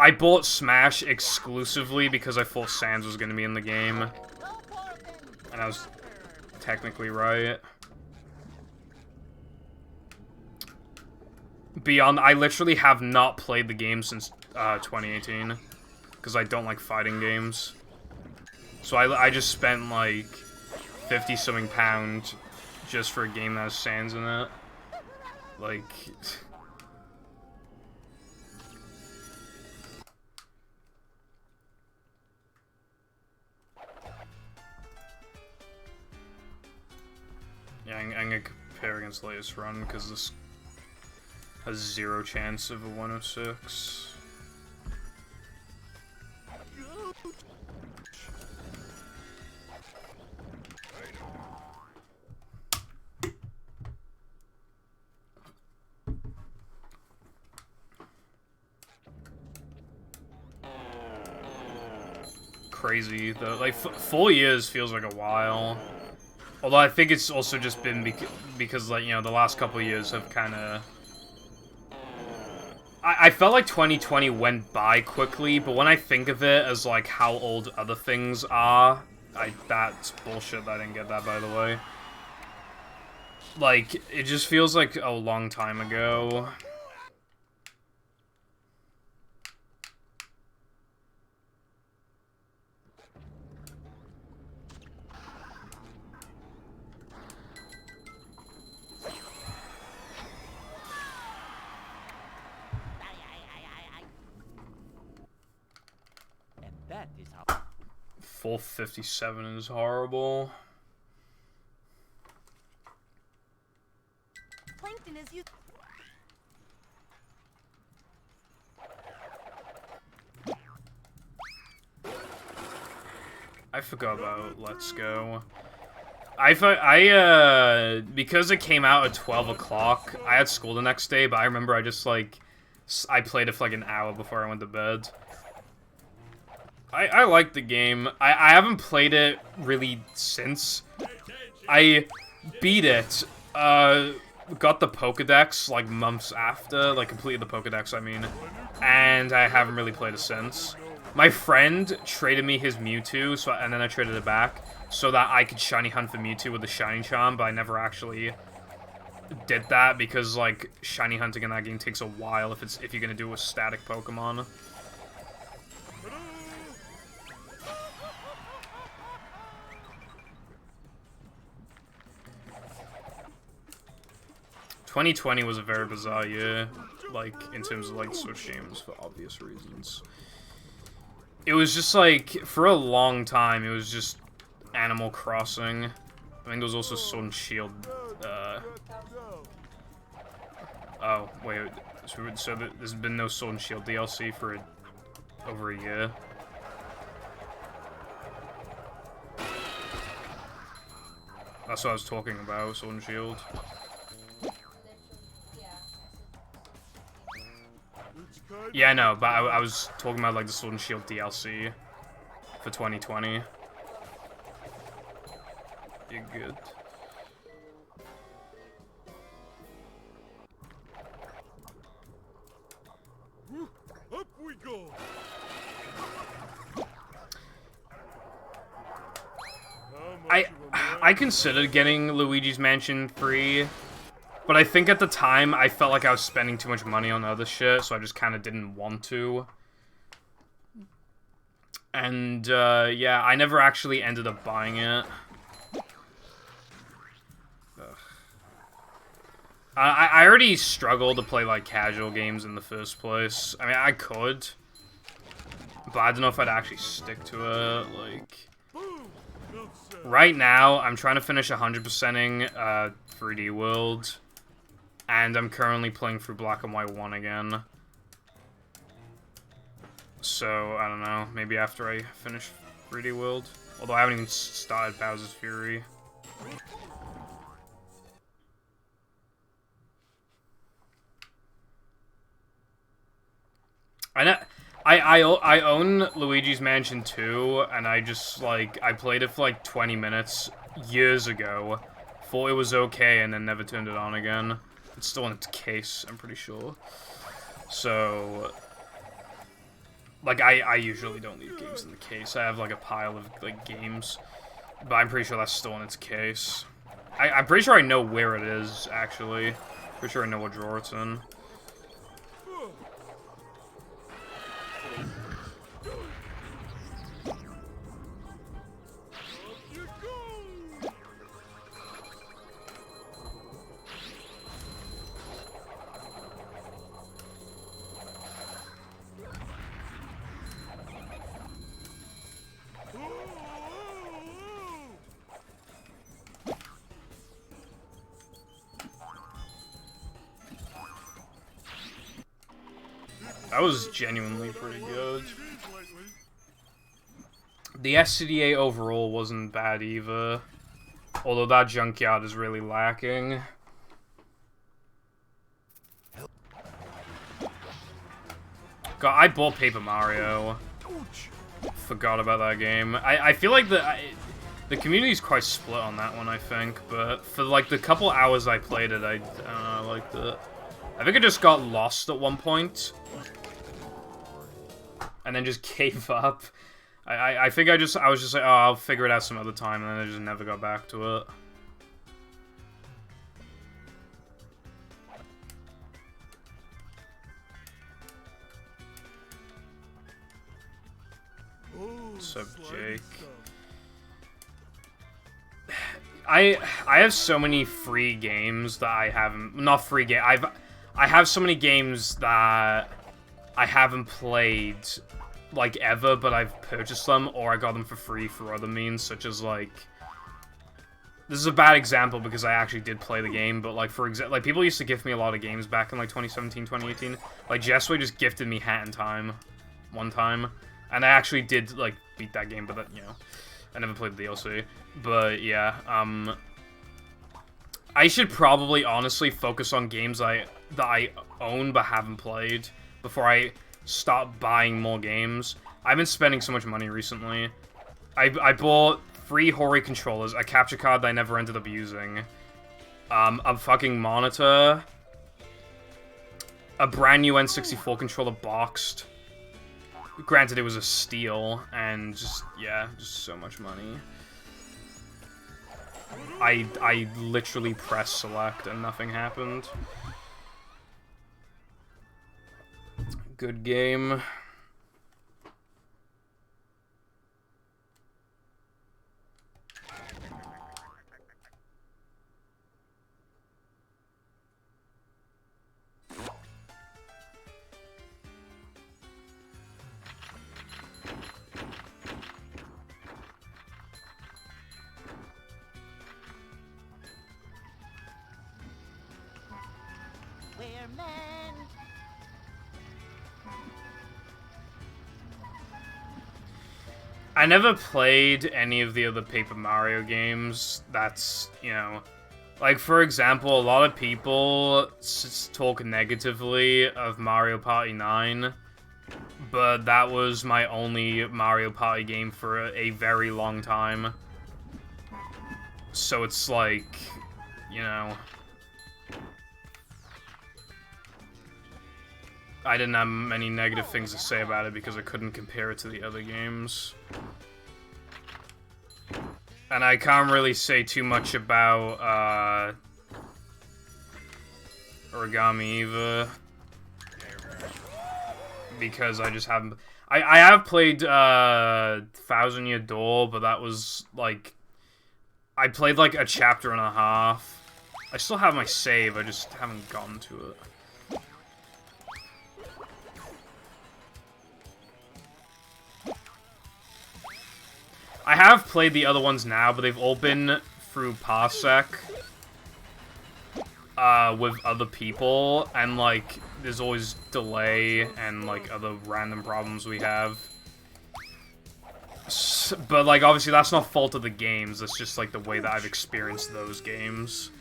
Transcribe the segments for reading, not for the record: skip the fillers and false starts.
I bought Smash exclusively because I thought Sans was gonna be in the game. And I was technically right. Beyond, I literally have not played the game since 2018. Because I don't like fighting games. So I just spent like 50-something pounds just for a game that has Sans in it. Like... Yeah, I'm gonna compare against the latest run, because this has 0 chance of a 106. Crazy, though. Like, 4 years feels like a while. Although I think it's also just been because, like, you know, the last couple of years have kind of... I felt like 2020 went by quickly, but when I think of it as, like, how old other things are, that's bullshit that I didn't get that, by the way. Like, it just feels like a long time ago. That is how 457 is horrible. Plankton is used. I forgot about Let's Go. Because it came out at 12 o'clock, I had school the next day, but I remember I just, like, I played it for, like, an hour before I went to bed. I like the game. I haven't played it really since. I beat it, got the Pokedex, like, months after, like, completed the Pokedex, I mean, and I haven't really played it since. My friend traded me his Mewtwo, and then I traded it back, so that I could shiny hunt for Mewtwo with the Shiny Charm, but I never actually did that, because, like, shiny hunting in that game takes a while if you're gonna do it with static Pokemon. 2020 was a very bizarre year, like, in terms of, like, Switch games, for obvious reasons. It was just, like, for a long time, it was just Animal Crossing. I think there was also Sword and Shield, Oh, wait, so there's been no Sword and Shield DLC for over a year. That's what I was talking about, Sword and Shield. Yeah, I know, but I was talking about, like, the Sword and Shield DLC for 2020. You're good. Up we go. I considered getting Luigi's Mansion free, but I think at the time I felt like I was spending too much money on other shit, so I just kind of didn't want to. And, yeah, I never actually ended up buying it. Ugh. I already struggle to play, like, casual games in the first place. I mean, I could, but I don't know if I'd actually stick to it, like... Right now, I'm trying to finish 100%ing 3D World, and I'm currently playing through Black and White 1 again. So, I don't know, maybe after I finish 3D World. Although I haven't even started Bowser's Fury. I own Luigi's Mansion 2, and I just, like, I played it for, like, 20 minutes years ago, thought it was okay, and then never turned it on again. It's still in its case, I'm pretty sure. So... Like, I usually don't leave games in the case. I have, like, a pile of, like, games. But I'm pretty sure that's still in its case. I'm pretty sure I know where it is, actually. Pretty sure I know what drawer it's in. That was genuinely pretty good. The SCDA overall wasn't bad either. Although that junkyard is really lacking. God, I bought Paper Mario. Forgot about that game. I feel like the community's quite split on that one, I think. But for like the couple hours I played it, I don't know, I liked it. I think I just got lost at one point. And then just gave up. I think I was just like, oh, I'll figure it out some other time, and then I just never got back to it. What's up, Jake? I have so many free games that I haven't, not free game. I have so many games that I haven't played like ever, but I've purchased them or I got them for free for other means, such as like, this is a bad example because I actually did play the game, but like for example, like people used to gift me a lot of games back in like 2017, 2018. Like Jessway just gifted me Hat in Time one time, and I actually did like beat that game, but that, you know, I never played the DLC. But yeah, I should probably honestly focus on games that I own but haven't played before I stop buying more games. I've been spending so much money recently. I bought 3 Hori controllers, a capture card that I never ended up using, a fucking monitor, a brand new N64 controller boxed. Granted, it was a steal, and just, yeah, just so much money. I literally pressed select and nothing happened. Good game. I never played any of the other Paper Mario games. That's, you know, like for example, a lot of people talk negatively of Mario Party 9, but that was my only Mario Party game for a very long time. So it's like, you know, I didn't have many negative things to say about it because I couldn't compare it to the other games. And I can't really say too much about, Origami either. Because I just haven't... I have played, Thousand Year Door, but that was, like... I played, like, a chapter and a half. I still have my save, I just haven't gotten to it. I have played the other ones now, but they've all been through Parsec, with other people, and, like, there's always delay and, like, other random problems we have. But, like, obviously that's not fault of the games, that's just, like, the way that I've experienced those games.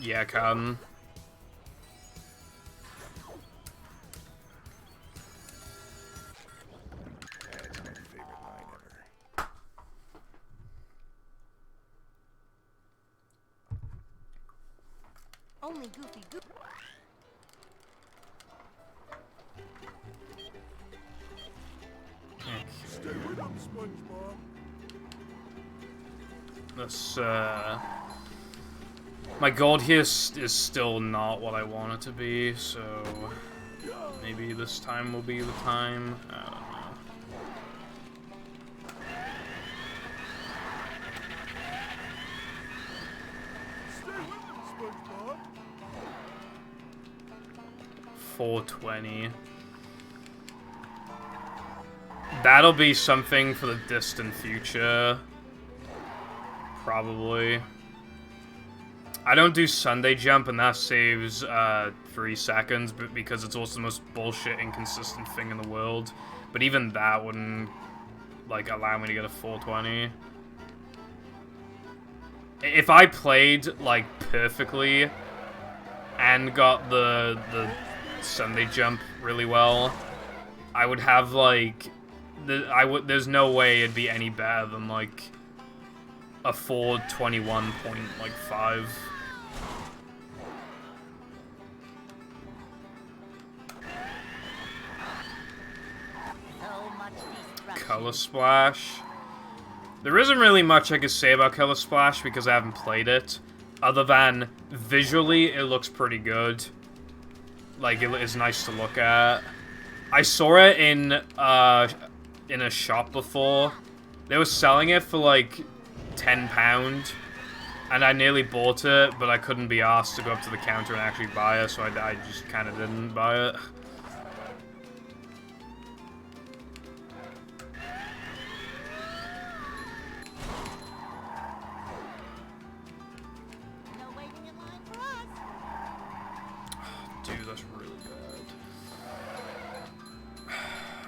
Yeah, Cotton. Only Goofy Goof. SpongeBob. This, my gold here is still not what I want it to be, so maybe this time will be the time. I don't know. Stay with them, SpongeBob. 420. That'll be something for the distant future. Probably. I don't do Sunday jump, and that saves 3 seconds, but because it's also the most bullshit inconsistent thing in the world. But even that wouldn't, like, allow me to get a 420. If I played, like, perfectly and got the Sunday jump really well, I would have, like, there's no way it'd be any better than, like, a 421.5. Color Splash. There isn't really much I could say about Color Splash because I haven't played it, other than visually it looks pretty good. Like, it is nice to look at. I saw it in a shop before. They were selling it for like £10, and I nearly bought it, but I couldn't be asked to go up to the counter and actually buy it, so I just kind of didn't buy it. Dude, that's really bad.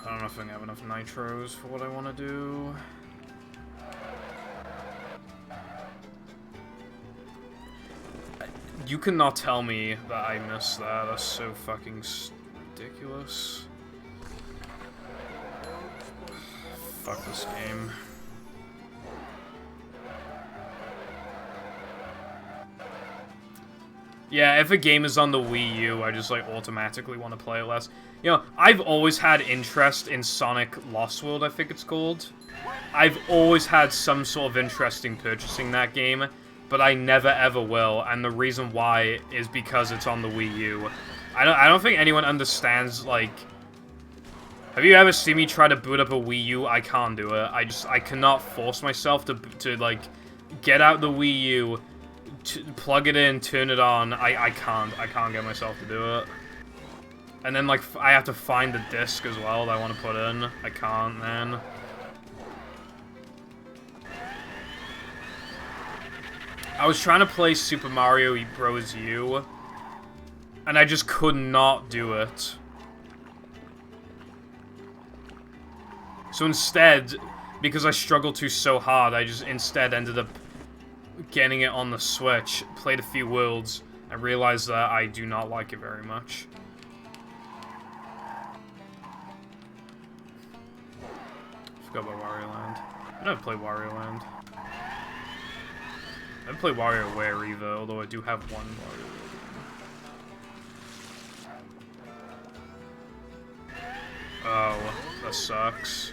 I don't know if I have enough nitros for what I want to do. You cannot tell me that I missed that. That's so fucking ridiculous. Fuck this game. Yeah, if a game is on the Wii U, I just, like, automatically want to play it less. You know, I've always had interest in Sonic Lost World, I think it's called. I've always had some sort of interest in purchasing that game, but I never ever will, and the reason why is because it's on the Wii U. I don't think anyone understands, like... Have you ever seen me try to boot up a Wii U? I can't do it. I cannot force myself to like, get out the Wii U, plug it in, turn it on. I can't get myself to do it. And then, like, I have to find the disc as well that I want to put in. I can't, man. I was trying to play Super Mario Bros. U, and I just could not do it. So instead, because I struggled to so hard, I just instead ended up getting it on the Switch, played a few worlds, and realized that I do not like it very much. Forgot about Wario Land. I never played Wario Land. I haven't played WarioWare either, although I do have one WarioWare. Oh, that sucks.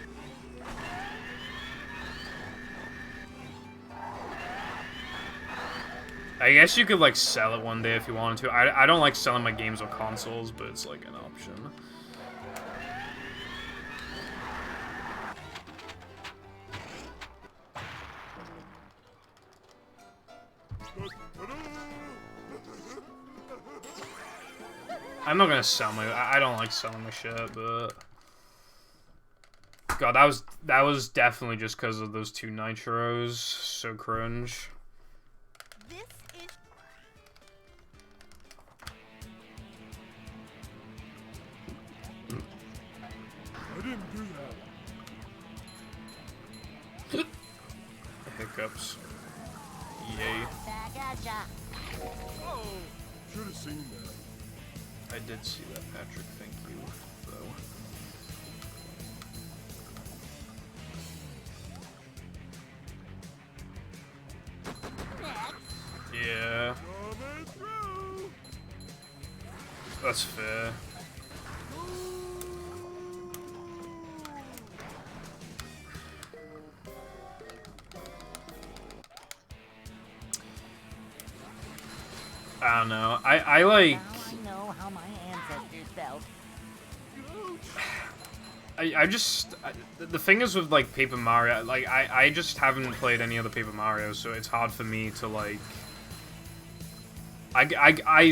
I guess you could, like, sell it one day if you wanted to. I don't like selling my games on consoles, but it's, like, an option. I'm not gonna sell my... I don't like selling my shit, but... God, that was definitely just because of those 2 nitros. So cringe. I didn't do that. Hiccups. Yay. Oh, should have seen that. I did see that, Patrick. Thank you, though. Yeah. That's fair. I don't know. I like... Now I know how my ancestors felt. The thing is with, like, Paper Mario, like, I just haven't played any other Paper Mario, so it's hard for me to, like...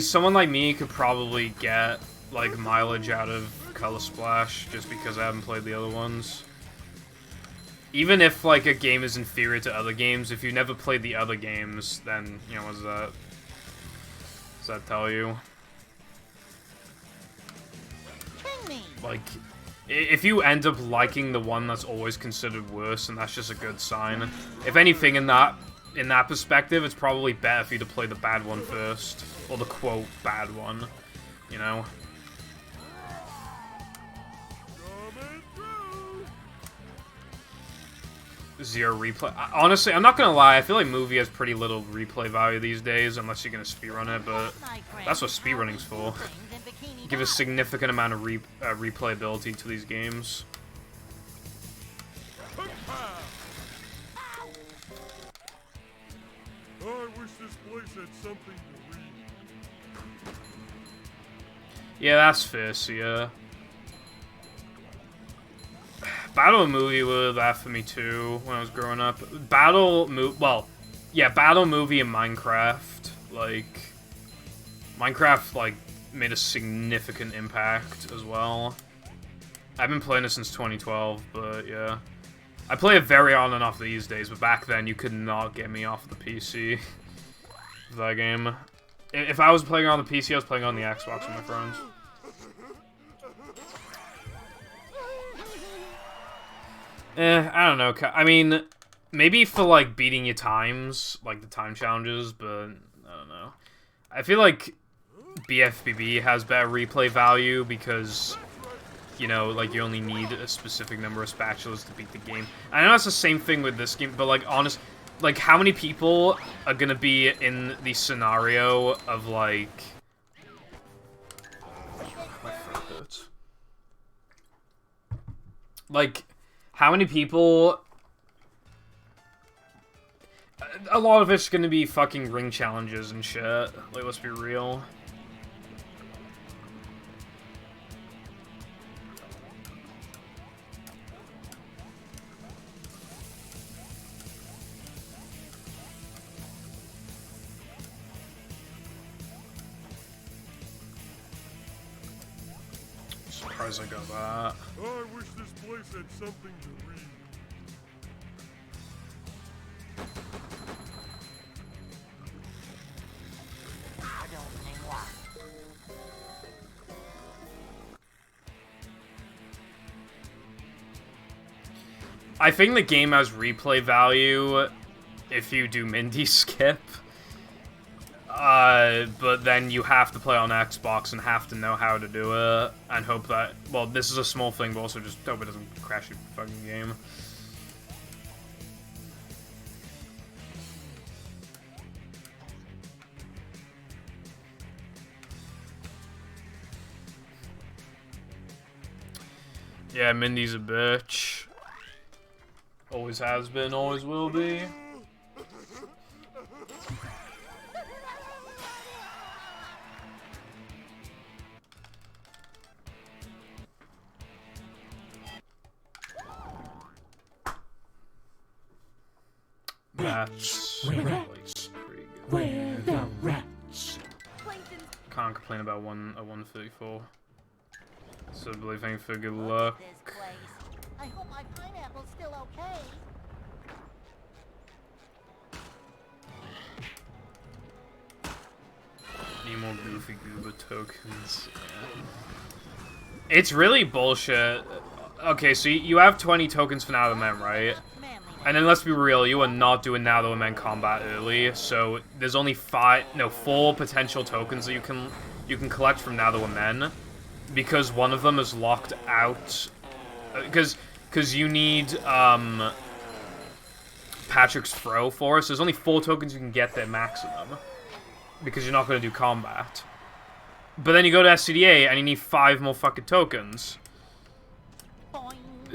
Someone like me could probably get, like, mileage out of Color Splash, just because I haven't played the other ones. Even if, like, a game is inferior to other games, if you never played the other games, then, you know, what does that tell you? Like, if you end up liking the one that's always considered worse, then that's just a good sign. If anything, in that perspective, it's probably better for you to play the bad one first. Or the, quote, bad one. You know? Zero replay. Honestly, I'm not gonna lie, I feel like movie has pretty little replay value these days, unless you're gonna speedrun it, but that's what speedrunning's for. Give a significant amount of replayability to these games. I wish this place had something to read. Yeah, that's fair, so yeah. Battle movie was that for me too when I was growing up. Battle movie and Minecraft. Like, Minecraft, like, made a significant impact as well. I've been playing it since 2012, but yeah. I play it very on and off these days, but back then you could not get me off the PC for that game. If I was playing on the PC, I was playing on the Xbox with my friends. I don't know. I mean, maybe for, like, beating your times, like the time challenges, but I don't know. I feel like BFBB has better replay value because, you know, like, you only need a specific number of spatulas to beat the game. I know it's the same thing with this game, but, like, like, how many people are gonna be in the scenario of, like... My throat hurts. Like, how many people... A lot of it's gonna be fucking ring challenges and shit. Like, let's be real. Surprised I got that. I wish this place had something to read. I think the game has replay value if you do Mindy skip. But then you have to play on Xbox and have to know how to do it, and hope that, well, this is a small thing, but also just hope it doesn't crash your fucking game. Yeah, Mindy's a bitch. Always has been, always will be. That's pretty good. Where the rats? Can't complain about a 134. So believing for good luck. I hope my pineapple's still okay. Need more Goofy Gooba tokens. Yeah. It's really bullshit. Okay, so you have 20 tokens for Now the Men, right? And then let's be real, you are not doing Now the Men combat early, so there's only 4 potential tokens that you can collect from Now the Men, because one of them is locked out. Because you need Patrick's Throw for us. There's only 4 tokens you can get there maximum, because you're not going to do combat. But then you go to SCDA and you need 5 more fucking tokens.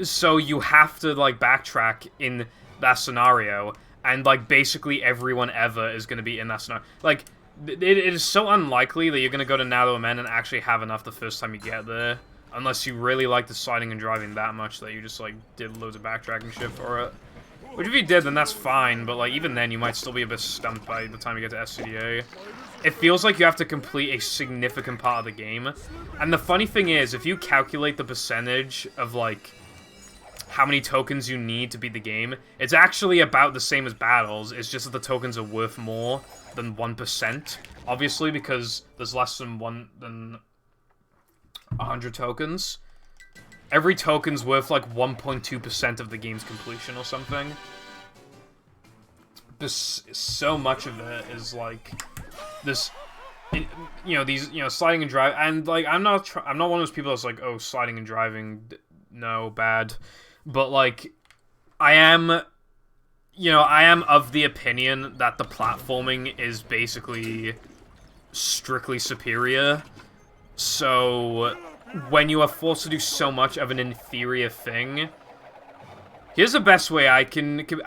So you have to, like, backtrack in that scenario, and, like, basically everyone ever is going to be in that scenario. Like, it is so unlikely that you're gonna go to Narrow Men and actually have enough the first time you get there. Unless you really like the sliding and driving that much that you just, like, did loads of backtracking shit for it. Which if you did, then that's fine, but, like, even then, you might still be a bit stumped by the time you get to SCDA. It feels like you have to complete a significant part of the game. And the funny thing is, if you calculate the percentage of, like, how many tokens you need to beat the game, it's actually about the same as battles. It's just that the tokens are worth more than 1%. Obviously, because there's less than 100 tokens. Every token's worth like 1.2% of the game's completion or something. So much of it is like this, you know, these, you know, sliding and drive, and like I'm not one of those people that's like, oh, sliding and driving, no, bad, but like I am, you know, I am of the opinion that the platforming is basically strictly superior. So when you are forced to do so much of an inferior thing, here's the best way I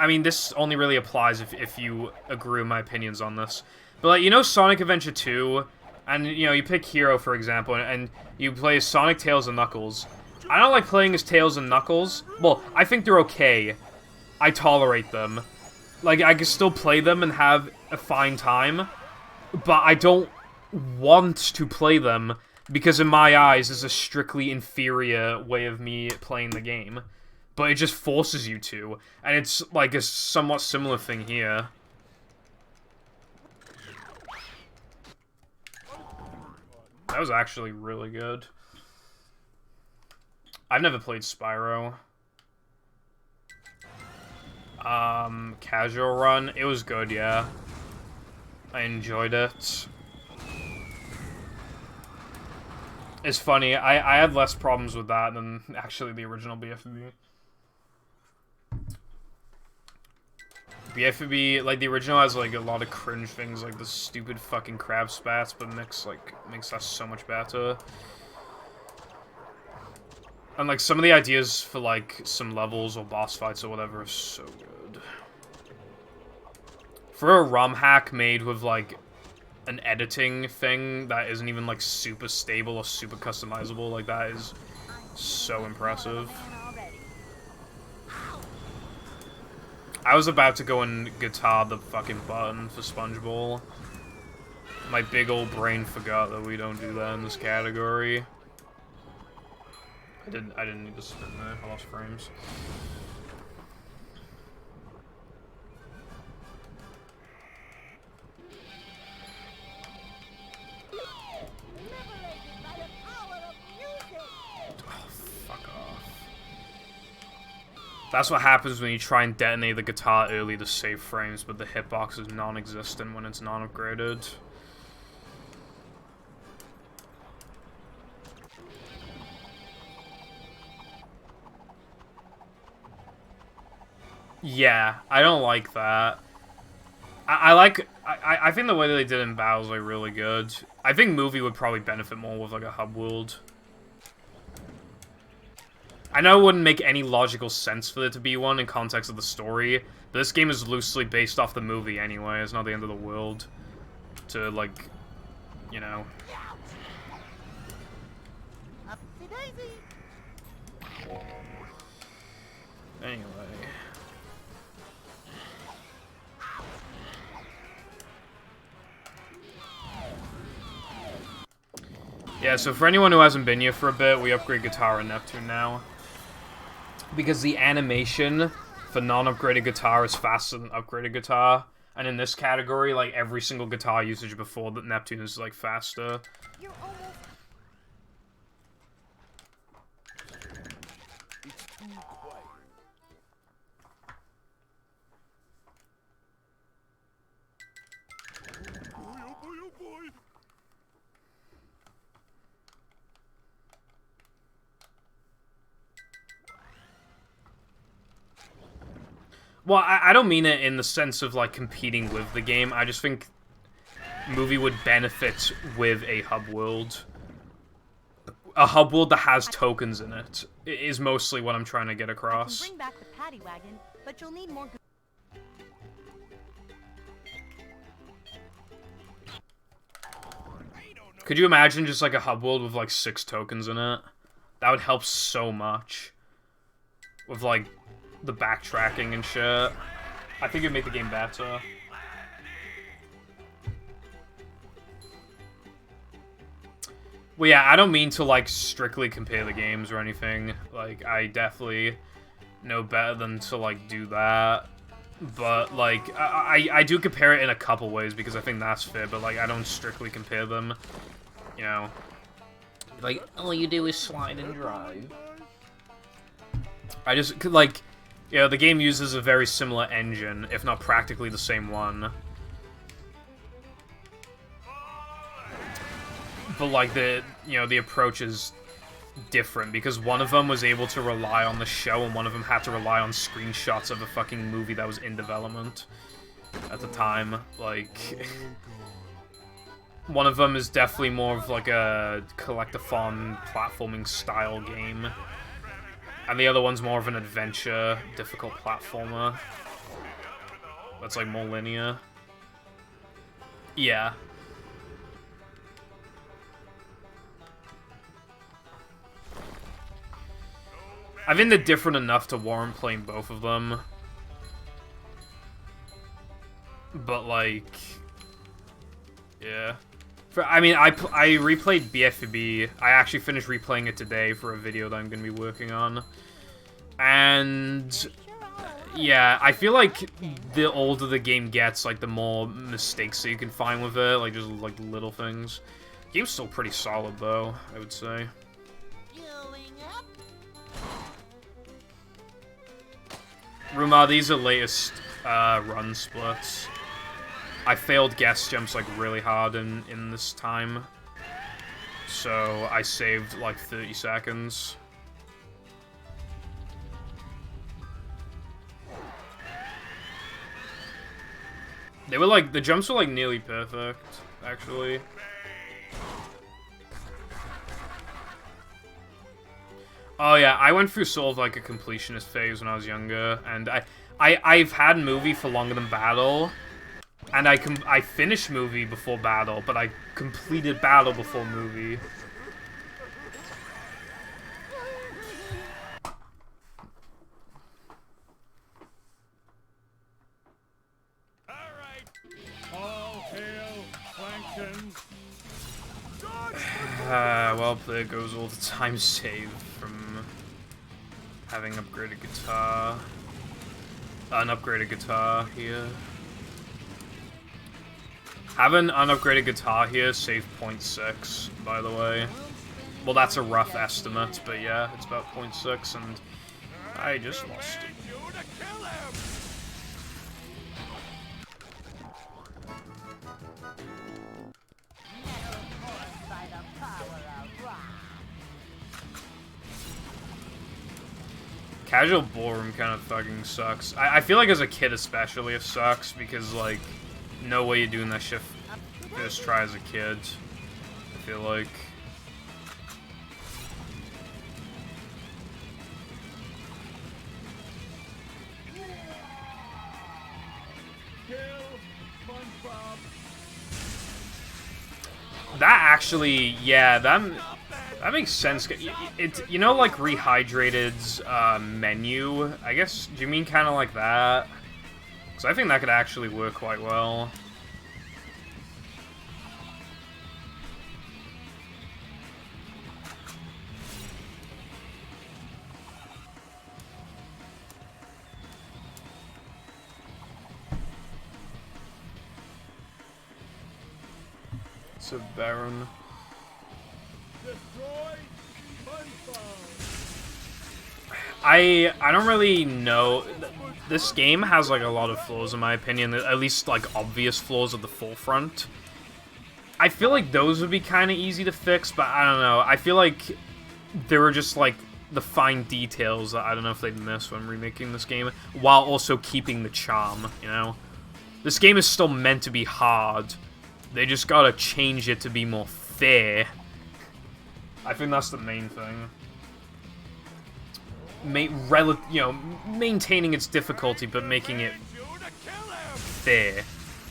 mean, this only really applies if you agree with my opinions on this. But, like, you know Sonic Adventure 2? And, you know, you pick Hero, for example, and you play Sonic, Tails, and Knuckles. I don't like playing as Tails and Knuckles. Well, I think they're okay. I tolerate them. Like, I can still play them and have a fine time. But I don't want to play them, because in my eyes, it's a strictly inferior way of me playing the game. But it just forces you to. And it's like a somewhat similar thing here. That was actually really good. I've never played Spyro. Casual run. It was good, yeah. I enjoyed it. It's funny, I had less problems with that than actually the original BFB. BFB, like, the original has, like, a lot of cringe things, like the stupid fucking crab spats, but makes that so much better. And, like, some of the ideas for, like, some levels or boss fights or whatever are so good. For a ROM hack made with, like, an editing thing that isn't even, like, super stable or super customizable, like, that is so impressive. I was about to go and guitar the fucking button for SpongeBob. My big old brain forgot that we don't do that in this category. I didn't need to spin there. I lost frames. That's what happens when you try and detonate the guitar early to save frames, but the hitbox is non-existent when it's non-upgraded. Yeah, I don't like that. I think the way that they did it in Battle is like really good. I think Movie would probably benefit more with like a hub world. I know it wouldn't make any logical sense for there to be one in context of the story, but this game is loosely based off the movie anyway. It's not the end of the world to, like, you know. Anyway. Yeah, so for anyone who hasn't been here for a bit, we upgrade Guitar and Neptune now. Because the animation for non-upgraded guitar is faster than upgraded guitar. And in this category, like, every single guitar usage before the Neptune is, like, faster. You're almost... Well, I don't mean it in the sense of, like, competing with the game. I just think Movie would benefit with a hub world. A hub world that has tokens in it is mostly what I'm trying to get across. I can bring back the paddy wagon, but you'll need more... Could you imagine just like a hub world with like 6 tokens in it? That would help so much. With like the backtracking and shit. I think it'd make the game better. Well, yeah, I don't mean to like strictly compare the games or anything. Like, I definitely know better than to like do that. But like, I do compare it in a couple ways because I think that's fair. But like, I don't strictly compare them. You know, like all you do is slide and drive. I just like, you know, the game uses a very similar engine, if not practically the same one. But like the approach is different because one of them was able to rely on the show and one of them had to rely on screenshots of a fucking movie that was in development at the time. Like, one of them is definitely more of like a collect-a-thon platforming style game. And the other one's more of an adventure, difficult platformer. That's like more linear. Yeah. I think they're different enough to warrant playing both of them. But like, yeah. I mean, I replayed BFB. I actually finished replaying it today for a video that I'm going to be working on. And yeah, I feel like the older the game gets, like the more mistakes that you can find with it, like just like little things. The game's still pretty solid though, I would say. Rumor, these are latest run splits. I failed guess jumps like really hard in this time. So I saved like 30 seconds. They were like, the jumps were like nearly perfect, actually. Oh yeah, I went through sort of like a completionist phase when I was younger, and I've had movie for longer than battle, and I finished movie before battle, but I completed battle before movie. Well, there goes all the time saved from having upgraded guitar. An upgraded guitar here. Having unupgraded guitar here saved 0.6, by the way. Well, that's a rough estimate, but yeah, it's about 0.6, and I just lost it. Casual ballroom kind of fucking sucks. I feel like as a kid especially it sucks because like no way you're doing that shit first try as a kid. I feel like. That actually, yeah, that makes sense. It's, you know, like Rehydrated's menu, I guess. Do you mean kind of like that? Because I think that could actually work quite well. It's a Baron. I don't really know. This game has like a lot of flaws in my opinion, at least like obvious flaws at the forefront. I feel like those would be kind of easy to fix, but I don't know. I feel like there were just like the fine details that I don't know if they'd miss when remaking this game, while also keeping the charm, you know? This game is still meant to be hard. They just gotta change it to be more fair. I think that's the main thing. Maintaining its difficulty, but making it fair.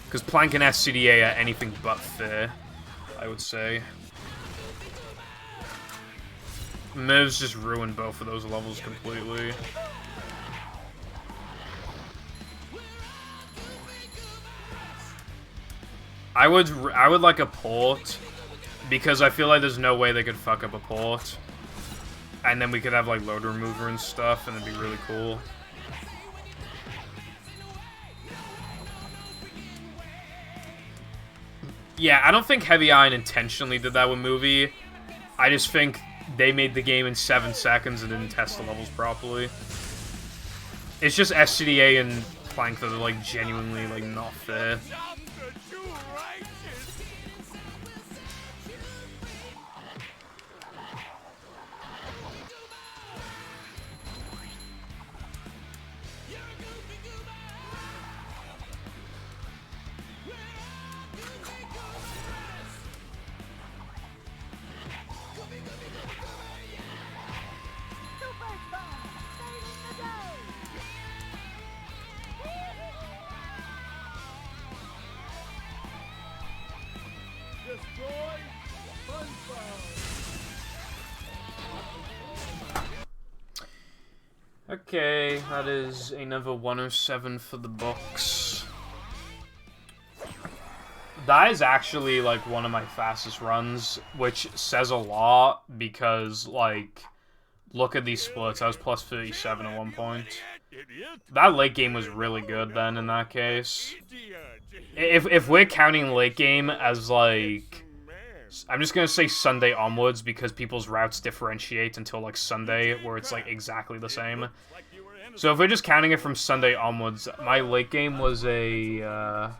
Because Plank and SCDA are anything but fair, I would say. Moves just ruined both of those levels completely. I would like a port, because I feel like there's no way they could fuck up a port. And then we could have like load remover and stuff, and it'd be really cool. Yeah, I don't think Heavy Iron intentionally did that with Movie. I just think they made the game in 7 seconds and didn't test the levels properly. It's just SCDA and Plank that are like genuinely like not fair. Okay, that is another 107 for the books. That is actually, like, one of my fastest runs, which says a lot, because, like, look at these splits. I was plus 37 at one point. That late game was really good then, in that case. If we're counting late game as, like... I'm just gonna say Sunday onwards, because people's routes differentiate until, like, Sunday, where it's, like, exactly the same. So if we're just counting it from Sunday onwards, my late game was a,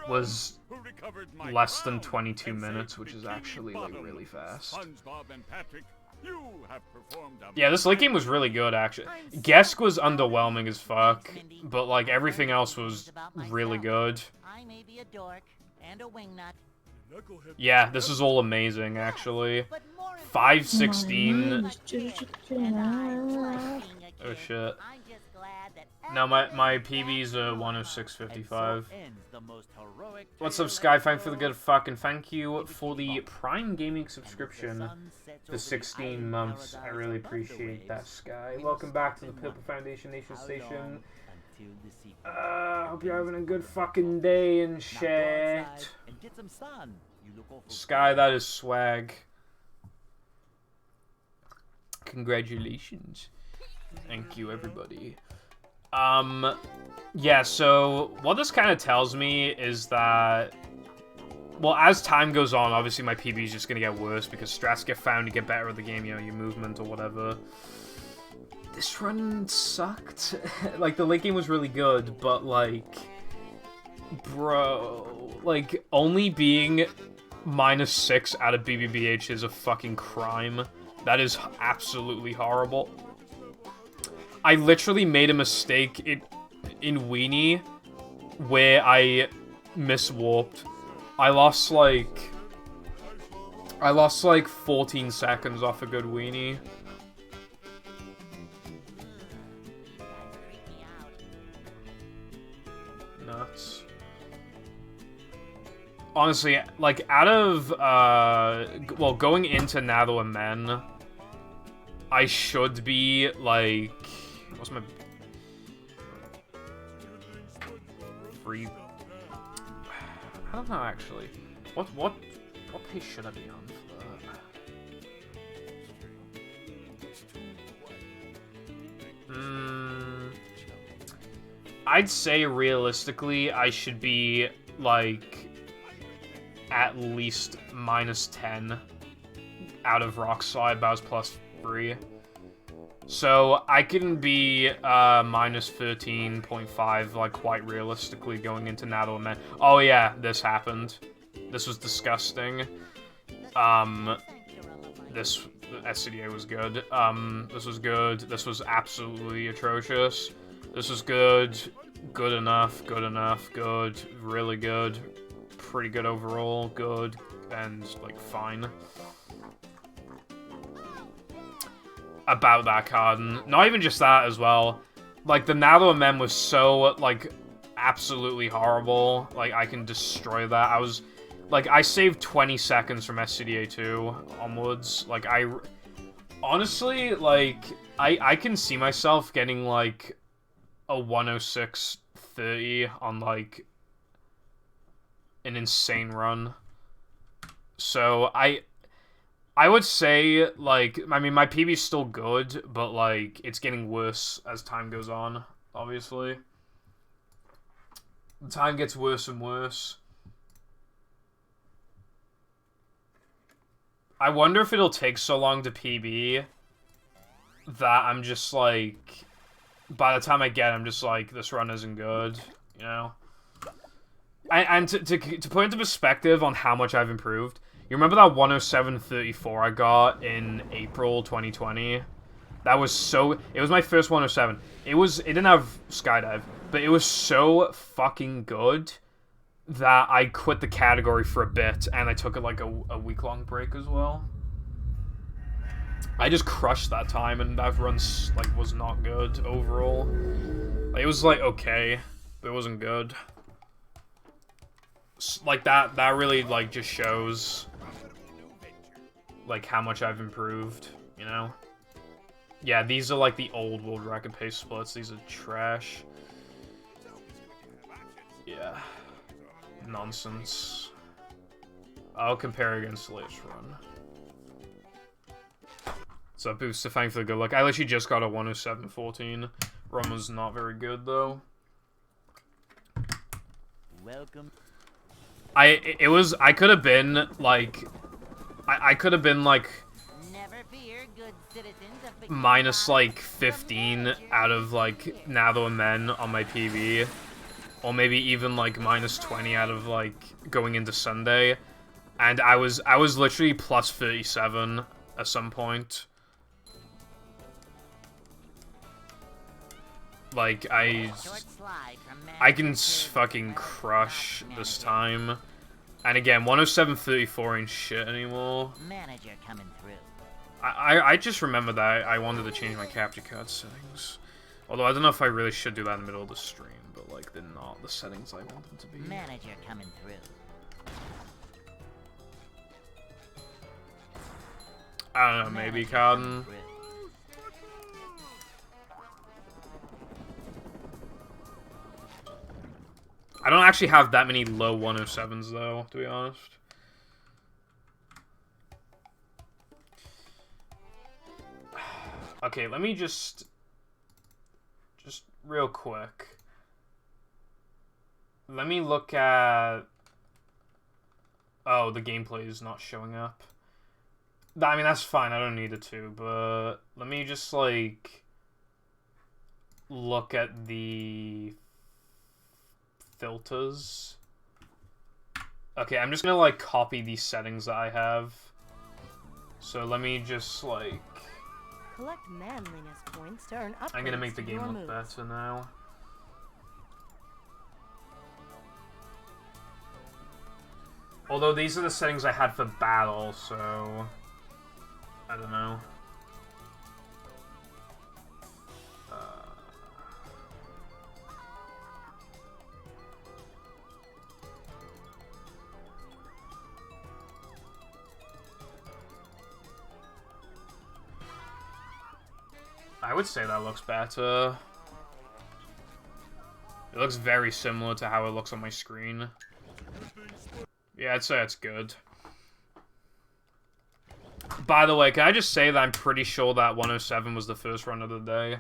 was less than 22 minutes, which is actually, like, really fast. Yeah, this late game was really good, actually. Gesk was underwhelming as fuck, but, like, everything else was really good. Yeah, this is all amazing, actually. 516. Oh shit. No, my PB's a 106.55. What's up, Skyfang, for the good fucking thank you for the Prime Gaming subscription for 16 months. I really appreciate that, Sky. Welcome back to the Purple Foundation Nation Station. Hope you're having a good fucking day and shit. Sky, that is swag. Congratulations. Thank you, everybody. Yeah, so what this kind of tells me is that, well, as time goes on, obviously my PB is just going to get worse because strats get found, you get better at the game, you know, your movement or whatever. This run sucked. Like, the late game was really good, but, like, bro, like, only being -6 out of BBBH is a fucking crime. That is absolutely horrible. I literally made a mistake in Weenie where I miswarped. I lost like 14 seconds off a good Weenie. Nuts. Honestly, like, out of, well, going into Nather and Men, I should be, like, what's my... Free... I don't know, actually. What pace should I be on for that? I'd say, realistically, I should be, like, at least -10 out of Rock Slide, but I was +3. So I can be -13.5, like, quite realistically going into Nather and Men. Oh yeah, this happened. This was disgusting. This SCDA was good. This was good. This was absolutely atrocious. This was good. Good enough. Good enough. Good. Really good. Pretty good overall. Good. And, like, fine. About that card, and not even just that as well. Like, the Nather and Men was so, like, absolutely horrible. Like, I can destroy that. Like, I saved 20 seconds from SCDA 2 onwards. Like, honestly, like, I can see myself getting, like, a 106.30 on, like, an insane run. So, I would say, like, I mean, my PB's still good, but, like, it's getting worse as time goes on, obviously. The time gets worse and worse. I wonder if it'll take so long to PB that I'm just, like, by the time I get it, I'm just like, this run isn't good, you know? And to put into perspective on how much I've improved, you remember that 107.34 I got in April 2020? That was so... It was my first 107. It didn't have skydive, but it was so fucking good that I quit the category for a bit, and I took, like, a week-long break as well. I just crushed that time, and that run, like, was not good overall. Like, it was, like, okay, but it wasn't good. Like, that really, like, just shows, like, how much I've improved, you know? Yeah, these are, like, the old world record pace splits. These are trash. Yeah. Nonsense. I'll compare against the latest run. So, Booster, thank you for the good luck. I literally just got a 107.14. Run was not very good, though. Welcome. I could have been, like... I could have been, like... Never fear, good citizens of Bikini minus, Bottom. like, 15 out of, like, Natho and Men on my PB. Or maybe even, like, minus 20 out of, like, going into Sunday. And I was literally plus 37 at some point. Like, I can fucking crush this time. And again, 107.34 ain't shit anymore. Manager coming through. I just remember that I wanted to change my capture card settings. Although I don't know if I really should do that in the middle of the stream, but like they're not the settings I want them to be. Manager coming through. I don't know, maybe Carden. I don't actually have that many low 107s though, to be honest. Okay, let me just real quick. Let me look at... Oh, the gameplay is not showing up. I mean, that's fine, I don't need it to, but let me just, like, look at the filters. Okay, I'm just gonna, like, copy these settings that I have. So let me just, like... Collect manliness points to earn upgrades. I'm gonna make the to game your look moves. better now. Although these are the settings I had for battle, so... I don't know. I would say that looks better. It looks very similar to how it looks on my screen. Yeah, I'd say it's good. By the way, can I just say that I'm pretty sure that 107 was the first run of the day?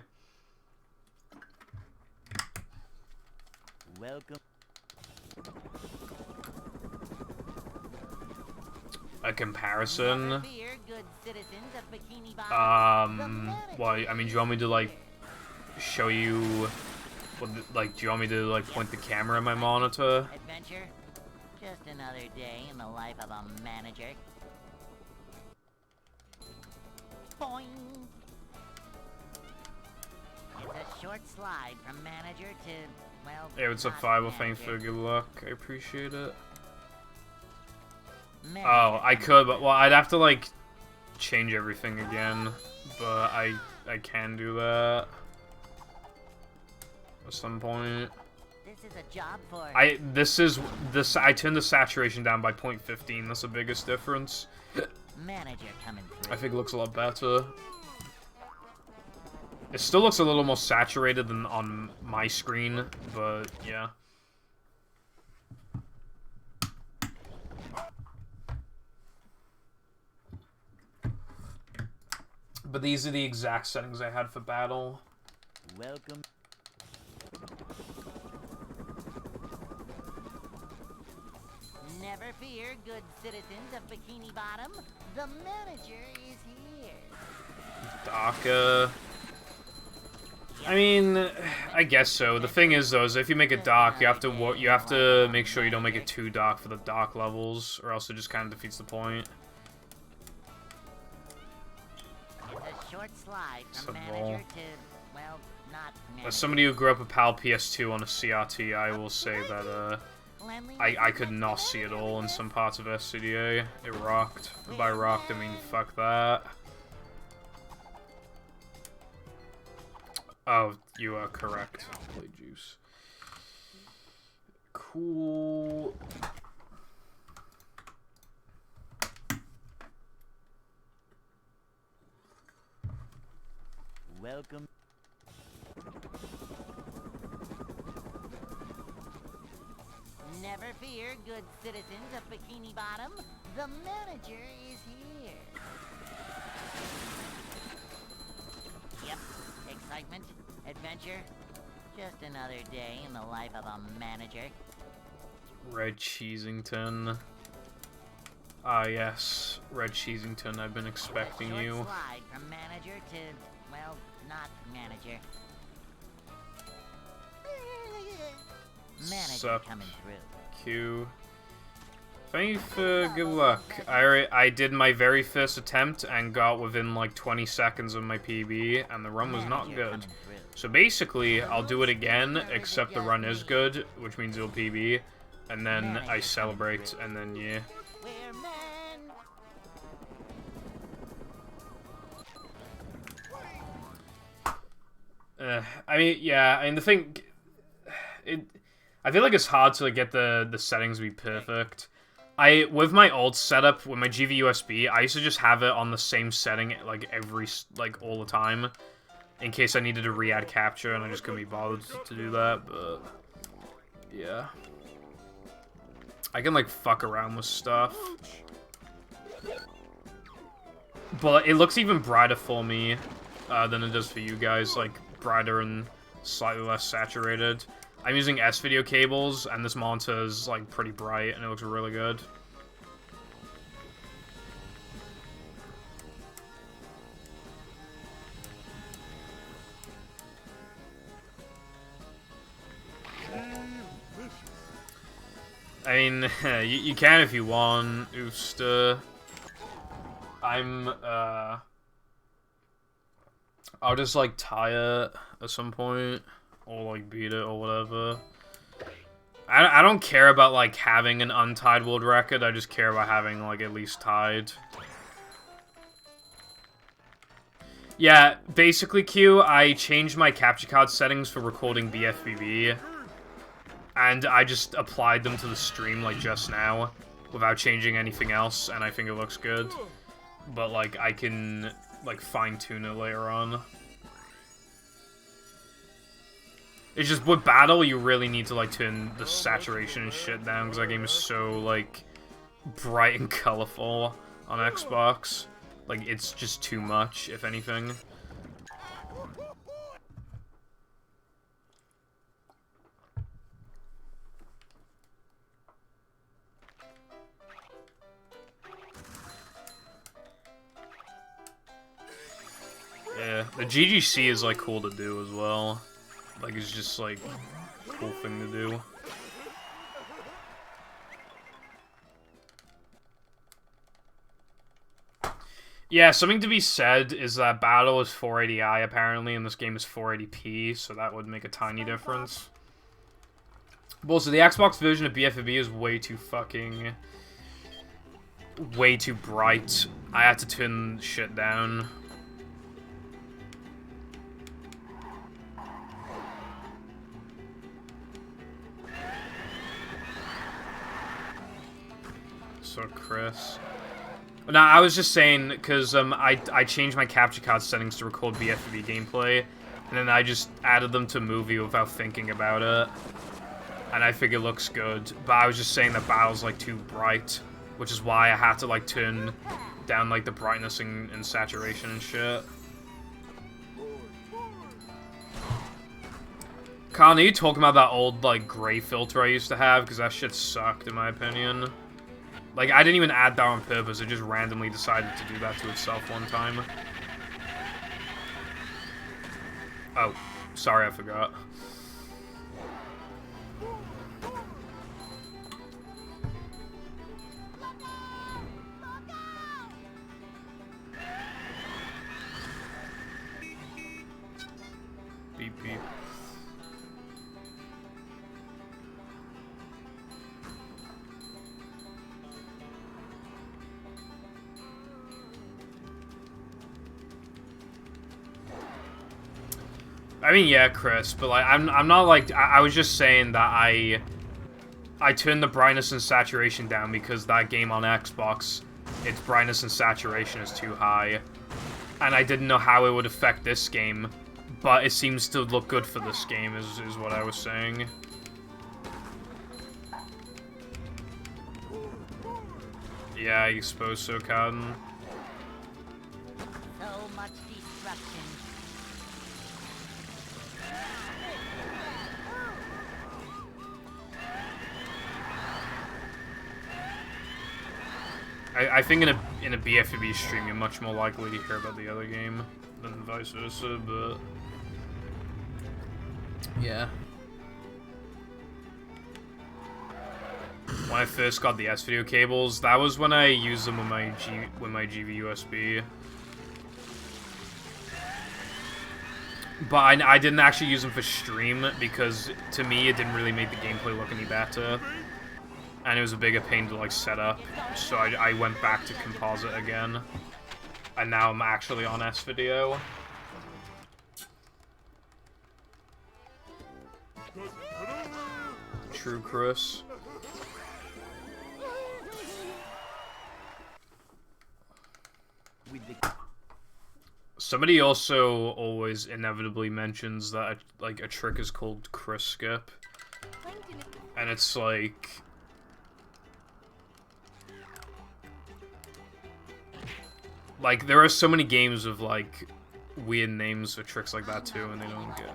Welcome. A comparison? Never fear, good citizens of Bikini Bottom. Well, I mean, do you want me to, like, show you... What, like, do you want me to, like, point the camera at my monitor? Adventure? Just another day in the life of a manager. Boing! It's a short slide from manager to, well... Hey, what's up, not Five? Well, thanks manager. for good luck. I appreciate it. Manager Oh, I coming could, but, through. well, I'd have to, like, change everything again. But I can do that. At some point. This is a job for... I turned the saturation down by 0.15. That's the biggest difference. Manager coming through. I think it looks a lot better. It still looks a little more saturated than on my screen, but yeah. But these are the exact settings I had for battle. Welcome. Never fear, good citizens of Bikini Bottom. The manager is here. DACA. I mean, I guess so. The thing is, though, is if you make it dark, you have to make sure you don't make it too dark for the dark levels, or else it just kind of defeats the point. It's a short slide from manager to, well, not manager. As somebody who grew up with PAL PS2 on a CRT, I will say that I could not see it all in some parts of SCDA. It rocked. And by rocked, I mean fuck that. Oh, you are correct. Play juice. Cool. Welcome. Never fear, good citizens of Bikini Bottom. The manager is here. Yep. Excitement, adventure, just another day in the life of a manager. Red Cheesington. Ah, yes. Red Cheesington, I've been expecting you. Slide from manager to, well, not manager. Manager Sup, coming through. Q. Thank you for good luck. I did my very first attempt and got within like 20 seconds of my PB, and the run was not good. So basically, I'll do it again, except the run is good, which means it'll PB, and then I celebrate, and then yeah. I mean, yeah, I mean, the thing... I feel like it's hard to like, get the settings to be perfect. With my old setup, with my GV-USB, I used to just have it on the same setting, like, all the time. In case I needed to re-add capture, and I just couldn't be bothered to do that, but... yeah. I can, like, fuck around with stuff. But it looks even brighter for me than it does for you guys, like, brighter and slightly less saturated. I'm using S-video cables, and this monitor is, like, pretty bright, and it looks really good. I mean, you can if you want, Ooster. I'll just, like, tie it at some point. Or, like, beat it, or whatever. I don't care about, like, having an untied world record. I just care about having, like, at least tied. Yeah, basically, Q, I changed my capture card settings for recording BFBB. And I just applied them to the stream, like, just now. Without changing anything else, and I think it looks good. But, like, I can, like, fine-tune it later on. It's just, with Battle, you really need to, like, turn the saturation and shit down, because that game is so, like, bright and colorful on Xbox. Like, it's just too much, if anything. Yeah, the GGC is, like, cool to do as well. Like, it's just, like, a cool thing to do. Yeah, something to be said is that Battle is 480i, apparently, and this game is 480p, so that would make a tiny difference. But also, the Xbox version of BFB is way too fucking... way too bright. I had to turn shit down. So Chris. No, I was just saying, because I changed my capture card settings to record BFB gameplay, and then I just added them to movie without thinking about it. And I think it looks good, but I was just saying the battle's like too bright, which is why I had to like turn down like the brightness and saturation and shit. Kyle, are you talking about that old like gray filter I used to have? Because that shit sucked in my opinion. Like, I didn't even add that on purpose, it just randomly decided to do that to itself one time. Oh, sorry, I forgot. Beep, beep. I mean, yeah, Chris, but like, I'm not like, I was just saying that I turned the brightness and saturation down because that game on Xbox, its brightness and saturation is too high. And I didn't know how it would affect this game, but it seems to look good for this game, is what I was saying. Yeah, I suppose so, Cowden. So much destruction. I think in a BFB stream, you're much more likely to hear about the other game than vice versa, but yeah. When I first got the S-Video cables, that was when I used them with my GV USB. But I didn't actually use them for stream because to me it didn't really make the gameplay look any better. And it was a bigger pain to like set up, so I went back to composite again. And now I'm actually on S-Video. True, Chris. Somebody also always inevitably mentions that like a trick is called Chris Skip. And it's like... Like, there are so many games with, like, weird names for tricks like that, too, and they don't get...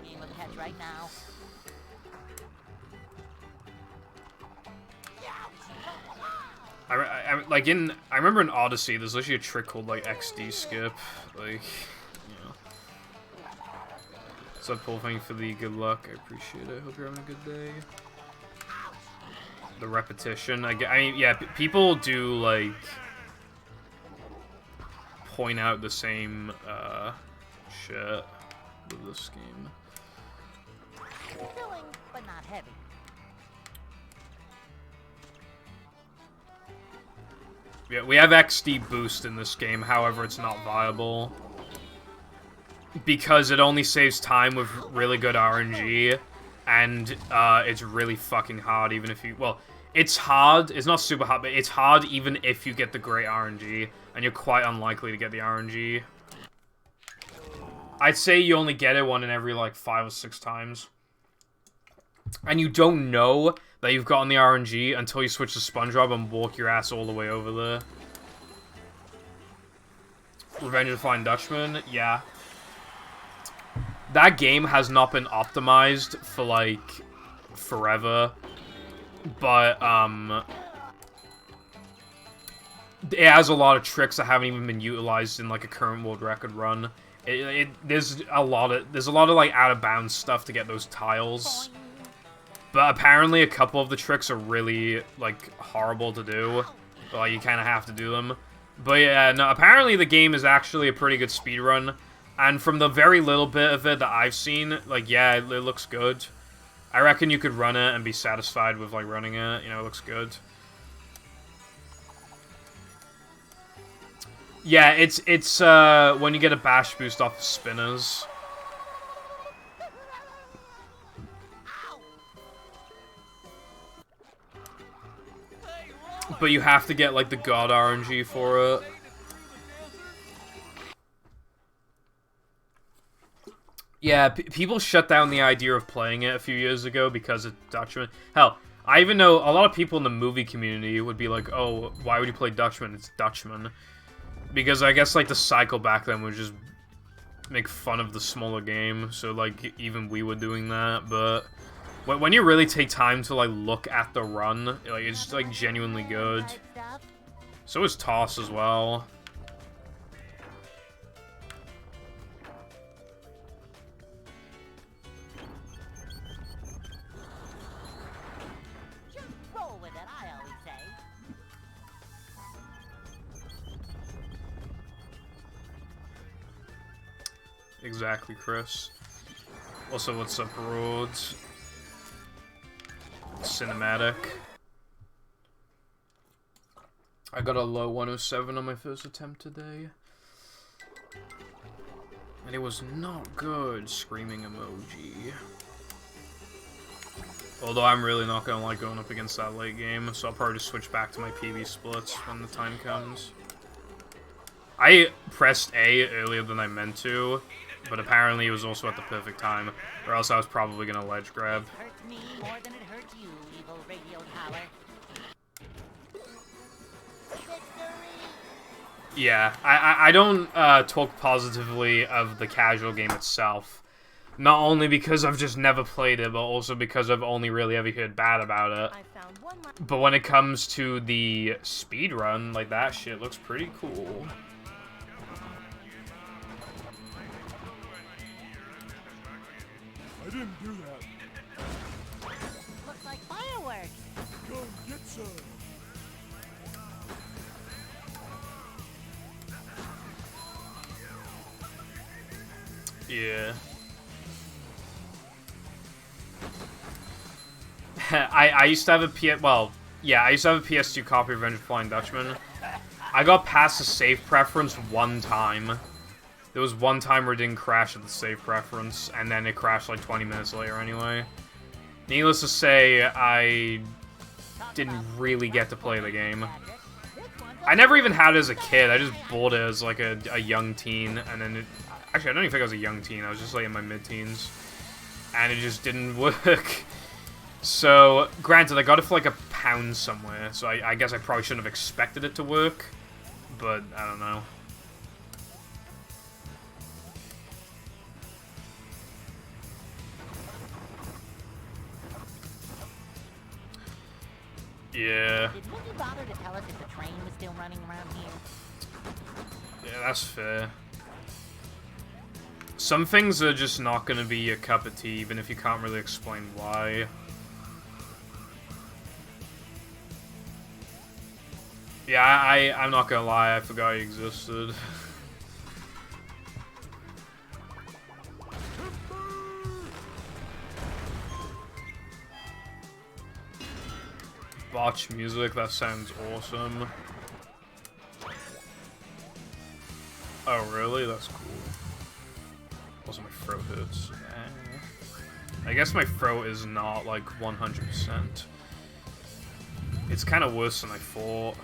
I remember in Odyssey, there's literally a trick called, like, XD Skip. Like, you know. What's up, Paul? Thank you for the good luck. I appreciate it. Hope you're having a good day. The repetition. I mean, yeah, people do, like... point out the same shit with this game. Filling, but not heavy. Yeah, we have XD boost in this game, however it's not viable. Because it only saves time with really good RNG, and it's really fucking hard even if you... Well, it's hard, it's not super hard, but it's hard even if you get the great RNG, and you're quite unlikely to get the RNG. I'd say you only get it one in every, like, 5 or 6 times. And you don't know that you've gotten the RNG until you switch to SpongeBob and walk your ass all the way over there. Revenge of the Flying Dutchman? Yeah. That game has not been optimized for, like, forever. But, it has a lot of tricks that haven't even been utilized in, like, a current world record run. There's a lot of, like, out-of-bounds stuff to get those tiles. But apparently a couple of the tricks are really, like, horrible to do. But, like, you kind of have to do them. But, yeah, no, apparently the game is actually a pretty good speedrun. And from the very little bit of it that I've seen, like, yeah, it looks good. I reckon you could run it and be satisfied with, like, running it. You know, it looks good. Yeah, it's when you get a bash boost off of spinners. But you have to get, like, the god RNG for it. Yeah, people shut down the idea of playing it a few years ago because of Dutchman. Hell, I even know a lot of people in the movie community would be like, oh, why would you play Dutchman? It's Dutchman. Because I guess, like, the cycle back then was just make fun of the smaller game, so, like, even we were doing that, but when you really take time to, like, look at the run, like, it's, like, genuinely good. So is Toss as well. Roll with it, I always say. Exactly, Chris. Also, what's up, Rhodes? Cinematic. I got a low 107 on my first attempt today. And it was not good, screaming emoji. Although I'm really not gonna like going up against that late game, so I'll probably just switch back to my PB splits when the time comes. I pressed A earlier than I meant to, but apparently it was also at the perfect time, or else I was probably gonna ledge grab. It hurts me more than it hurts you, evil radio tower. Yeah, I don't talk positively of the casual game itself. Not only because I've just never played it, but also because I've only really ever heard bad about it. I found one But when it comes to the speedrun, like, that shit looks pretty cool. I didn't do that. Looks like fireworks. Go get some. Yeah. I used to have a I used to have a PS2 copy of Revenge of the Flying Dutchman. I got past the save preference one time. There was one time where it didn't crash at the save preference, and then it crashed like 20 minutes later anyway. Needless to say, I didn't really get to play the game. I never even had it as a kid, I just bought it as like a young teen, and then it... Actually, I don't even think I was a young teen, I was just like in my mid-teens. And it just didn't work. So, granted, I got it for like £1 somewhere, so I guess I probably shouldn't have expected it to work. But, I don't know. Yeah. Did Mindy bother to tell us if the train was still running around here? Yeah, that's fair. Some things are just not gonna be your cup of tea, even if you can't really explain why. Yeah, I'm not gonna lie, I forgot he existed. Botch music, that sounds awesome. Oh really? That's cool. Also, my throat hurts. I guess my throat is not like 100%. It's kind of worse than I thought,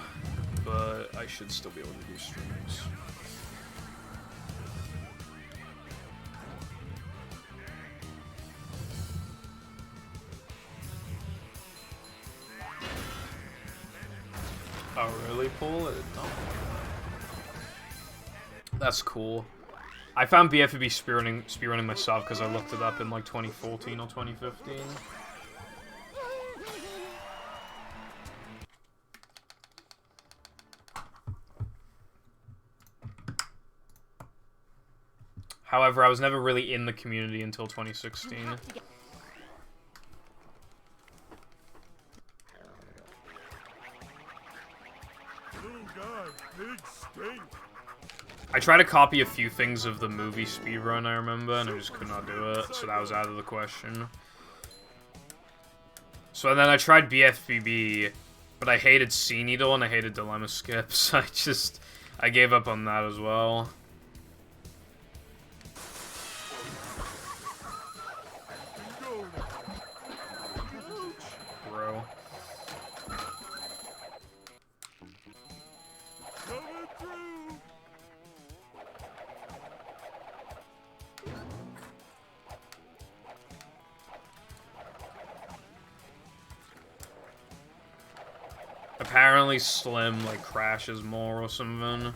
but I should still be able to do streams. Oh really, Paul? I didn't know. That's cool. I found BFB speedrunning myself because I looked it up in like 2014 or 2015. However, I was never really in the community until 2016. Little guy, big stink. I tried to copy a few things of the movie speedrun, I remember, and I just could not do it, so that was out of the question. So then I tried BFBB, but I hated C Needle and I hated Dilemma Skips. I gave up on that as well. Bro. Apparently Slim, like, crashes more or something.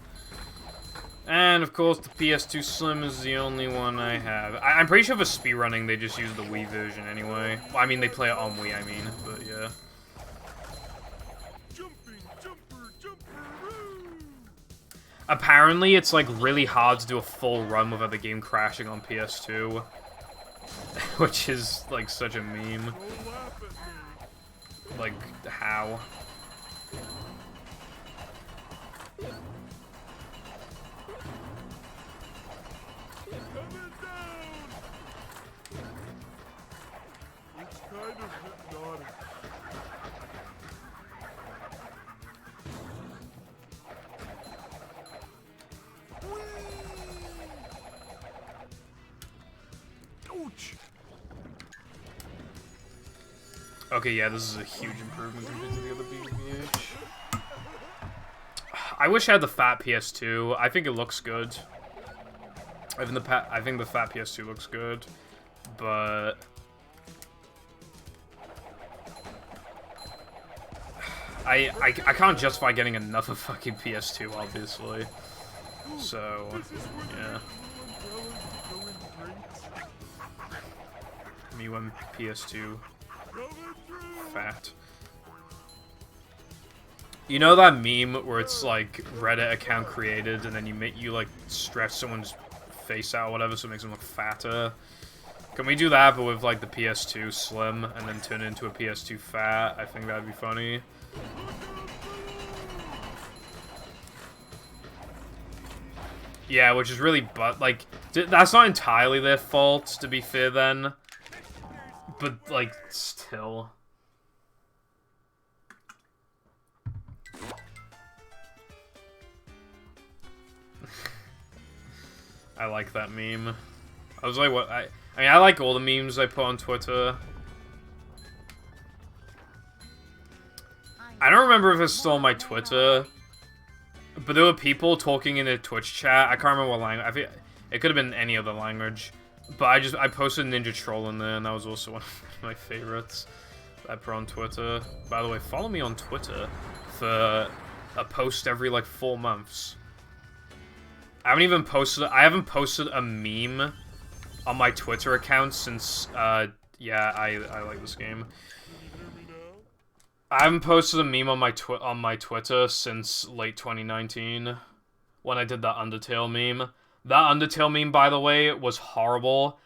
And, of course, the PS2 Slim is the only one I have. I'm pretty sure for speedrunning, they just use the Wii version anyway. Well, I mean, they play it on Wii, I mean, but yeah. Jumping, jumper, jumper-oo! Apparently, it's, like, really hard to do a full run without the game crashing on PS2. Which is, like, such a meme. Don't laugh at me. Like, how? Coming down! It's kind of hypnotic. Ouch! Okay, yeah, this is a huge improvement compared to the other BBBH. I wish I had the fat PS2. I think it looks good. I think the fat PS2 looks good, but I can't justify getting another fucking PS2, obviously. So yeah. Me when PS2 fat. You know that meme where it's like Reddit account created and then you like stretch someone's face out or whatever so it makes them look fatter? Can we do that but with like the PS2 slim and then turn it into a PS2 fat? I think that'd be funny. Yeah, which is really like that's not entirely their fault, to be fair then. But like still. I like that meme. I was like, what? I mean, I like all the memes I put on Twitter. I don't remember if it's still on my Twitter, but there were people talking in a Twitch chat. I can't remember what language. I think it could have been any other language. But I posted Ninja Troll in there, and that was also one of my favorites that I put on Twitter. By the way, follow me on Twitter for a post every like 4 months. I haven't posted a meme on my Twitter account since, yeah, I like this game. I haven't posted a meme on my Twitter since late 2019, when I did that Undertale meme. That Undertale meme, by the way, was horrible.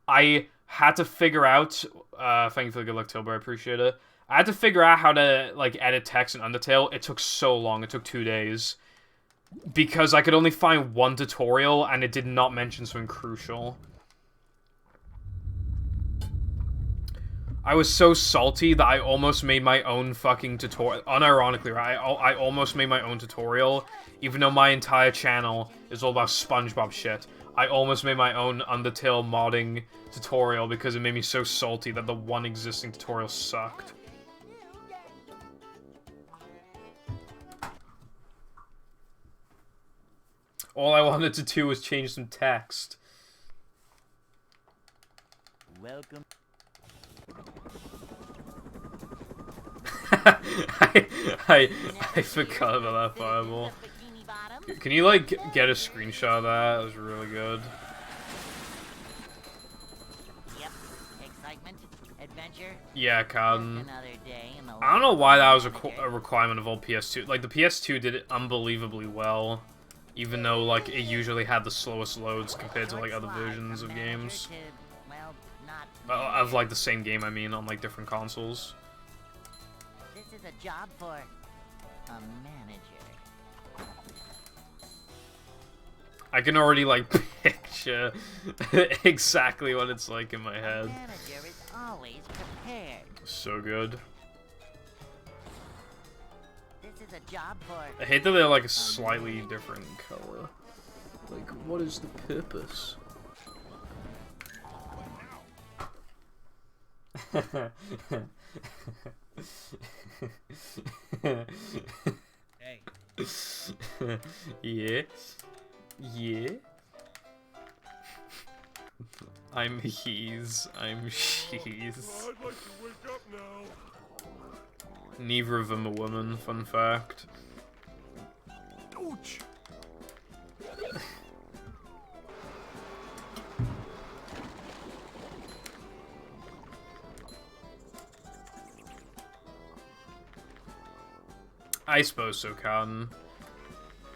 I had to figure out, thank you for the good luck, Tilber, I appreciate it. I had to figure out how to, like, edit text in Undertale. It took so long, it took 2 days. Because I could only find one tutorial, and it did not mention something crucial. I was so salty that I almost made my own fucking tutorial. Unironically, right? I almost made my own tutorial, even though my entire channel is all about SpongeBob shit. I almost made my own Undertale modding tutorial because it made me so salty that the one existing tutorial sucked. All I wanted to do was change some text. Welcome. I forgot about that fireball. Can you like get a screenshot of that? That was really good. Yep. Excitement, adventure. Yeah, Cotton. Another day in the I don't know why that was a requirement of old PS2. Like the PS2 did it unbelievably well, even though like it usually had the slowest loads compared to like other versions of games. Of like the same game, I mean, on like different consoles. This is a job for a manager. I can already like picture exactly what it's like in my head. A manager is always prepared. So good. This is a job for I hate that they're like a slightly different color. Like, what is the purpose? Hey. Yeah. Yeah. I'm she's. I'd like to wake up now. Neither of them are women, fun fact. Ouch. I suppose so, Cotton.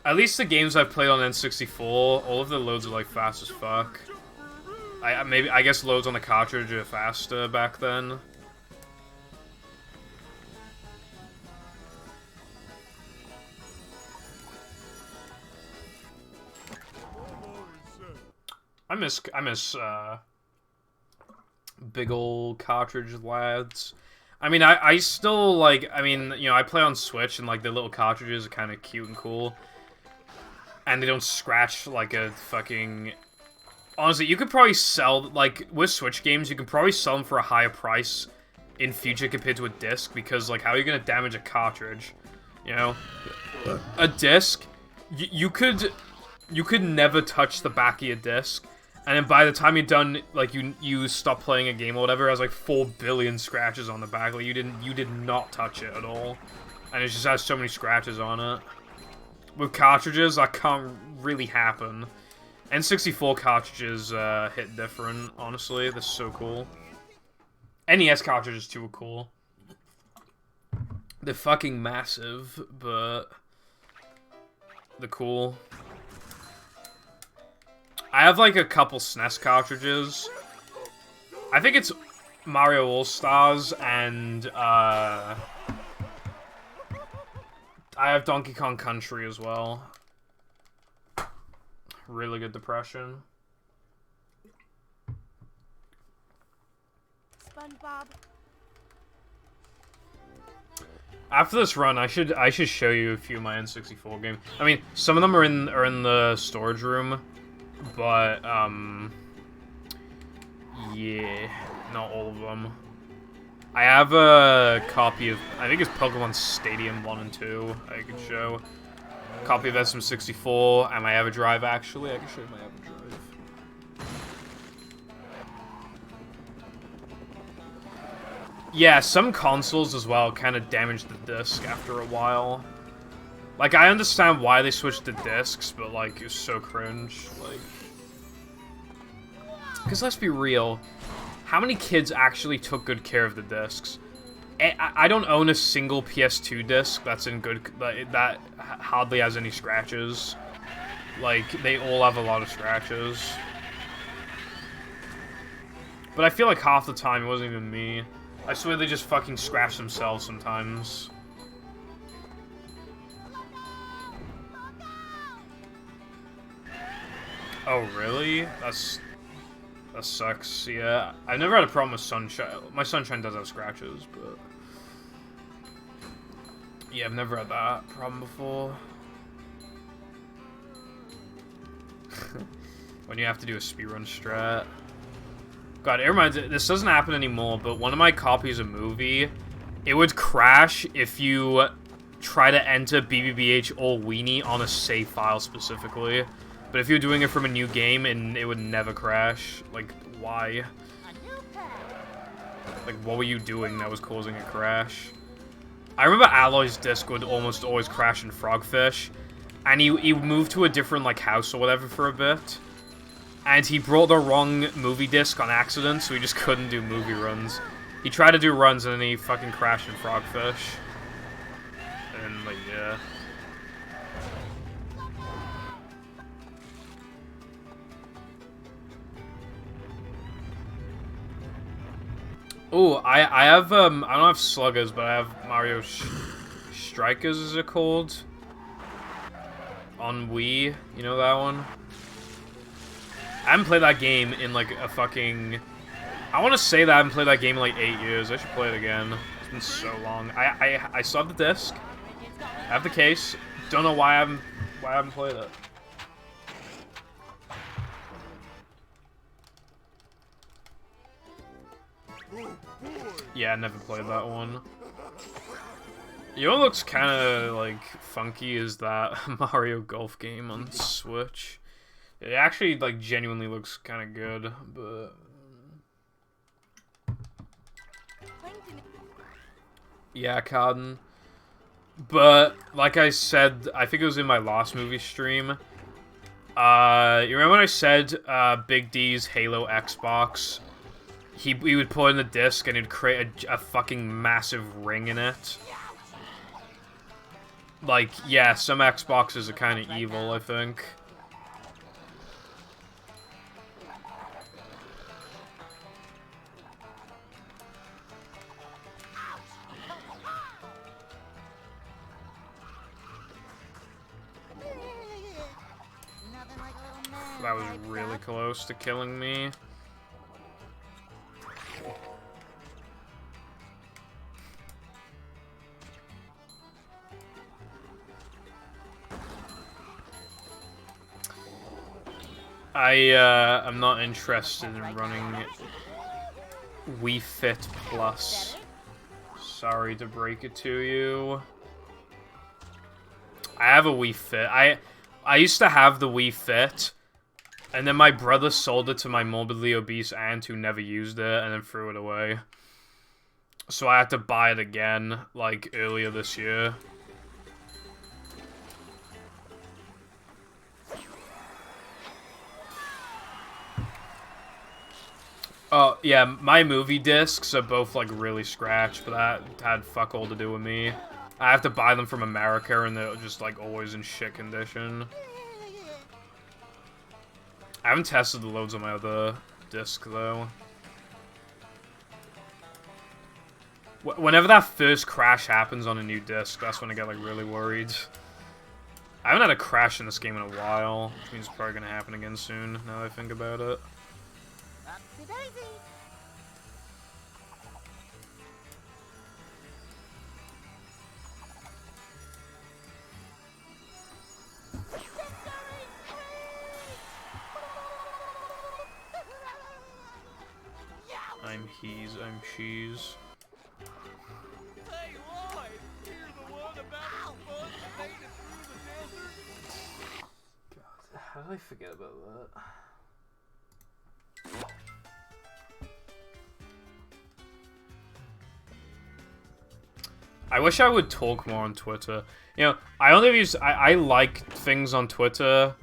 At least the games I've played on N64, all of the loads are like fast as fuck. I guess loads on the cartridge are faster back then. I miss big old cartridge lads. I mean, I still, like, I mean, you know, I play on Switch, and, like, the little cartridges are kind of cute and cool. And they don't scratch like a fucking... Honestly, you could probably sell, like, with Switch games, you can probably sell them for a higher price in future compared to a disc, because, like, how are you going to damage a cartridge? You know? A disc, you could never touch the back of your disc. And then by the time you're done, like, you stop playing a game or whatever, it has like 4 billion scratches on the back. Like, you did not touch it at all. And it just has so many scratches on it. With cartridges, that can't really happen. N64 cartridges hit different, honestly. They're so cool. NES cartridges too are cool. They're fucking massive, but they're cool. I have, like, a couple SNES cartridges. I think it's Mario All-Stars, and, I have Donkey Kong Country as well. Really good depression. SpongeBob. After this run, I should show you a few of my N64 games. I mean, some of them are in the storage room. But, yeah, not all of them. I have a copy of, I think it's Pokemon Stadium 1 and 2, I can show. A copy of SM64, and my EverDrive, actually. I can show you my EverDrive. Yeah, some consoles as well kind of damaged the disc after a while. Like, I understand why they switched to discs, but, like, it's so cringe, like... Because let's be real, how many kids actually took good care of the discs? I don't own a single PS2 disc that's in good... that hardly has any scratches. Like, they all have a lot of scratches. But I feel like half the time it wasn't even me. I swear they just fucking scratch themselves sometimes. Oh, really? That sucks. Yeah, I've never had a problem with Sunshine. My Sunshine does have scratches, but... Yeah, I've never had that problem before. When you have to do a speedrun strat. God, it reminds me, this doesn't happen anymore, but one of my copies of Movie, it would crash if you try to enter BBBH or Weenie on a save file specifically. But if you're doing it from a new game, and it would never crash. Like, why? Like, what were you doing that was causing a crash? I remember Alloy's disc would almost always crash in Frogfish. And he moved to a different, like, house or whatever for a bit. And he brought the wrong movie disc on accident, so he just couldn't do movie runs. He tried to do runs, and then he fucking crashed in Frogfish. And, like, yeah. Oh, I have, I don't have Sluggers, but I have Mario Strikers, is it called? On Wii, you know that one? I haven't played that game in, like, a fucking... I want to say that I haven't played that game in, like, 8 years. I should play it again. It's been so long. I still have the disc. I have the case. Don't know why I haven't played it. Yeah, I never played that one. You know what looks kind of, like, funky is that Mario Golf game on Switch. It actually, like, genuinely looks kind of good, but... Yeah, Carden. But, like I said, I think it was in my last movie stream. You remember when I said Big D's Halo Xbox? He would put in the disc and he'd create a fucking massive ring in it. Like, yeah, some Xboxes are kind of evil, I think. That was really close to killing me. I'm not interested in running Wii Fit Plus. Sorry to break it to you. I have a Wii Fit. I used to have the Wii Fit, and then my brother sold it to my morbidly obese aunt who never used it, and then threw it away. So I had to buy it again, like, earlier this year. Oh, yeah, my movie discs are both, like, really scratched, but that had fuck all to do with me. I have to buy them from America, and they're just, like, always in shit condition. I haven't tested the loads on my other disc, though. Whenever that first crash happens on a new disc, that's when I get, like, really worried. I haven't had a crash in this game in a while, which means it's probably gonna happen again soon, now that I think about it. I'm he's, I'm she's. Hey, Lloyd! You're the one about the boat that made it through the desert? God, how did I forget about that? I wish I would talk more on Twitter. You know, I only use I like things on Twitter,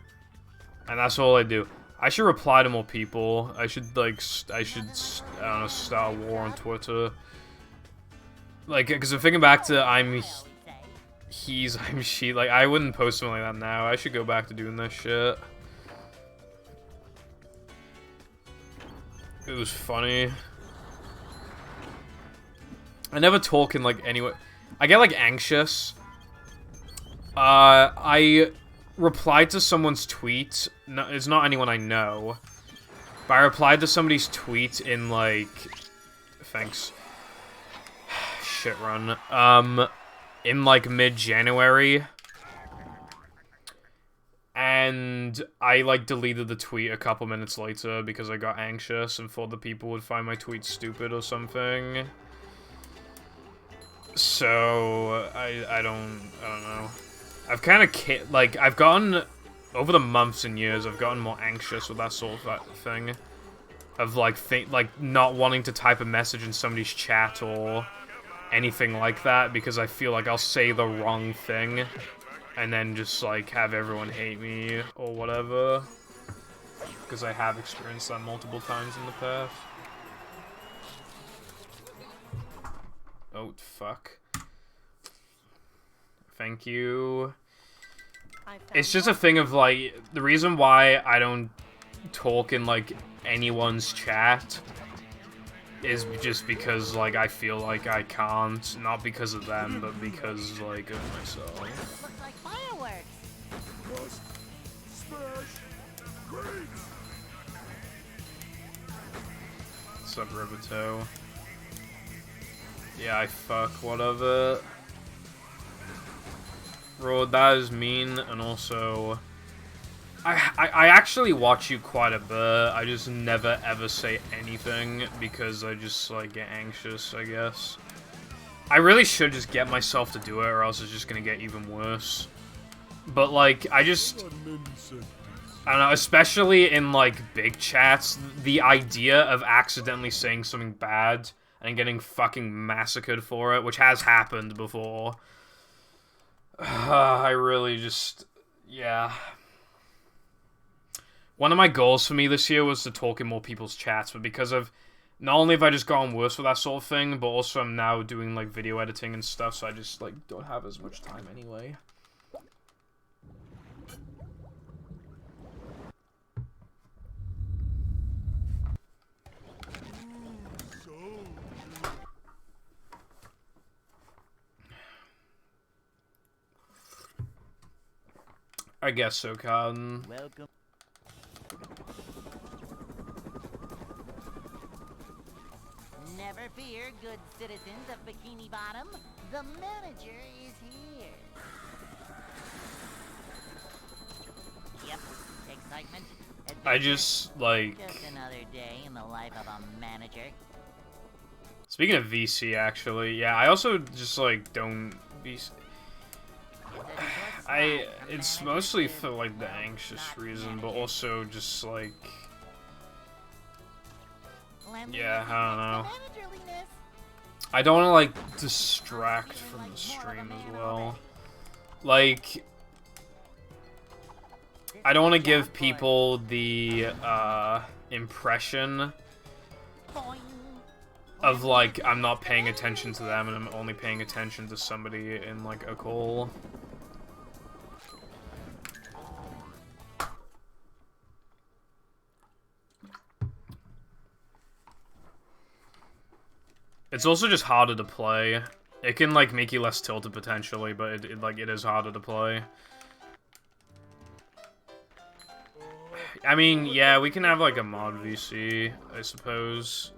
and that's all I do. I should reply to more people. I should like I don't know, start a war on Twitter. Like, because I'm thinking back to I'm she. Like, I wouldn't post something like that now. I should go back to doing this shit. It was funny. I never talk in like anyway. I get like anxious. I replied to someone's tweet. No, it's not anyone I know. But I replied to somebody's tweet in like, thanks. Shit run. In like mid-January. And I like deleted the tweet a couple minutes later because I got anxious and thought the people would find my tweet stupid or something. So I don't know. I've kind of like I've gotten over the months and years I've gotten more anxious with that sort of thing, of like not wanting to type a message in somebody's chat or anything like that because I feel like I'll say the wrong thing and then just like have everyone hate me or whatever, because I have experienced that multiple times in the past. Oh, fuck. Thank you. It's just a thing of, like, the reason why I don't talk in, like, anyone's chat is just because, like, I feel like I can't. Not because of them, but because, like, of myself. Looks like fireworks. Bust, smash, great! What's up, Riboto? Yeah, I fuck what of it. Bro, that is mean, and also... I actually watch you quite a bit. I just never ever say anything because I just, like, get anxious, I guess. I really should just get myself to do it, or else it's just gonna get even worse. But, like, I don't know, especially in, like, big chats, the idea of accidentally saying something bad and getting fucking massacred for it, which has happened before. I really just... yeah. One of my goals for me this year was to talk in more people's chats, but because of... not only have I just gotten worse with that sort of thing, but also I'm now doing, like, video editing and stuff, so I just, like, don't have as much time anyway. I guess so, Cotton. Welcome. Never fear, good citizens of Bikini Bottom. The manager is here. Yep, excitement. I adventure. just, like... Just another day in the life of a manager. Speaking of VC, actually, yeah, I also just, like, don't... it's mostly for, like, the anxious reason, but also just, like... yeah, I don't know. I don't want to, like, distract from the stream as well. Like... I don't want to give people the, impression of, like, I'm not paying attention to them and I'm only paying attention to somebody in, like, a call. It's also just harder to play. It can, like, make you less tilted potentially, but it is harder to play. I mean, yeah, we can have, like, a mod VC, I suppose.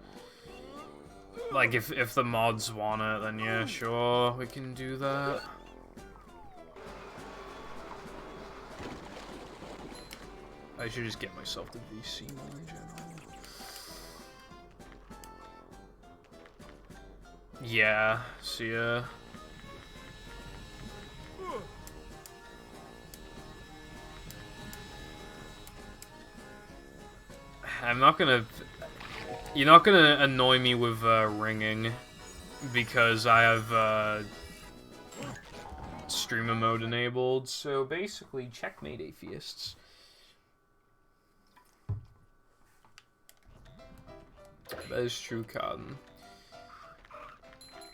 Like, if the mods want it, then yeah, sure, we can do that. I should just get myself the VC more in general. Yeah, see ya. I'm not gonna... You're not gonna annoy me with, ringing, because I have, streamer mode enabled, so basically, checkmate atheists. That is true, Cotton.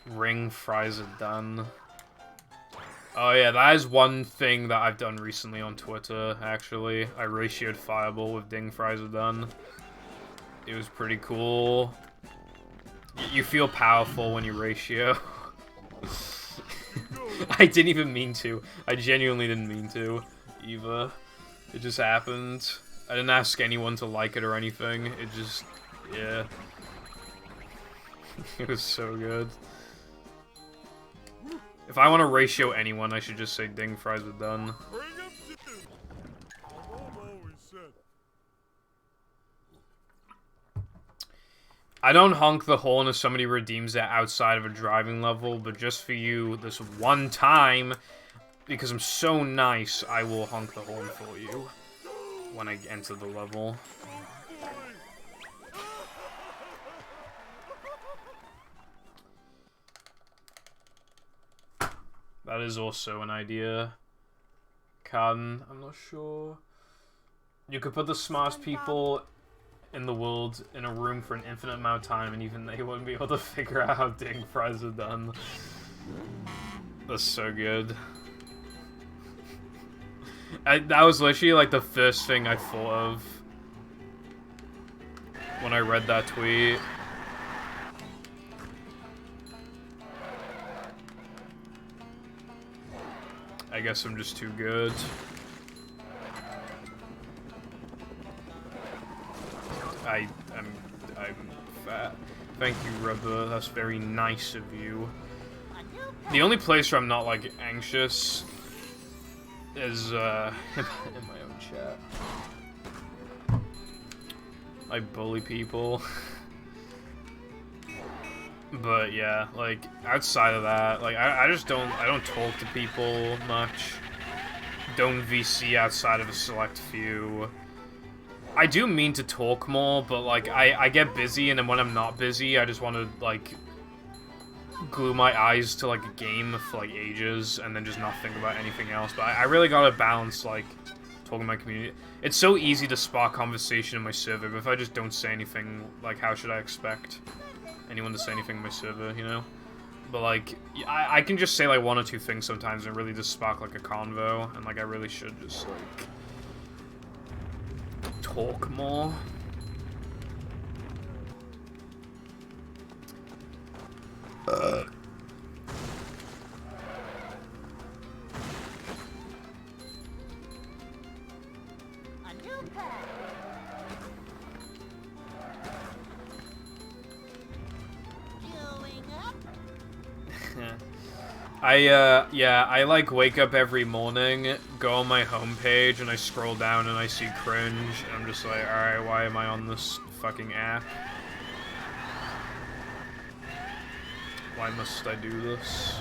Ring fries are done. Oh yeah, that is one thing that I've done recently on Twitter, actually. I ratioed Fireball with Ding Fries are done. It was pretty cool. You feel powerful when you ratio. I didn't even mean to. I genuinely didn't mean to, either. It just happened. I didn't ask anyone to like it or anything. It just... yeah. It was so good. If I want to ratio anyone, I should just say Ding Fries are done. I don't honk the horn if somebody redeems that outside of a driving level, but just for you, this one time, because I'm so nice, I will honk the horn for you when I enter the level. That is also an idea. Cotton, I'm not sure. You could put the smartest people in the world in a room for an infinite amount of time, and even they wouldn't be able to figure out how Ding Fries are done. That's so good. That was literally like the first thing I thought of when I read that tweet. I guess I'm just too good. I'm fat. Thank you, Rubber. That's very nice of you. The only place where I'm not, like, anxious is, in my own chat. I bully people. But, yeah, like, outside of that, like, I don't talk to people much. Don't VC outside of a select few. I do mean to talk more, but, like, I get busy, and then when I'm not busy, I just want to, like, glue my eyes to, like, a game for, like, ages, and then just not think about anything else. But I really gotta balance, like, talking to my community. It's so easy to spark conversation in my server, but if I just don't say anything, like, how should I expect anyone to say anything in my server, you know? But, like, I can just say, like, one or two things sometimes and really just spark, like, a convo, and, like, I really should just, like, talk more. A new pack. Queuing up. Yeah, I like wake up every morning, go on my homepage, and I scroll down and I see cringe, and I'm just like, alright, why am I on this fucking app? Why must I do this?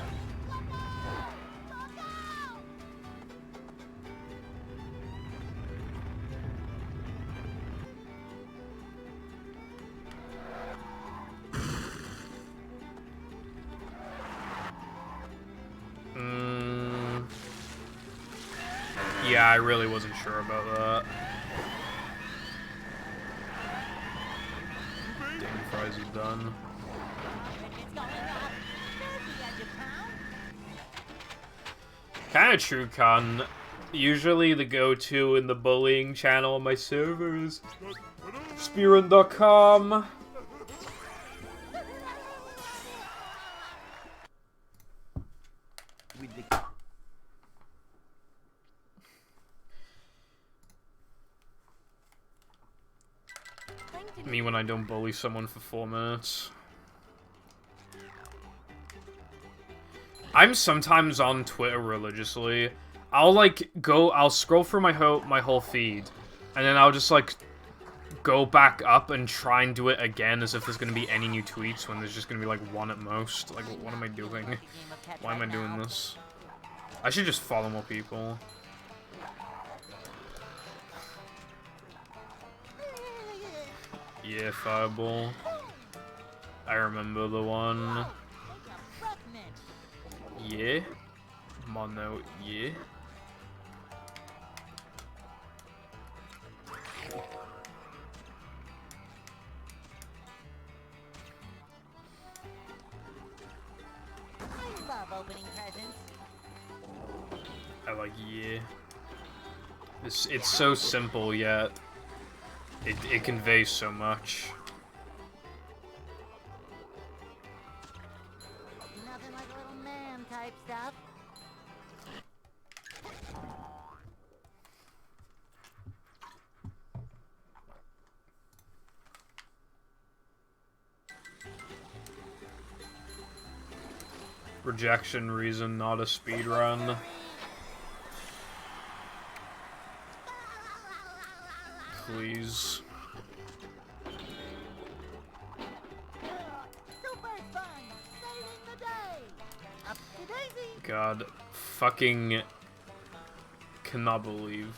Yeah, I really wasn't sure about that. Damn, fries is done. Kinda true, Con. Usually the go-to in the bullying channel on my server is Spearrun.com. Me when I don't bully someone for 4 minutes. I'm sometimes on Twitter religiously. I'll scroll through my whole feed, and then I'll just, like, go back up and try and do it again as if there's gonna be any new tweets when there's just gonna be, like, one at most. Like, what am I doing? Why am I doing this? I should just follow more people. Yeah, Fireball. I remember the one. Yeah. Mono, yeah. I love opening presents. I like, yeah. It's so simple, yet it conveys so much. Nothing like a little man type stuff. Rejection reason, not a speed run. Please. Super fun! Saving the day! Up to daisy! God, fucking cannot believe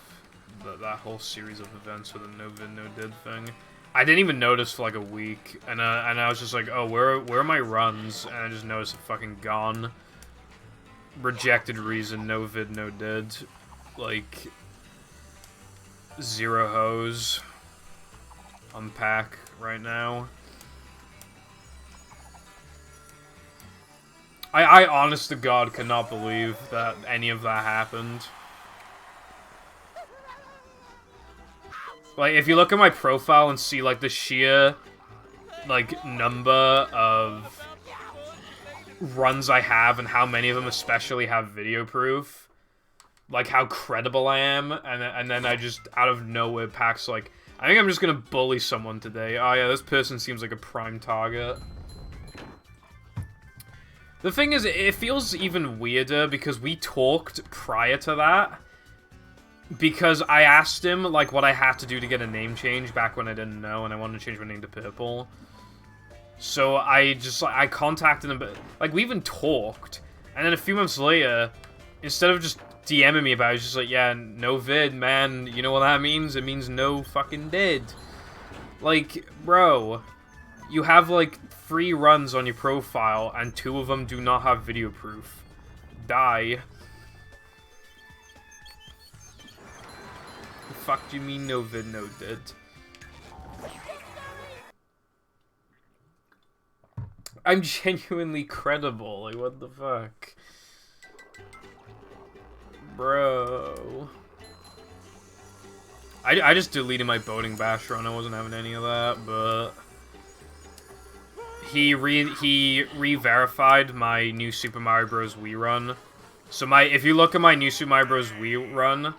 that whole series of events with the no vid, no did thing. I didn't even notice for like a week, and I was just like, oh, where are my runs? And I just noticed it fucking gone. Rejected reason, no vid, no did. Like, 0 hose. Unpack right now. I honest to God cannot believe that any of that happened. Like, if you look at my profile and see, like, the sheer, like, number of runs I have and how many of them especially have video proof, like, how credible I am, and then I just, out of nowhere, Pack's like, I think I'm just gonna bully someone today. Oh yeah, this person seems like a prime target. The thing is, it feels even weirder because we talked prior to that. Because I asked him, like, what I had to do to get a name change back when I didn't know, and I wanted to change my name to Purple. So I just, like, I contacted him, but, like, we even talked. And then a few months later, instead of just DMing me about it. I was just like, yeah, no vid, man. You know what that means? It means no fucking vid. Like, bro, you have like 3 runs on your profile, and 2 of them do not have video proof. Die. The fuck do you mean no vid, no did? I'm genuinely credible. Like, what the fuck? Bro. I just deleted my boating bash run. I wasn't having any of that, but he re-verified my new Super Mario Bros. Wii run. So if you look at my new Super Mario Bros. Wii run,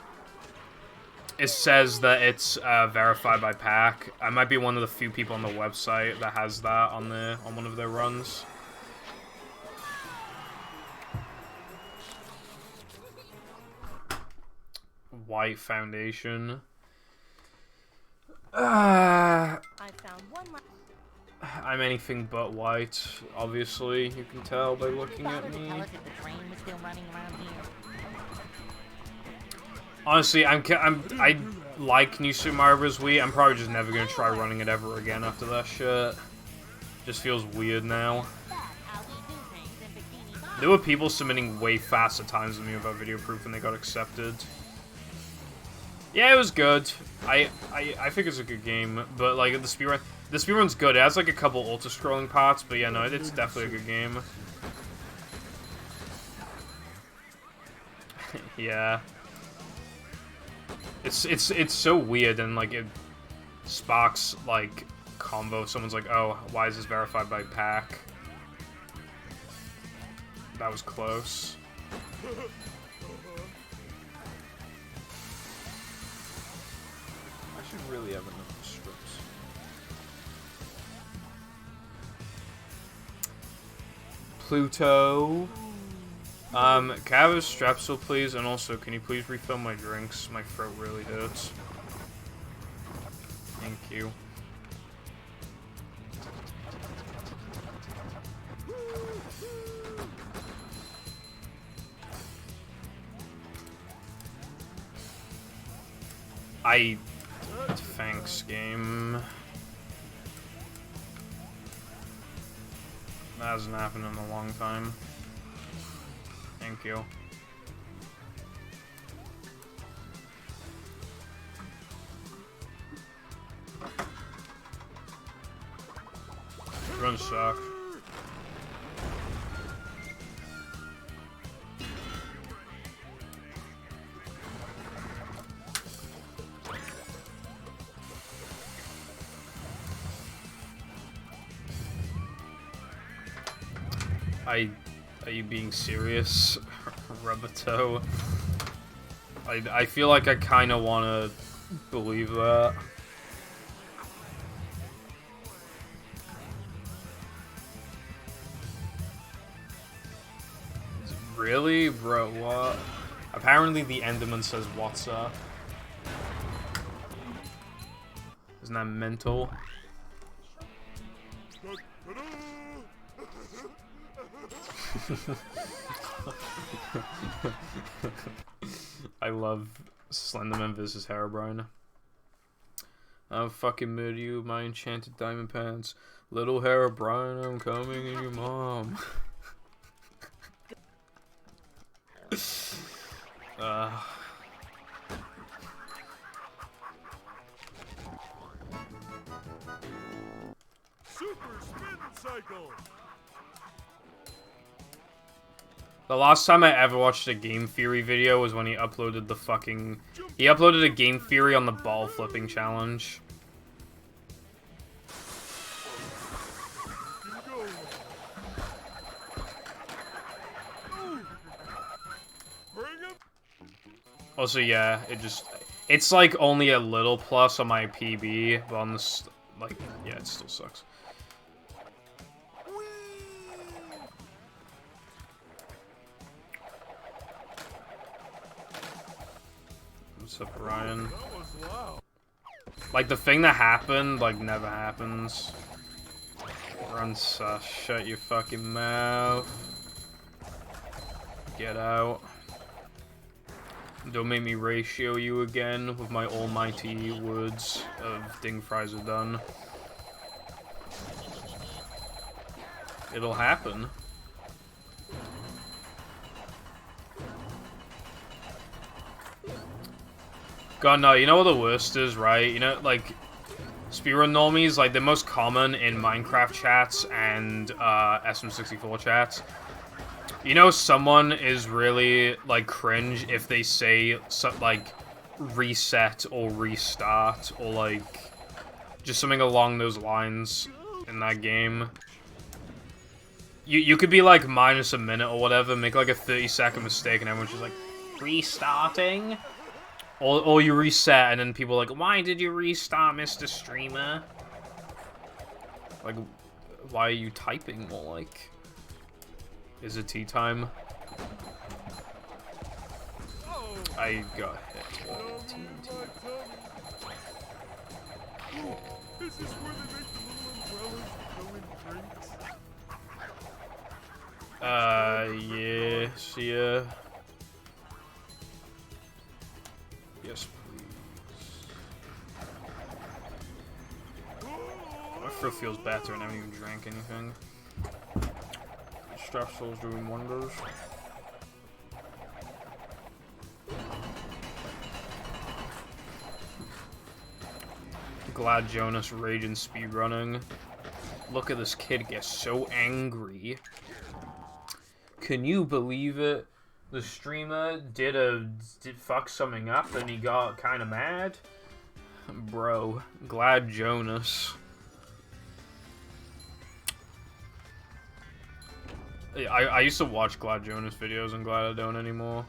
it says that it's verified by Pack. I might be one of the few people on the website that has that on one of their runs. White foundation. I found one. I'm anything but white, obviously. You can tell by looking at me. Tell us if the train was still running around here. Honestly, I like New Super Mario Bros. Wii. I'm probably just never gonna try running it ever again after that shit. Just feels weird now. There were people submitting way faster times than me without video proof, and they got accepted. Yeah, it was good. I think it's a good game, but like the speedrun's good. It has like a couple ultra-scrolling parts, but yeah, no, it's definitely a good game. Yeah. It's so weird, and like it sparks like combo. Someone's like, oh, why is this verified by Pack? That was close. I should really have enough strips. Pluto. Can I have a Strepsil, please? And also, can you please refill my drinks? My throat really hurts. Thank you. Thanks, game. That hasn't happened in a long time. Thank you. Run suck. Are you being serious, Roboto? I feel like I kind of want to believe that. Really? Bro, what? Apparently the Enderman says, what's up? Isn't that mental? I love Slenderman vs. Herobrine. I'll fucking murder you, my enchanted diamond pants. Little Herobrine, I'm coming in your mom. Super spin cycle. The last time I ever watched a Game Theory video was when he uploaded the fucking... He uploaded a Game Theory on the ball flipping challenge. Also, yeah, it's like only a little plus on my PB, but on this, like, yeah, it still sucks. What's up, Ryan? Like, the thing that happened, like, never happens. Run, sus. Shut your fucking mouth. Get out. Don't make me ratio you again with my almighty words of ding fries are done. It'll happen. God, no, you know what the worst is, right? You know, like, speedrun normies, like, the most common in Minecraft chats and SM64 chats. You know, someone is really, like, cringe if they say, like, reset or restart or, like, just something along those lines in that game. You could be, like, minus a minute or whatever, make, like, a 30-second mistake, and everyone's just like, restarting? Or you reset, and then people are like, why did you restart, Mr. Streamer? Like, why are you typing more, like... Is it tea time? I got hit. This is where they make the little umbrellas go in drinks. Yes, yeah. Yes, please. My throat feels better and I haven't even drank anything. Strepsil's doing wonders. Glad Jonas raging speedrunning. Look at this kid get so angry. Can you believe it? The streamer did fuck something up and he got kind of mad? Bro, Glad Jonas. I used to watch Glad Jonas videos. I'm glad I don't anymore.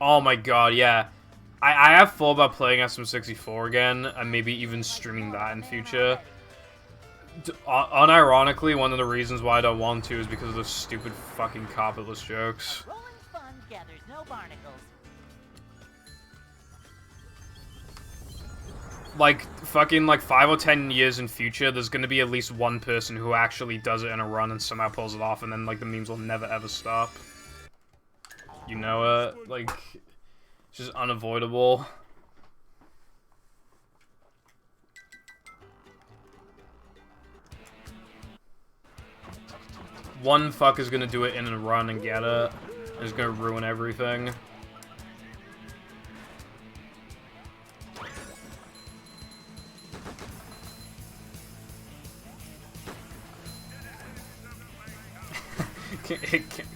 Oh my god, yeah. I have thought about playing SM64 again, and maybe even streaming that in future. Unironically, one of the reasons why I don't want to is because of those stupid fucking carpetless jokes. Rolling sponge gathers no barnacles. Like, fucking, like, 5 or 10 years in future, there's gonna be at least one person who actually does it in a run and somehow pulls it off, and then, like, the memes will never ever stop. You know it? Like, it's just unavoidable. One fucker's gonna do it in a run and get it. And it's gonna ruin everything.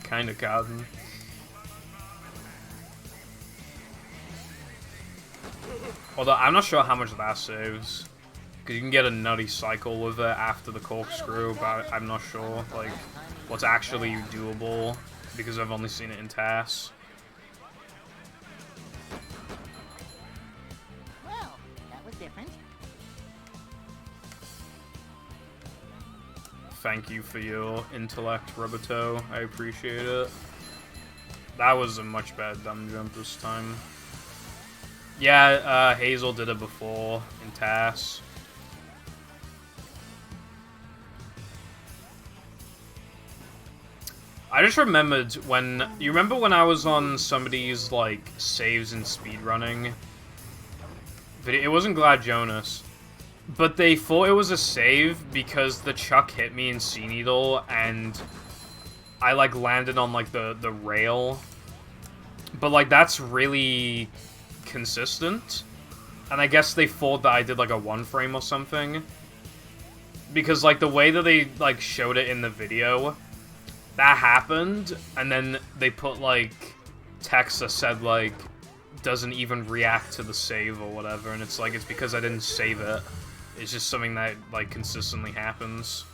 Kinda cousin. Although I'm not sure how much that saves. Because you can get a nutty cycle with it after the corkscrew, but I'm not sure, like, what's actually doable, because I've only seen it in TAS. Well, that was different. Thank you for your intellect, Roboto. I appreciate it. That was a much better dumb jump this time. Yeah, Hazel did it before in TAS. I just remembered when... You remember when I was on somebody's, like, saves and speedrunning? It wasn't Glad Jonas. But they thought it was a save because the chuck hit me in Sea Needle and I, like, landed on, like, the rail. But, like, that's really consistent. And I guess they thought that I did, like, a one frame or something. Because, like, the way that they, like, showed it in the video... That happened, and then they put, like, text that said, like, doesn't even react to the save or whatever, and it's like, it's because I didn't save it. It's just something that, like, consistently happens.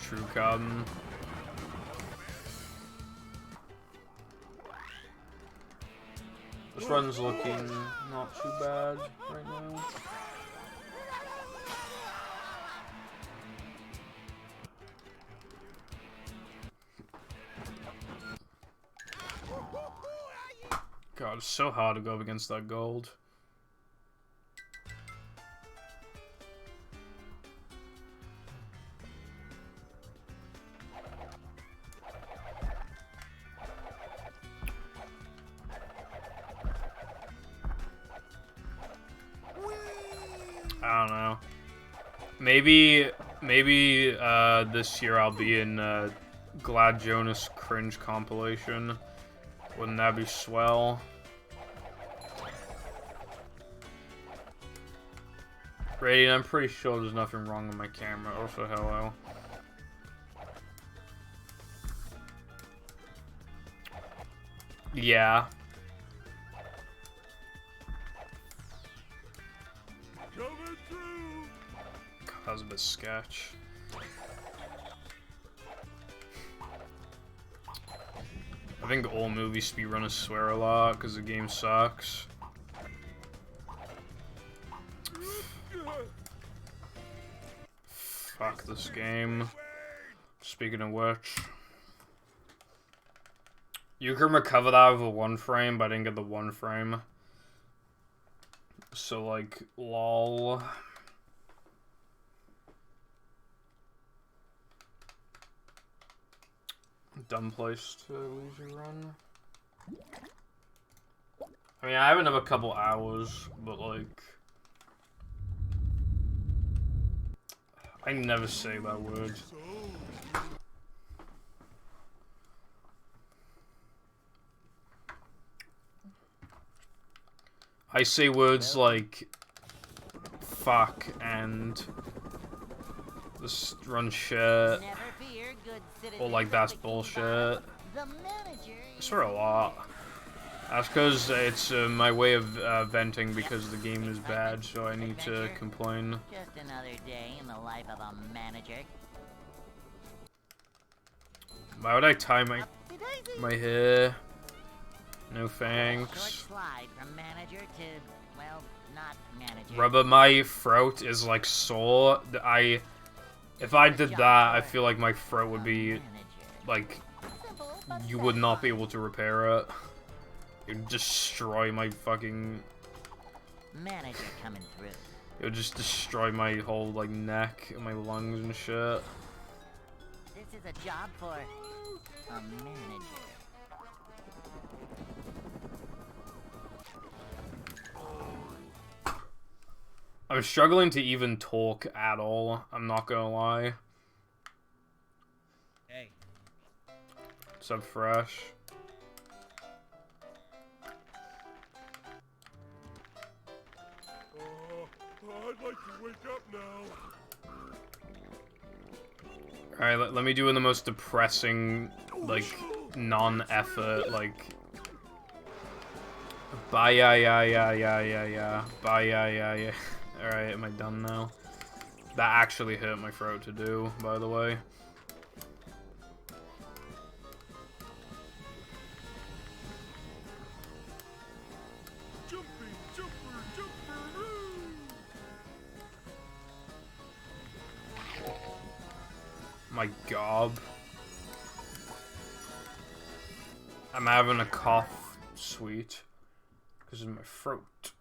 True Cotton. This run's looking not too bad right now. God, it's so hard to go up against that gold. I don't know. Maybe this year I'll be in Glad Jonas Cringe compilation. Wouldn't that be swell? Radiant, I'm pretty sure there's nothing wrong with my camera. Also, hello. Yeah. Coming through. God, that was a bit sketch. I think all movie speedrunners swear a lot because the game sucks. Fuck this game. Speaking of which, you can recover that with a 1 frame, but I didn't get the 1 frame. So, like, lol. Dumb place to lose a run. I mean, I have another couple hours, but, like, I never say that word. I say words like fuck and just run shit, or like that's bullshit. I swear a lot. That's because it's my way of venting because the game is bad, so I need to complain. Just another day in the life of a manager. Why would I tie my hair? No thanks. Short slide from manager to, well, not manager. Rubber, my throat is like sore. If I did that, I feel like my throat would be like, you would not be able to repair it. It would destroy my fucking... Manager coming through. It would just destroy my whole, like, neck and my lungs and shit. This is a job for a manager. I'm struggling to even talk at all, I'm not gonna lie. Hey. What's up, Fresh? I'd like to wake up now. Alright, let me do the most depressing, like, non-effort, like... Bye, yeah. Bye, yeah. Alright, am I done now? That actually hurt my throat to do, by the way. My gob. I'm having a cough sweet because of my throat.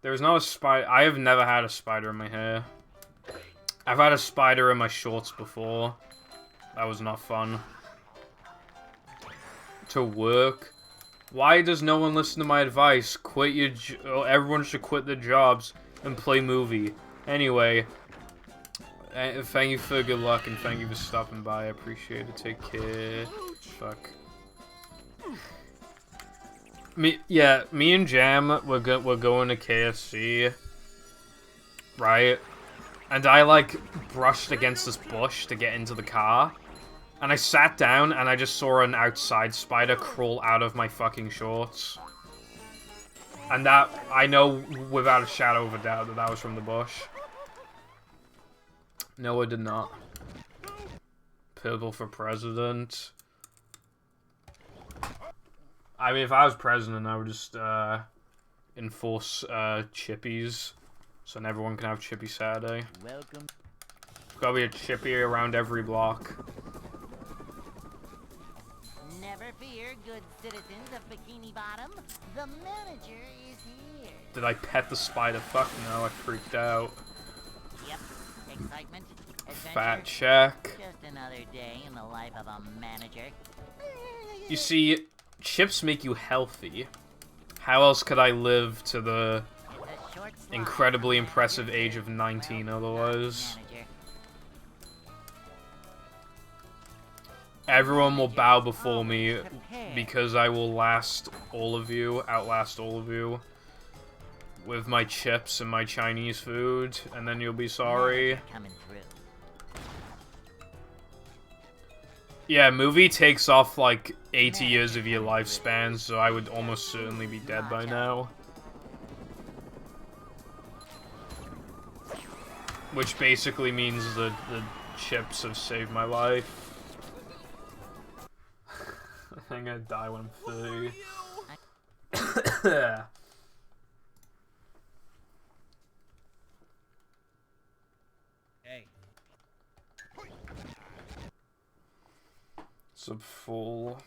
There's not a spider. I have never had a spider in my hair. I've had a spider in my shorts before. That was not fun. To work. Why does no one listen to my advice? Quit your everyone should quit their jobs and play movie. Anyway, thank you for good luck and thank you for stopping by. I appreciate it. Take care. Fuck. Me and Jam we're going to KFC, right? And I like brushed against this bush to get into the car, and I sat down and I just saw an outside spider crawl out of my fucking shorts. And that I know without a shadow of a doubt that was from the bush. No, I did not. Purple for president. I mean, if I was president, I would just enforce chippies, so then everyone can have Chippy Saturday. Welcome. Gotta be a chippy around every block. Never fear, good citizens of Bikini Bottom. The manager is here. Did I pet the spider? Fuck no, I freaked out. Yep. Excitement. Adventure. Fat check. Just another day in the life of a manager. You see, chips make you healthy. How else could I live to the A short slide incredibly from impressive manager age to, of 19 well, otherwise? manager. Everyone will bow before me Always prepared. because I will outlast all of you, with my chips and my Chinese food, and then you'll be sorry. Manager coming through. Yeah, movie takes off like 80 years of your lifespan, so I would almost certainly be dead by now. Which basically means that the chips have saved my life. I think I die when I'm 30. Hey. Sub full.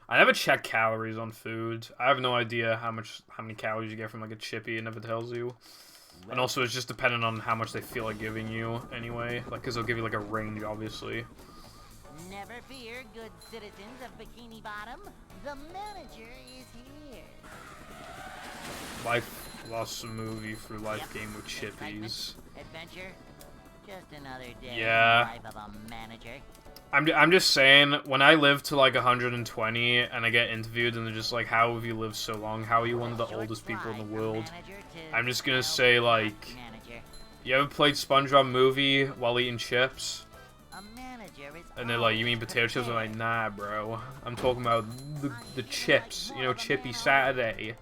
I never check calories on food. I have no idea how many calories you get from like a chippy. It never tells you. And also, it's just dependent on how much they feel like giving you, anyway. Like, because they'll give you like a range, obviously. Never fear, good citizens of Bikini Bottom. The manager is here. Life lost a movie through life Yep. game with chippies. Adventure. Just another day Yeah. in the life of a manager. I'm just saying, when I live to like 120 and I get interviewed and they're just like, how have you lived so long? How are you one of the Short oldest people in the slide from world? manager to, I'm just gonna well, say like, manager. you ever played SpongeBob movie while eating chips? A manager is And they're like, you mean always potato chips? I'm like, prepared. nah, bro. I'm talking about the chips. You know, Chippy Saturday.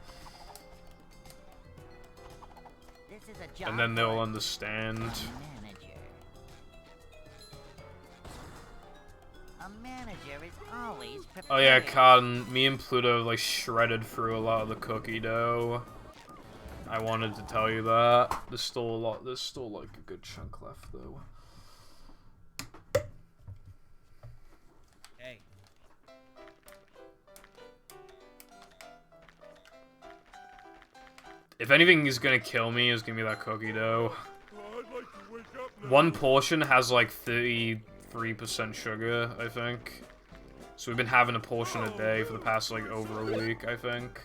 This is a job And then they'll for understand. a manager. A manager is always prepared. Oh yeah, Cotton, me and Pluto like shredded through a lot of the cookie dough. I wanted to tell you that. There's still like a good chunk left though. Hey. If anything is gonna kill me, it's gonna be that cookie dough. I'd like to wake up now. One portion has like 33% sugar, I think. So we've been having a portion a day for the past like over a week, I think.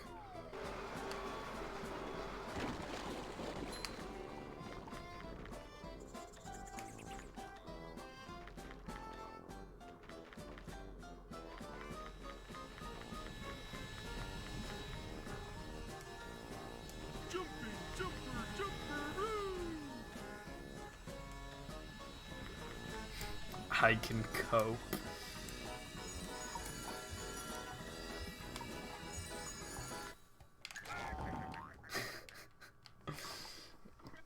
Jumping, jumper, jumper, I can cope.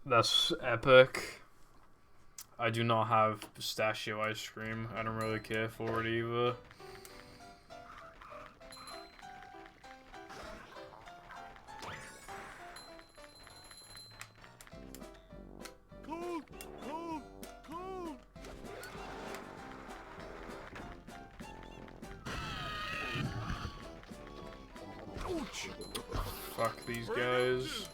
That's epic. I do not have pistachio ice cream. I don't really care for it either. cold, cold, cold. Ouch. Fuck these guys.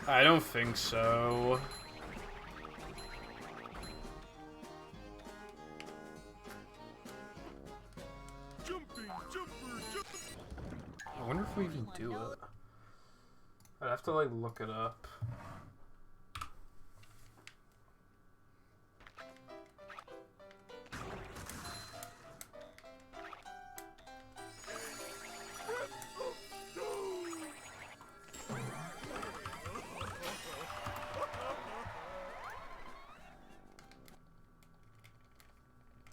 I don't think so. Jumping, jumper, jumper. I wonder if we even do it. I'd have to like look it up.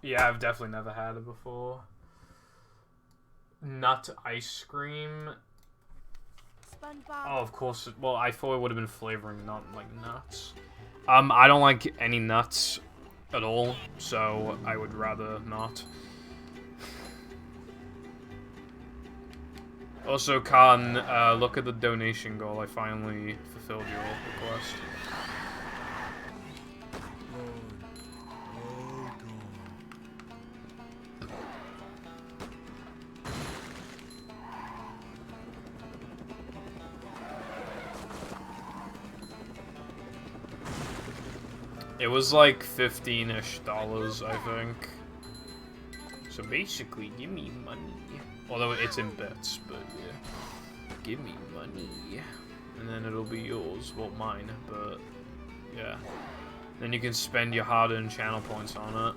Yeah, I've definitely never had it before. Nut ice cream. SpongeBob. Oh, of course. Well, I thought it would have been flavoring, not like nuts. I don't like any nuts at all, so I would rather not. Also, Khan, look at the donation goal. I finally fulfilled your request. It was like $15-ish, I think. So basically, give me money. Although it's in bits, but yeah. Give me money. And then it'll be yours. Well, mine, but yeah. Then you can spend your hard-earned channel points on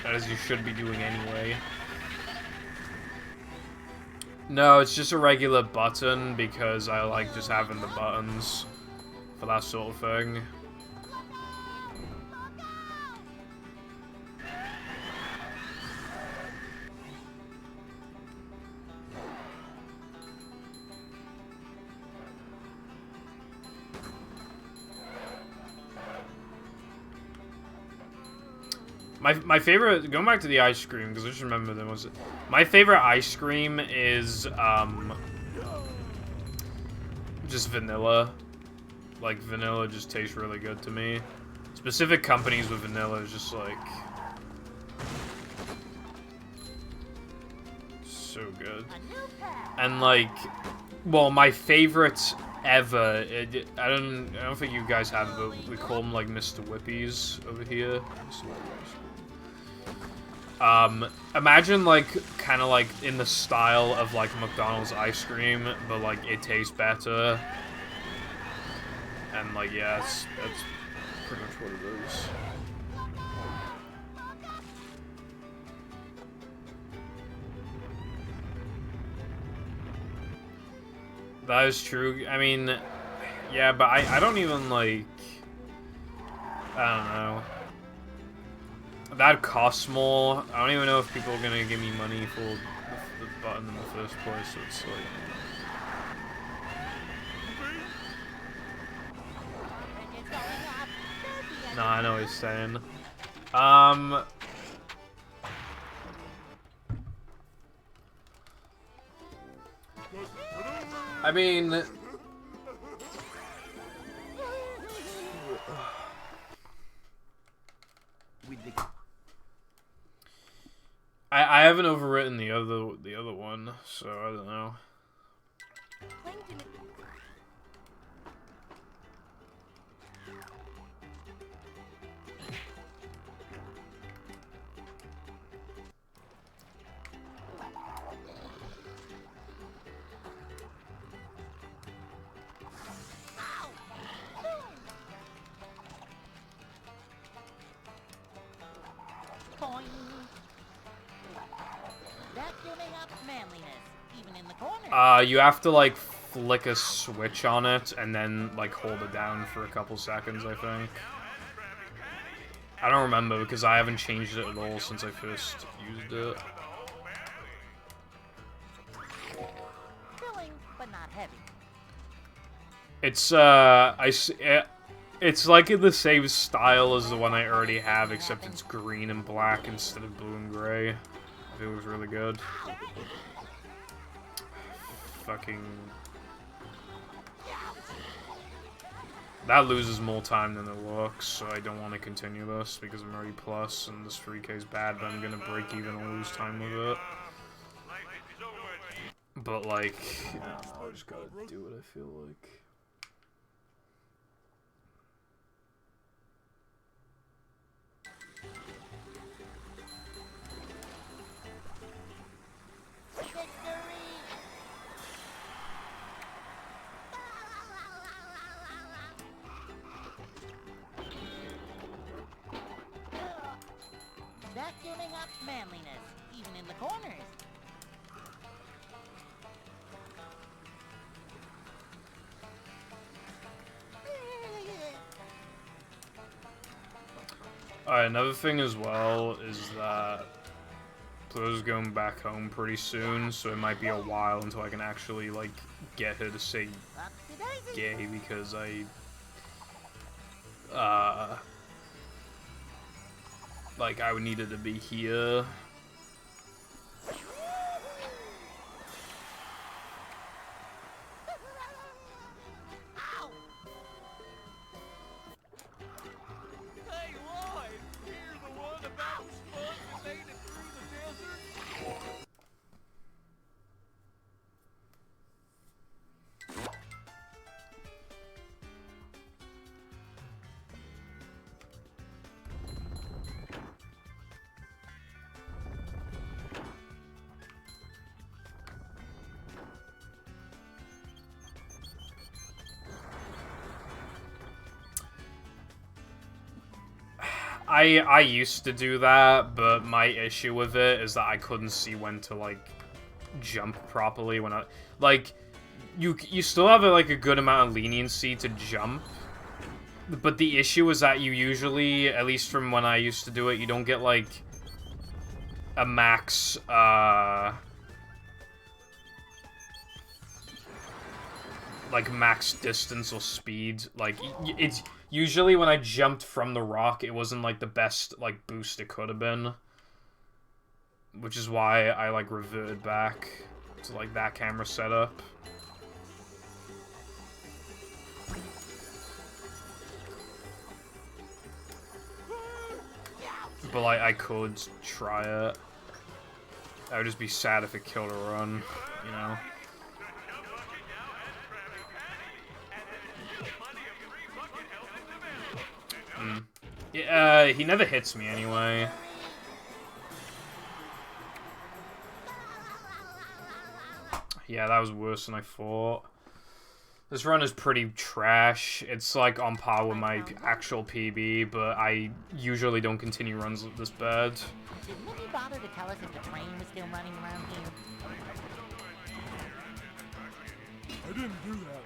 it. As you should be doing anyway. No, it's just a regular button because I like just having the buttons for that sort of thing. My favorite, going back to the ice cream, because I just remember there was, my favorite ice cream is, just vanilla. Like, vanilla just tastes really good to me. Specific companies with vanilla is just, like, so good. And, like, well, my favorite ever, I don't think you guys have it, but we call them, like, Mr. Whippies over here. Imagine, like, kind of, like, in the style of, like, McDonald's ice cream, but, like, it tastes better. And, like, yeah, that's pretty much what it is. That is true. I mean, yeah, but I don't even, like, I don't know. That costs more. I don't even know if people are gonna give me money for the button in the first place, so it's like... Nah, I know what he's saying. I mean... I haven't overwritten the other one, so I don't know. You have to, like, flick a switch on it and then, like, hold it down for a couple seconds, I think. I don't remember because I haven't changed it at all since I first used it. Filling, but not heavy. It's, it's like in the same style as the one I already have, except it's green and black instead of blue and gray. I think it was really good. Fucking... That loses more time than it looks, so I don't want to continue this because I'm already plus, and this 3K is bad, but I'm gonna break even or lose time with it. But, like, I don't know, I just gotta do what I feel like. Vacuuming up manliness, even in the corners. Alright, another thing as well is that Pluto's going back home pretty soon, so it might be a while until I can actually, like, get her to say gay because like, I would need her to be here. I used to do that, but my issue with it is that I couldn't see when to, like, jump properly when I... Like, you still have, like, a good amount of leniency to jump, but the issue is that you usually, at least from when I used to do it, you don't get, like, a max, like, max distance or speed. Like, it's... Usually when I jumped from the rock, it wasn't, like, the best, like, boost it could have been. Which is why I, like, reverted back to, like, that camera setup. But, like, I could try it. I would just be sad if it killed a run, you know? Yeah, he never hits me anyway. Yeah, that was worse than I thought. This run is pretty trash. It's like on par with my actual PB, but I usually don't continue runs this bad. Did Mindy bother to tell us if the train was still running around here? I didn't do that.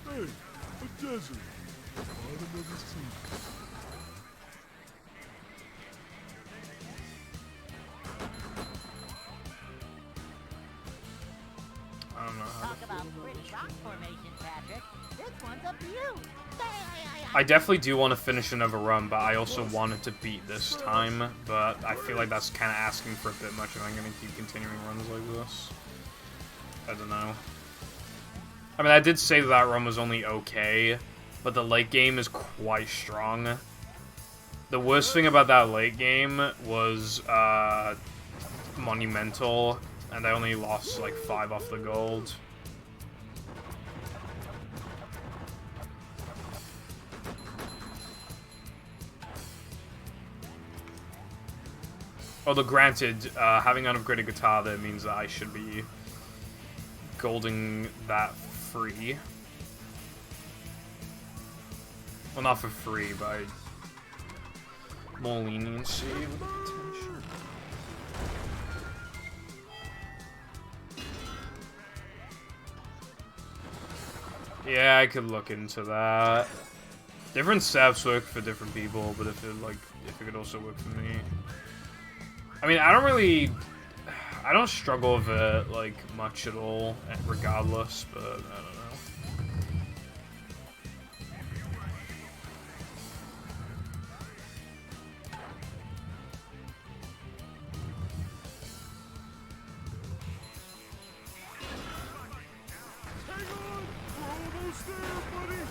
Hey, a desert. Bottom of the sea. I don't know how Talk about pretty rock formation, Patrick. This one's up to you. I definitely do want to finish another run, but I also wanted to beat this time, but I feel like that's kind of asking for a bit much if I'm going to keep continuing runs like this. I don't know. I mean, I did say that run was only okay, but the late game is quite strong. The worst thing about that late game was, monumental, and I only lost, like, 5 off the gold. Although, granted, having unupgraded guitar there means that I should be golding that free. Well, not for free, but more leniency with the potential. Yeah, I could look into that. Different setups work for different people, but if it could also work for me. I mean, I don't struggle with it, like, much at all, regardless, but I don't know. Hang on! We're almost there, buddy!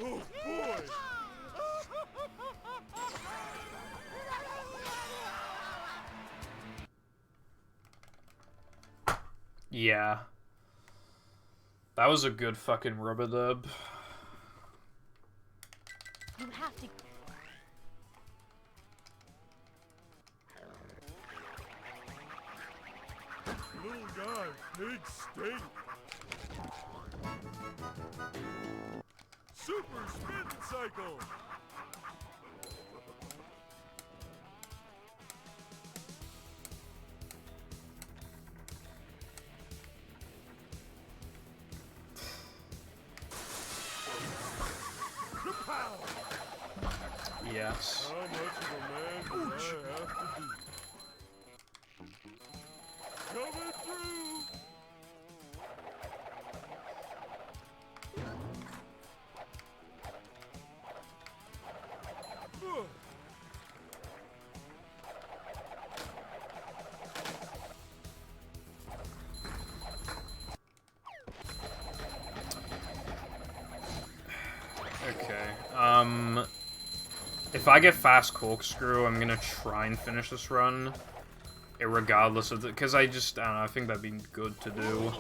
Oh, boy! Yeah. That was a good fucking rubber dub. You have to. Little guy, big steak. Super spin cycle. Kapow! Yes. How much of a man do I have to be? Coming through! Ugh. If I get fast corkscrew, I'm gonna try and finish this run. Regardless of the, because I don't know, I think that'd be good to do.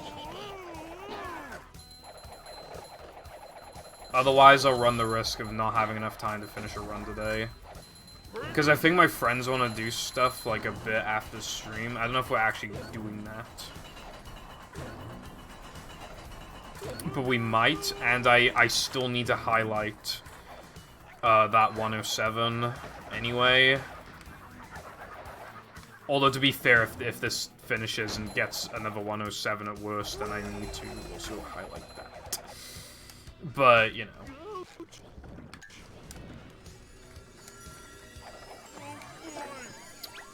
Otherwise, I'll run the risk of not having enough time to finish a run today. Because I think my friends want to do stuff, like, a bit after stream. I don't know if we're actually doing that. But we might, and I still need to highlight that 107 anyway. Although, to be fair, if this finishes and gets another 107 at worst, then I need to also highlight that. But, you know.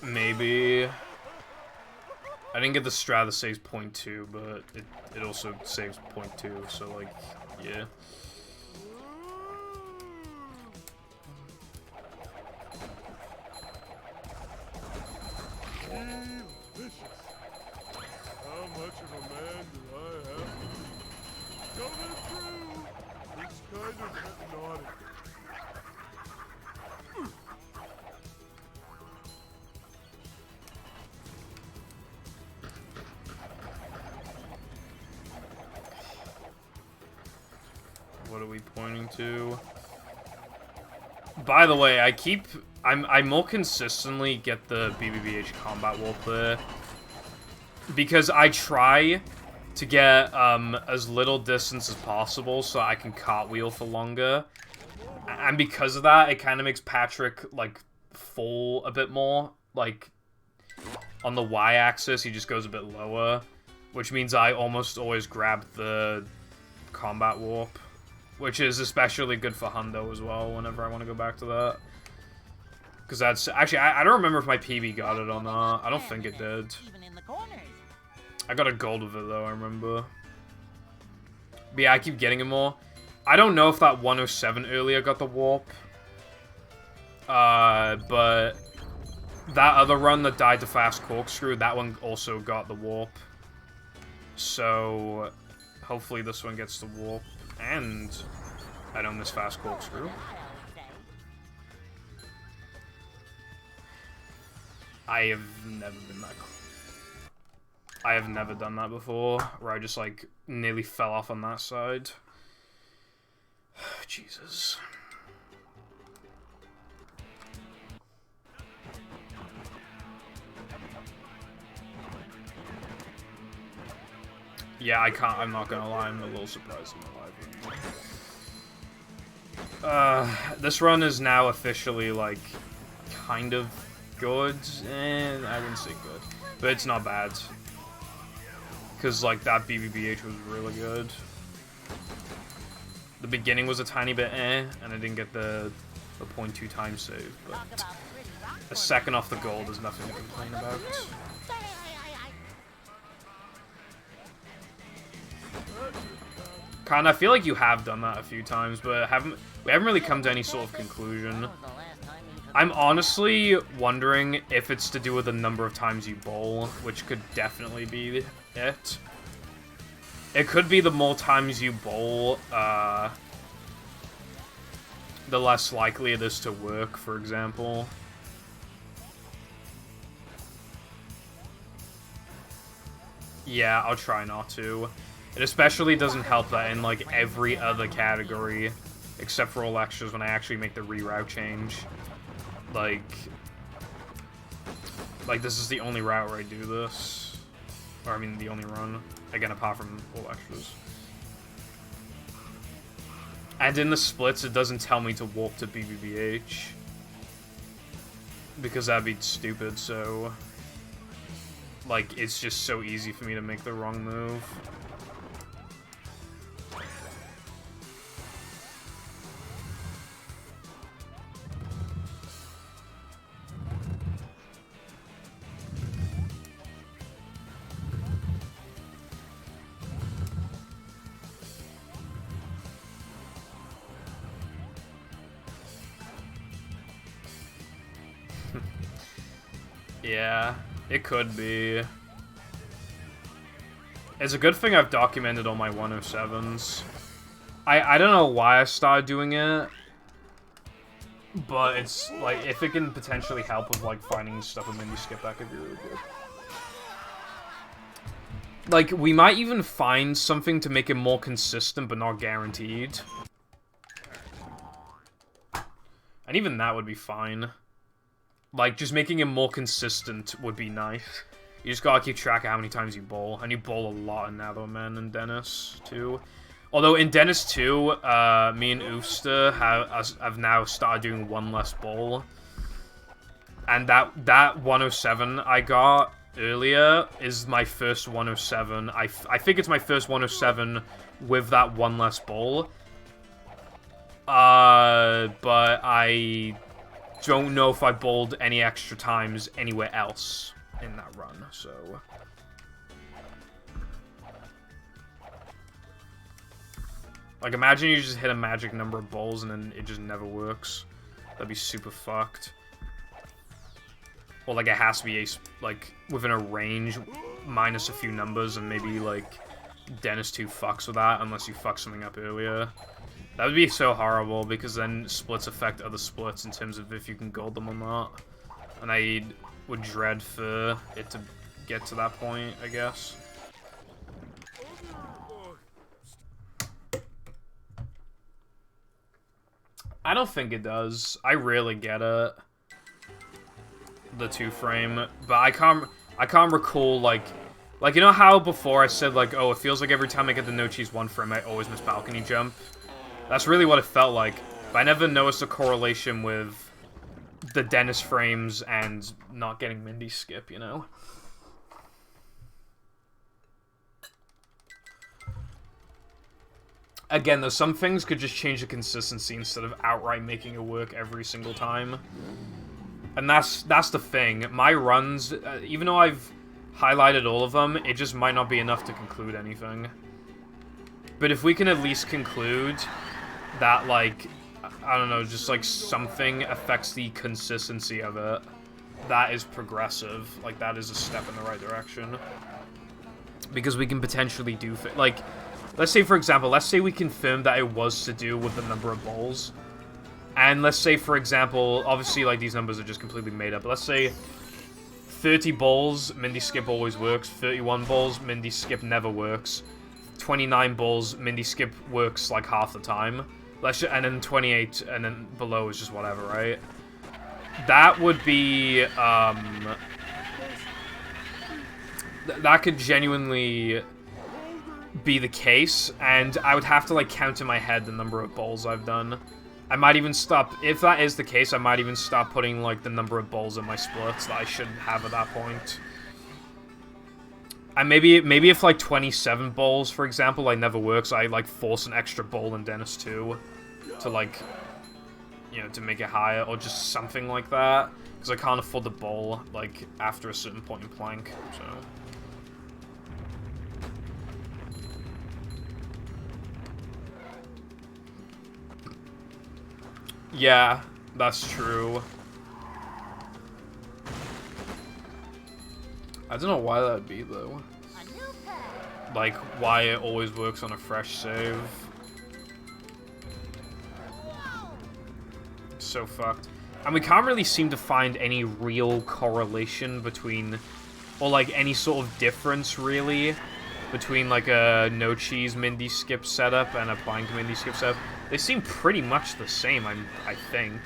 Maybe. I didn't get the strat that saves 0.2, but it also saves 0.2, so, like, yeah. How much of a man do I have? Coming through! It's kind of hypnotic. What are we pointing to? By the way, I more consistently get the BBBH Combat Warp there. Because I try to get as little distance as possible so I can cartwheel for longer. And because of that, it kind of makes Patrick, like, fall a bit more. Like, on the Y-axis, he just goes a bit lower. Which means I almost always grab the Combat Warp. Which is especially good for Hundo as well, whenever I want to go back to that. Because that's... Actually, I don't remember if my PB got it or not. I don't think it did. I got a gold with it, though, I remember. But yeah, I keep getting it more. I don't know if that 107 earlier got the warp. But... that other run that died to Fast Corkscrew, that one also got the warp. So... hopefully this one gets the warp. And I don't miss Fast Corkscrew. I have never been that close. I have never done that before, where I just, like, nearly fell off on that side. Jesus. Yeah, I'm not gonna lie, I'm a little surprised I'm alive. This run is now officially, like, kind of good, and I wouldn't say good, but it's not bad. Because, like, that BBBH was really good. The beginning was a tiny bit and I didn't get the 0.2 time save, but a second off the gold is nothing to complain about. Con, I feel like you have done that a few times, but we haven't really come to any sort of conclusion. I'm honestly wondering if it's to do with the number of times you bowl, which could definitely be it. It could be the more times you bowl, the less likely it is to work, for example. Yeah, I'll try not to. It especially doesn't help that in, like, every other category, except for all extras, when I actually make the reroute change. Like, this is the only route where I do this. Or, I mean, the only run. Again, apart from all extras. And in the splits, it doesn't tell me to warp to BBBH. Because that'd be stupid, so... like, it's just so easy for me to make the wrong move. Yeah, it could be. It's a good thing I've documented all my 107s. I don't know why I started doing it. But it's, like, if it can potentially help with, like, finding stuff with Mindy Skip, that could be really good. Like, we might even find something to make it more consistent, but not guaranteed. And even that would be fine. Like, just making it more consistent would be nice. You just gotta keep track of how many times you bowl. And you bowl a lot in Netherman and Dennis, too. Although, in Dennis 2, me and Ooster have now started doing one less bowl. And that 107 I got earlier is my first 107. I think it's my first 107 with that one less bowl. But I don't know if I bowled any extra times anywhere else in that run, so... Like, imagine you just hit a magic number of bowls and then it just never works. That'd be super fucked. Or, like, it has to be, like, within a range, minus a few numbers, and maybe, like, Dennis 2 fucks with that, unless you fuck something up earlier. That would be so horrible, because then splits affect other splits in terms of if you can gold them or not. And I would dread for it to get to that point, I guess. I don't think it does. I rarely get it. The 2-frame. But I can't recall, like, you know how before I said, like, oh, it feels like every time I get the no cheese 1-frame, I always miss balcony jump? That's really what it felt like. But I never noticed a correlation with the Dennis frames and not getting Mindy skip, you know? Again, though, some things could just change the consistency instead of outright making it work every single time. And that's the thing. My runs, even though I've highlighted all of them, it just might not be enough to conclude anything. But if we can at least conclude that, like, I don't know, just, like, something affects the consistency of it, that is progressive. Like, that is a step in the right direction. Because we can potentially do, like... Let's say, for example, let's say we confirmed that it was to do with the number of bowls. And let's say, for example, obviously, like, these numbers are just completely made up. But let's say 30 bowls, Mindy skip always works. 31 bowls, Mindy skip never works. 29 bowls, Mindy skip works, like, half the time. And then 28 and then below is just whatever, right? That would be, that could genuinely be the case, and I would have to, like, count in my head the number of bowls I've done. I might even stop, if that is the case, I might even stop putting, like, the number of bowls in my splits that I should have at that point. And maybe if, like, 27 bowls, for example, like, never works, I, like, force an extra bowl in Dennis 2 to, like, you know, to make it higher, or just something like that, because I can't afford the bowl, like, after a certain point in plank, so... Yeah, that's true. I don't know why that'd be, though. Like, why it always works on a fresh save. It's so fucked. And we can't really seem to find any real correlation between... Or, like, any sort of difference, really, between, like, a no-cheese Mindy skip setup and a blank Mindy skip setup. They seem pretty much the same, I think.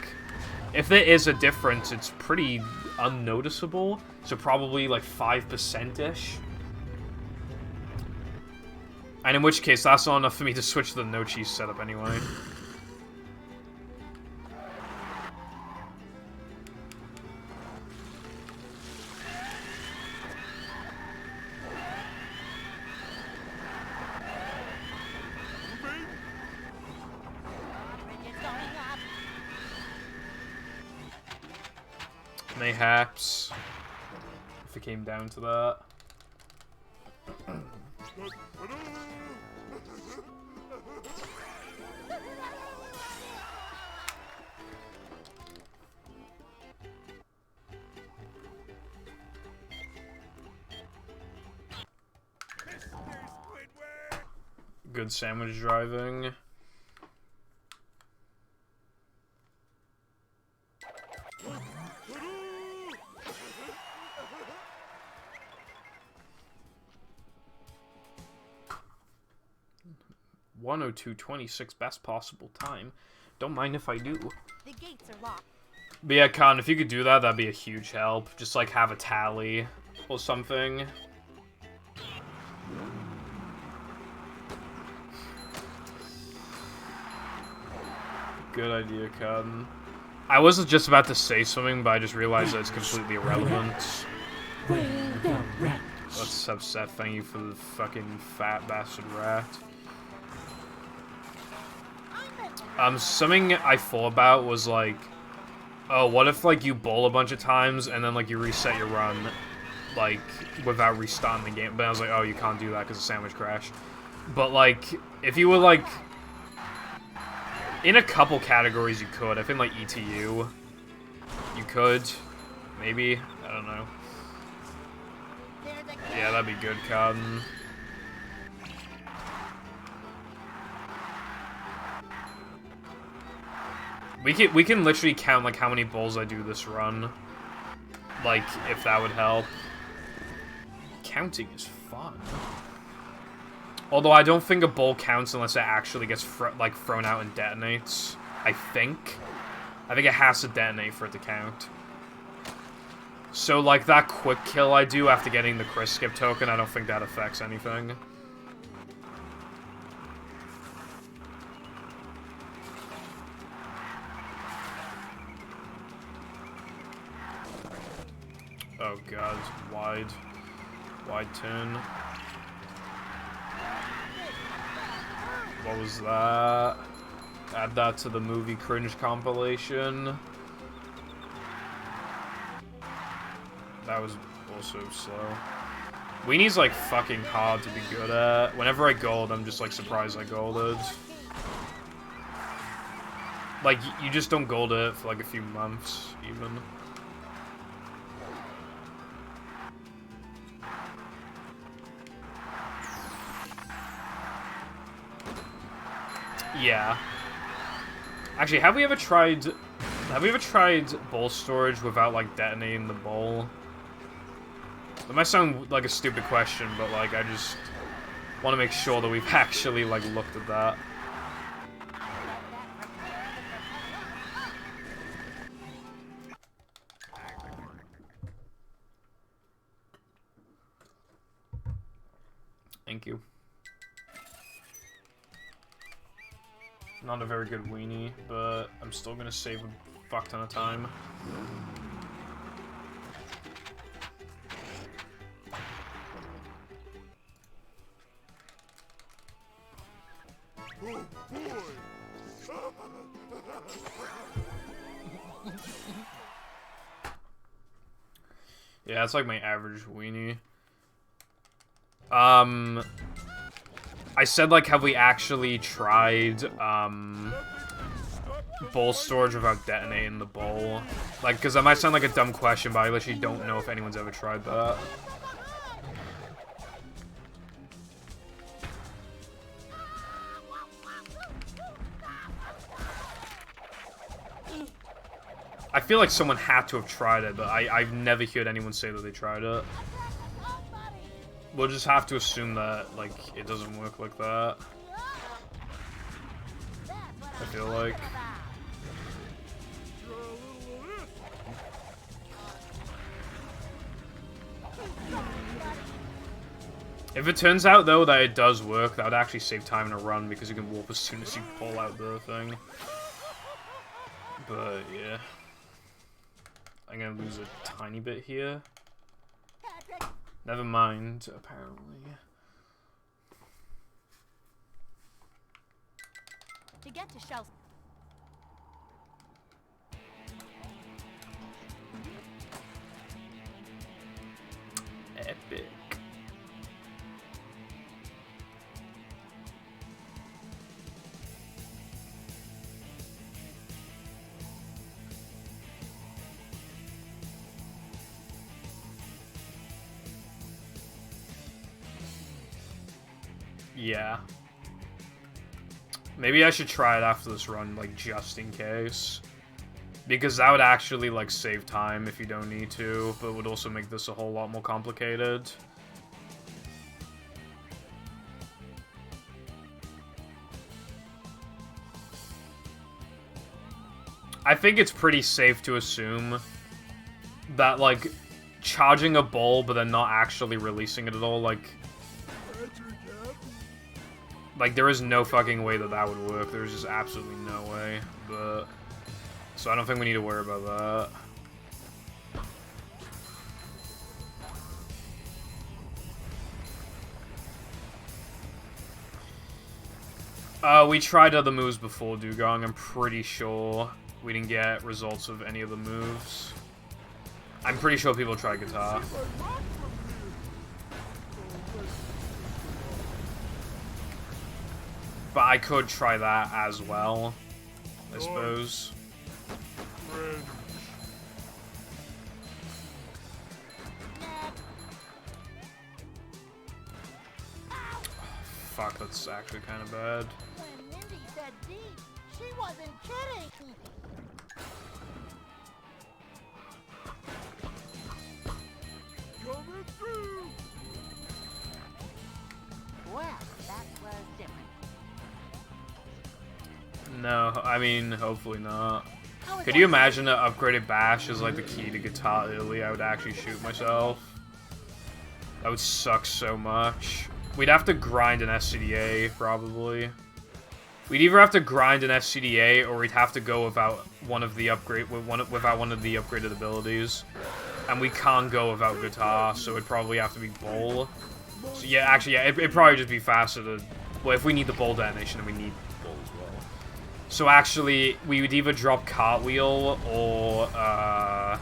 If there is a difference, it's pretty unnoticeable. So probably like 5%-ish. And in which case, that's not enough for me to switch to the no-cheese setup anyway. Mayhaps, if it came down to that. Good sandwich driving. 1:02:26, best possible time. Don't mind if I do. The gates are locked. But yeah, Con, if you could do that, that'd be a huge help. Just, like, have a tally or something. Good idea, Con. I wasn't just about to say something, but I just realized that it's completely irrelevant. Let's have Seth thank you for the fucking fat bastard rat. Something I thought about was like, oh, what if like you bowl a bunch of times and then like you reset your run, like without restarting the game? But I was like, oh, you can't do that because of sandwich crash. But like, if you were like, in a couple categories you could. I think like ETU, you could, maybe. I don't know. Yeah, that'd be good, Cotton. We can literally count like how many bowls I do this run. Like, if that would help. Counting is fun. Although I don't think a bowl counts unless it actually gets like thrown out and detonates. I think it has to detonate for it to count. So like that quick kill I do after getting the Chris skip token, I don't think that affects anything. Oh god, wide turn. What was that? Add that to the movie cringe compilation. That was also slow. Weenie's like fucking hard to be good at. Whenever I gold, I'm just like surprised I golded. Like, you just don't gold it for like a few months, even. Yeah. Actually, have we ever tried bowl storage without like detonating the bowl? That might sound like a stupid question, but like I just want to make sure that we've actually like looked at that. Thank you. Not a very good weenie, but I'm still gonna save a fuck ton of time. Oh boy! Yeah, it's like my average weenie. I said, like, have we actually tried, bowl storage without detonating the bowl? Like, because that might sound like a dumb question, but I literally don't know if anyone's ever tried that. I feel like someone had to have tried it, but I've never heard anyone say that they tried it. We'll just have to assume that, like, it doesn't work like that. I feel like. If it turns out, though, that it does work, that would actually save time in a run, because you can warp as soon as you pull out the thing. But, yeah. I'm gonna lose a tiny bit here. Never mind, apparently. To get to shells. Epic. Yeah. Maybe I should try it after this run, like, just in case. Because that would actually, like, save time if you don't need to, but would also make this a whole lot more complicated. I think it's pretty safe to assume that, like, charging a ball but then not actually releasing it at all, like, there is no fucking way that that would work. There's just absolutely no way, but... So I don't think we need to worry about that. We tried other moves before Dugong. I'm pretty sure we didn't get results of any of the moves. I'm pretty sure people tried guitar. But I could try that as well, I suppose. Fuck, that's actually kind of bad. When Mindy said deep, she wasn't kidding. Coming through. Well, that was different. No, I mean, hopefully not. How was Could that? you imagine an upgraded bash is like the key to guitar early? I would actually shoot myself. That would suck so much. We'd have to grind an SCDA, probably. We'd either have to grind an SCDA, or we'd have to go without one of the without one of the upgraded abilities. And we can't go without guitar, so it'd probably have to be bowl. So yeah, actually, yeah, it'd probably just be faster to... Well, if we need the bowl detonation, then we need bowl as well. So actually, we would either drop cartwheel, or, I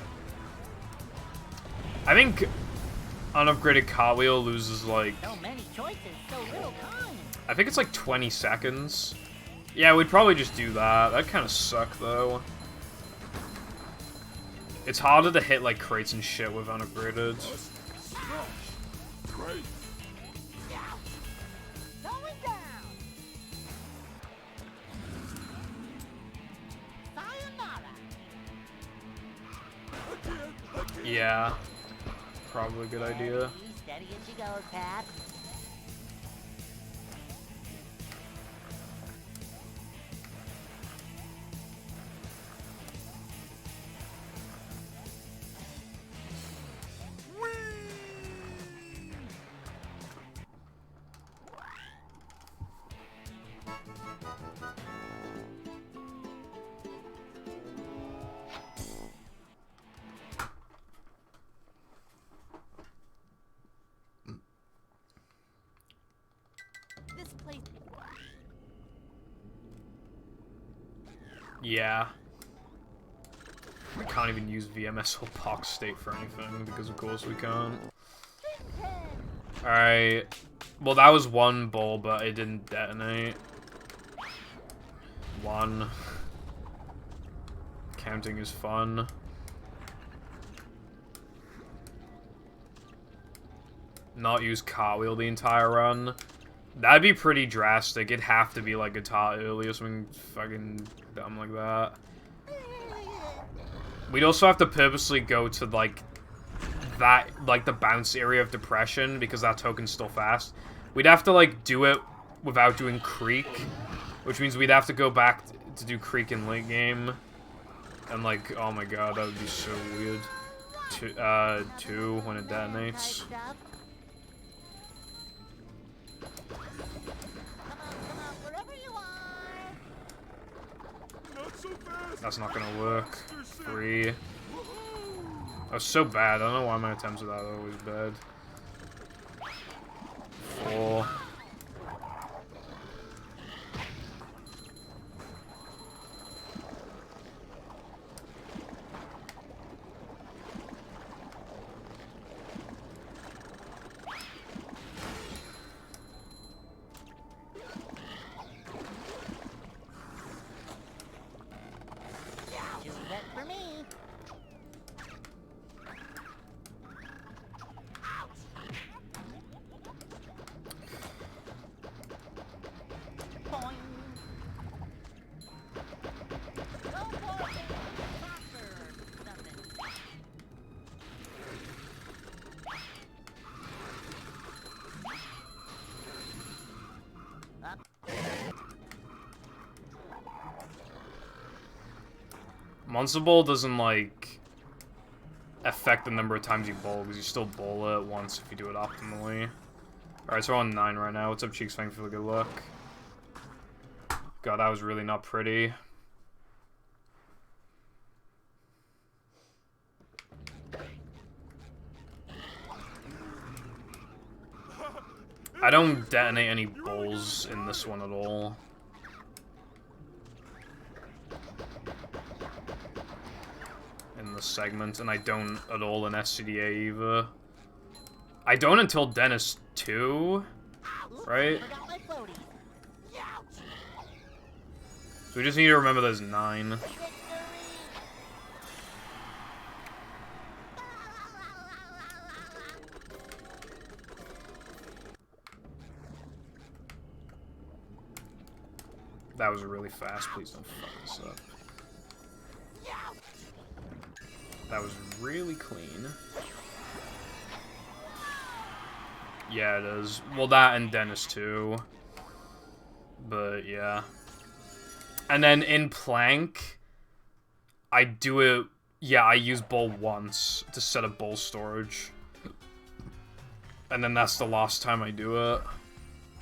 think unupgraded cartwheel loses, like... So many choices, so little time. I think it's like 20 seconds. Yeah, we'd probably just do that. That kind of suck, though. It's harder to hit, like, crates and shit with unupgraded. Great. Going down. Sayonara. Yeah. Probably a good idea. Steady as she goes, Pat. This place. Yeah. We can't even use VMS or Pox State for anything, because of course we can't. Alright. Well, that was one bowl, but it didn't detonate. One. Counting is fun. Not use cartwheel the entire run. That'd be pretty drastic. It'd have to be like guitar early or something fucking dumb like that. We'd also have to purposely go to like that, like the bounce area of depression, because that token's still fast. We'd have to like do it without doing creek, which means we'd have to go back to do creek in late game. And like, oh my god, that would be so weird. Two when it detonates. That's not gonna work. 3. That was so bad. I don't know why my attempts at that are always bad. 4. Monster Ball doesn't, like, affect the number of times you bowl, because you still bowl it once if you do it optimally. Alright, so we're on 9 right now. What's up, Cheeks? Thank you for the good luck. God, that was really not pretty. I don't detonate any bowls in this one at all. In this segment, and I don't at all in SCDA either. I don't until Dennis 2, right? So we just need to remember there's 9. That was really fast. Please don't fuck this up. That was really clean. Yeah, it is. Well, that and Dennis too. But yeah. And then in Plank, I do it. Yeah, I use bowl once to set up bowl storage. And then that's the last time I do it.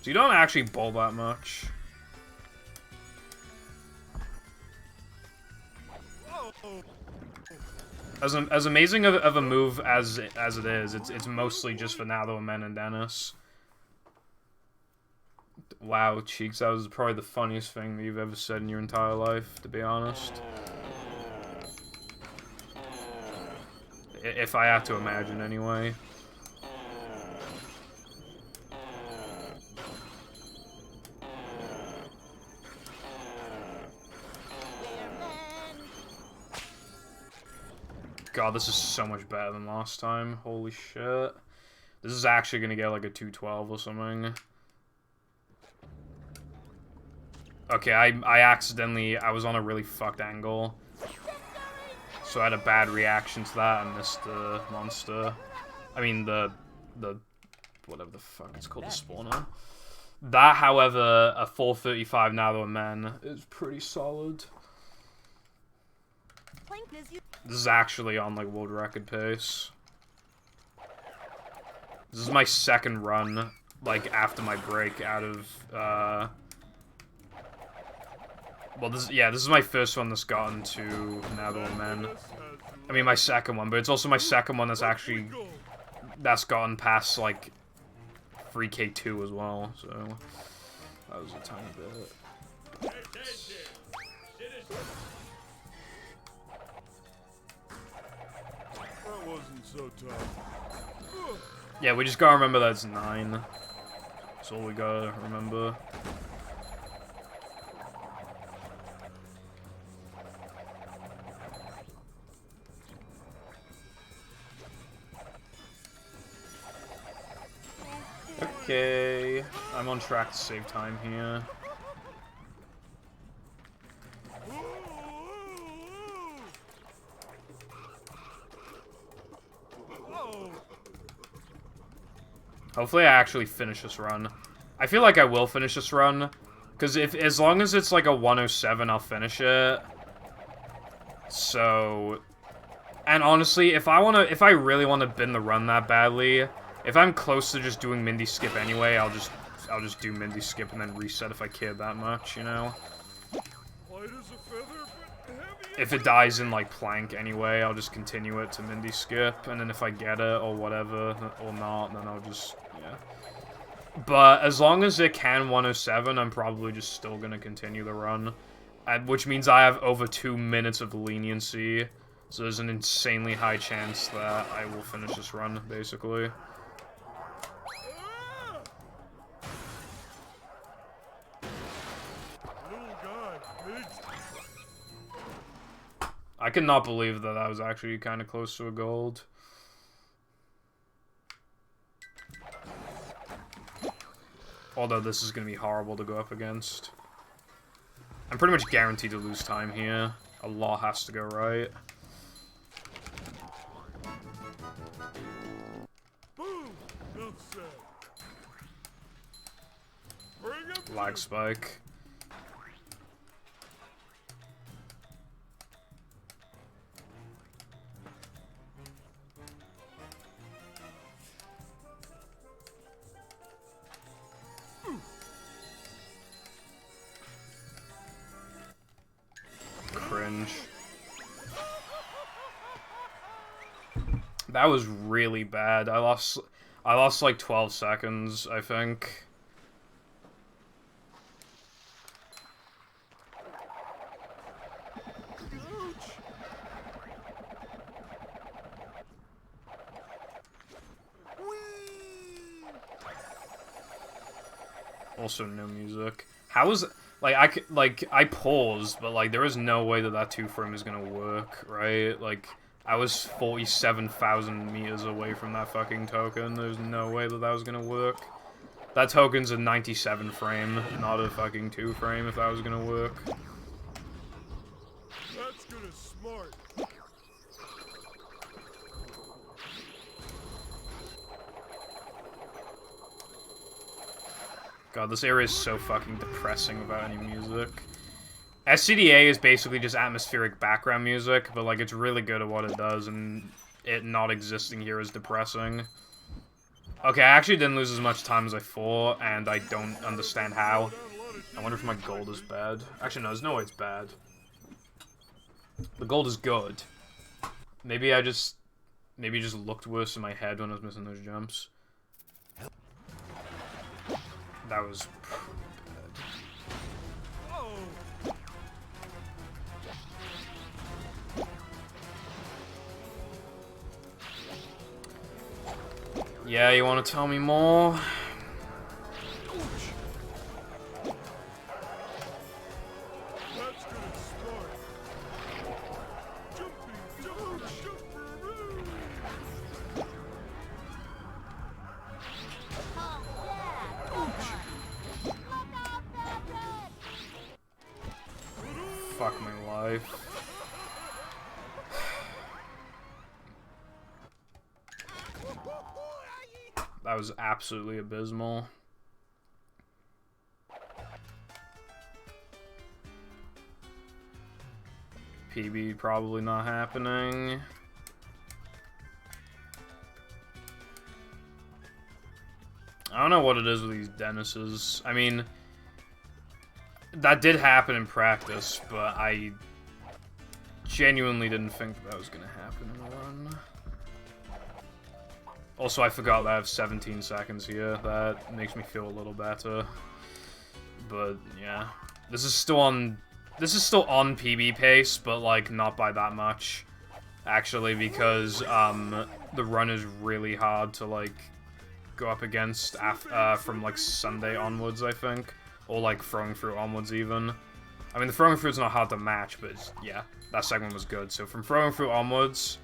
So you don't actually bowl that much. As amazing of a move as it is, it's mostly just for Natho, Men, and Dennis. Wow, Cheeks, that was probably the funniest thing that you've ever said in your entire life, to be honest. If I have to imagine, anyway. God, this is so much better than last time. Holy shit. This is actually gonna get like a 212 or something. Okay, I was on a really fucked angle. So I had a bad reaction to that and missed the monster. I mean, the whatever the fuck it's called, the spawner. That, however, a 435 Natho Men is pretty solid. This is actually on, like, world record pace. This is my second run, like, after my break out of, well, this is my first one that's gotten to Natho Men. I mean, my second one, but it's also my second one that's gotten past, like, 3K2 as well, so that was a tiny bit. Wasn't so tough. Yeah, we just gotta remember that's 9. That's all we gotta remember. Okay, I'm on track to save time here. Hopefully I actually finish this run. I feel like I will finish this run, because as long as it's like a 107, I'll finish it. So, and honestly, if I really want to bin the run that badly, if I'm close to just doing Mindy skip anyway, I'll just do Mindy skip and then reset if I care that much, you know. If it dies in, like, Plank anyway, I'll just continue it to Mindy skip, and then if I get it, or whatever, or not, then I'll just, yeah. But as long as it can 107, I'm probably just still gonna continue the run. Which means I have over 2 minutes of leniency, so there's an insanely high chance that I will finish this run, basically. I cannot believe that was actually kind of close to a gold. Although this is going to be horrible to go up against. I'm pretty much guaranteed to lose time here. A lot has to go right. Lag spike. That was really bad. I lost like 12 seconds, I think. Also, no music. How is like I paused, but like there is no way that that 2-frame is gonna work, right? Like I was 47,000 meters away from that fucking token. There's no way that that was gonna work. That token's a 97 frame, not a fucking 2-frame. If that was gonna work. That's gonna smart. God, this area is so fucking depressing without any music. SCDA is basically just atmospheric background music, but like it's really good at what it does, and it not existing here is depressing. Okay, I actually didn't lose as much time as I thought, and I don't understand how. I wonder if my gold is bad. Actually, no, there's no way it's bad. The gold is good. Maybe it just looked worse in my head when I was missing those jumps. That was bad. Yeah, you want to tell me more? Fuck my life. That was absolutely abysmal. PB probably not happening. I don't know what it is with these Dennises. I mean, that did happen in practice, but I genuinely didn't think that was going to happen in the run. Also, I forgot that I have 17 seconds here. That makes me feel a little better. But, yeah. This is still on PB pace, but, like, not by that much. Actually, because, the run is really hard to, like, go up against from, like, Sunday onwards, I think. Or, like, throwing through onwards, even. I mean, the throwing through is not hard to match, but, yeah, that segment was good. So, from throwing through onwards,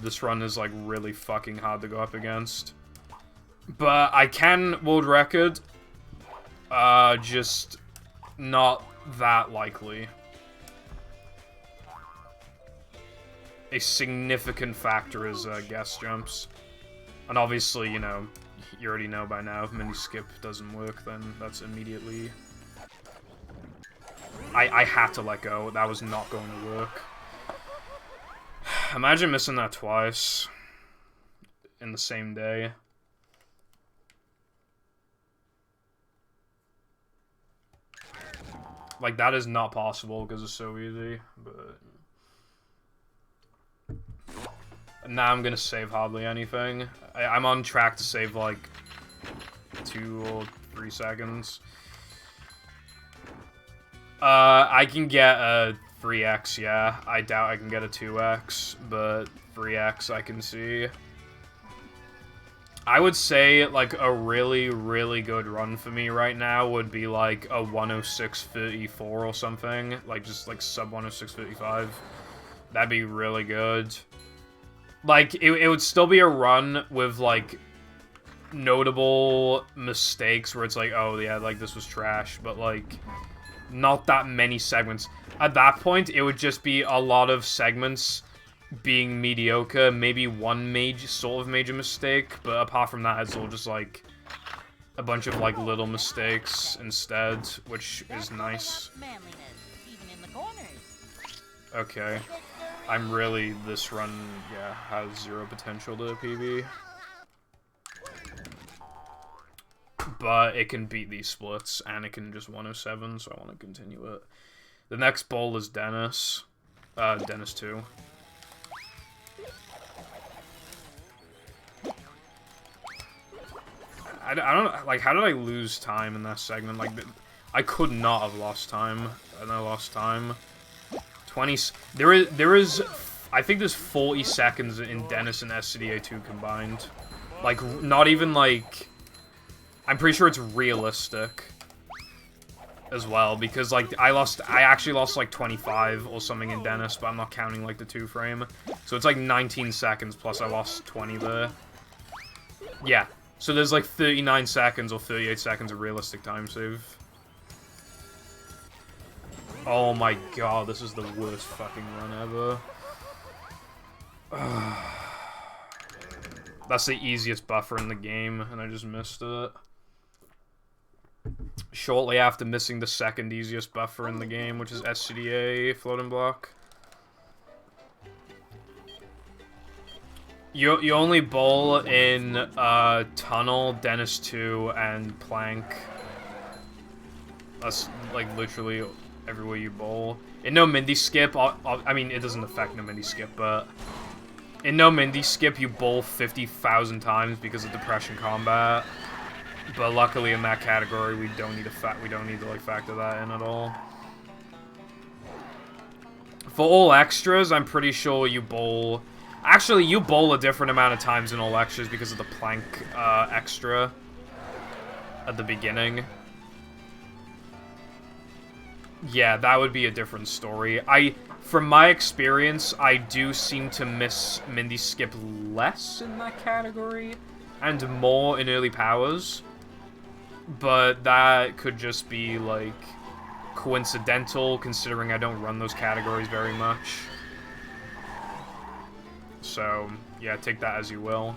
this run is, like, really fucking hard to go up against. But I can world record, just not that likely. A significant factor is, guest jumps. And obviously, you know, you already know by now, if mini skip doesn't work, then that's immediately... I had to let go. That was not going to work. Imagine missing that twice in the same day. Like, that is not possible because it's so easy, but... Now I'm gonna save hardly anything. I'm on track to save, like, 2 or 3 seconds. I can get a 3x, yeah. I doubt I can get a 2x, but 3x I can see. I would say, like, a really, really good run for me right now would be, like, a 106.34 or something. Like, just, like, sub 106.55. That'd be really good. Like, it would still be a run with, like, notable mistakes where it's like, oh, yeah, like, this was trash, but, like, not that many segments. At that point, it would just be a lot of segments being mediocre, maybe one sort of major mistake, but apart from that, it's all just, like, a bunch of, like, little mistakes instead, which is nice. Okay. I'm really, this run, yeah, has 0 potential to PB. But it can beat these splits, and it can just 107, so I want to continue it. The next bowl is Dennis. Dennis 2. I don't, like, how did I lose time in that segment? Like, I could not have lost time, and I lost time. 20, there is, I think there's 40 seconds in Dennis and SCDA2 combined. Like, not even, like, I'm pretty sure it's realistic as well, because, like, I actually lost, like, 25 or something in Dennis, but I'm not counting, like, the 2-frame. So it's, like, 19 seconds, plus I lost 20 there. Yeah. So there's, like, 39 seconds or 38 seconds of realistic time save. Oh my god, this is the worst fucking run ever. That's the easiest buffer in the game, and I just missed it. Shortly after missing the second easiest buffer in the game, which is SCDA floating block. You only bowl in Tunnel, Dennis 2, and Plank. That's, like, literally everywhere you bowl. In No Mindy Skip, I mean, it doesn't affect No Mindy Skip, but in No Mindy Skip, you bowl 50,000 times because of Depression Combat. But luckily, in that category, we don't need to like factor that in at all. For all extras, I'm pretty sure you bowl. Actually, you bowl a different amount of times in all extras because of the Plank extra at the beginning. Yeah, that would be a different story. From my experience, I do seem to miss Mindy Skip less in that category, and more in Early Powers. But that could just be, like, coincidental, considering I don't run those categories very much. So, yeah, take that as you will.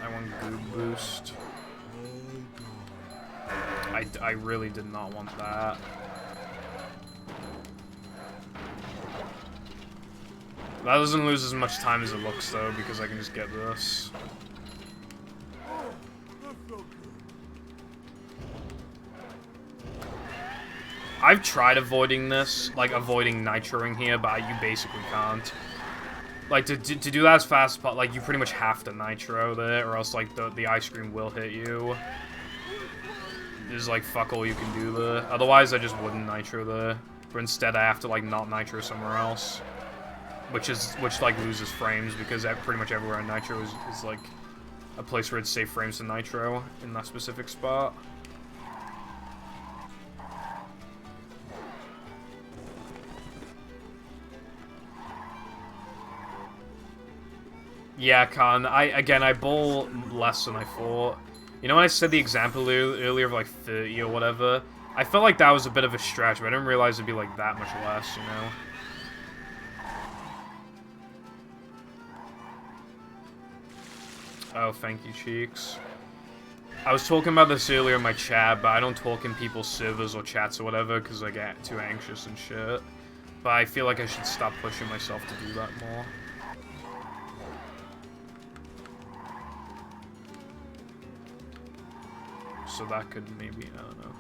I want Goob Boost. I really did not want that. That doesn't lose as much time as it looks, though, because I can just get this. I've tried avoiding this, like, avoiding nitroing here, but you basically can't. Like, to do that as fast, like, you pretty much have to nitro there, or else, like, the ice cream will hit you. There's, like, fuck all you can do there. Otherwise, I just wouldn't nitro there. But instead, I have to, like, not nitro somewhere else. Which, like, loses frames, because pretty much everywhere on nitro is, like, a place where it's safe frames to nitro in that specific spot. Yeah, Khan. I bowl less than I thought. You know when I said the example earlier of, like, 30 or whatever? I felt like that was a bit of a stretch, but I didn't realize it'd be, like, that much less, you know? Oh, thank you, Cheeks. I was talking about this earlier in my chat, but I don't talk in people's servers or chats or whatever, because I get too anxious and shit. But I feel like I should stop pushing myself to do that more. So that could maybe, I don't know.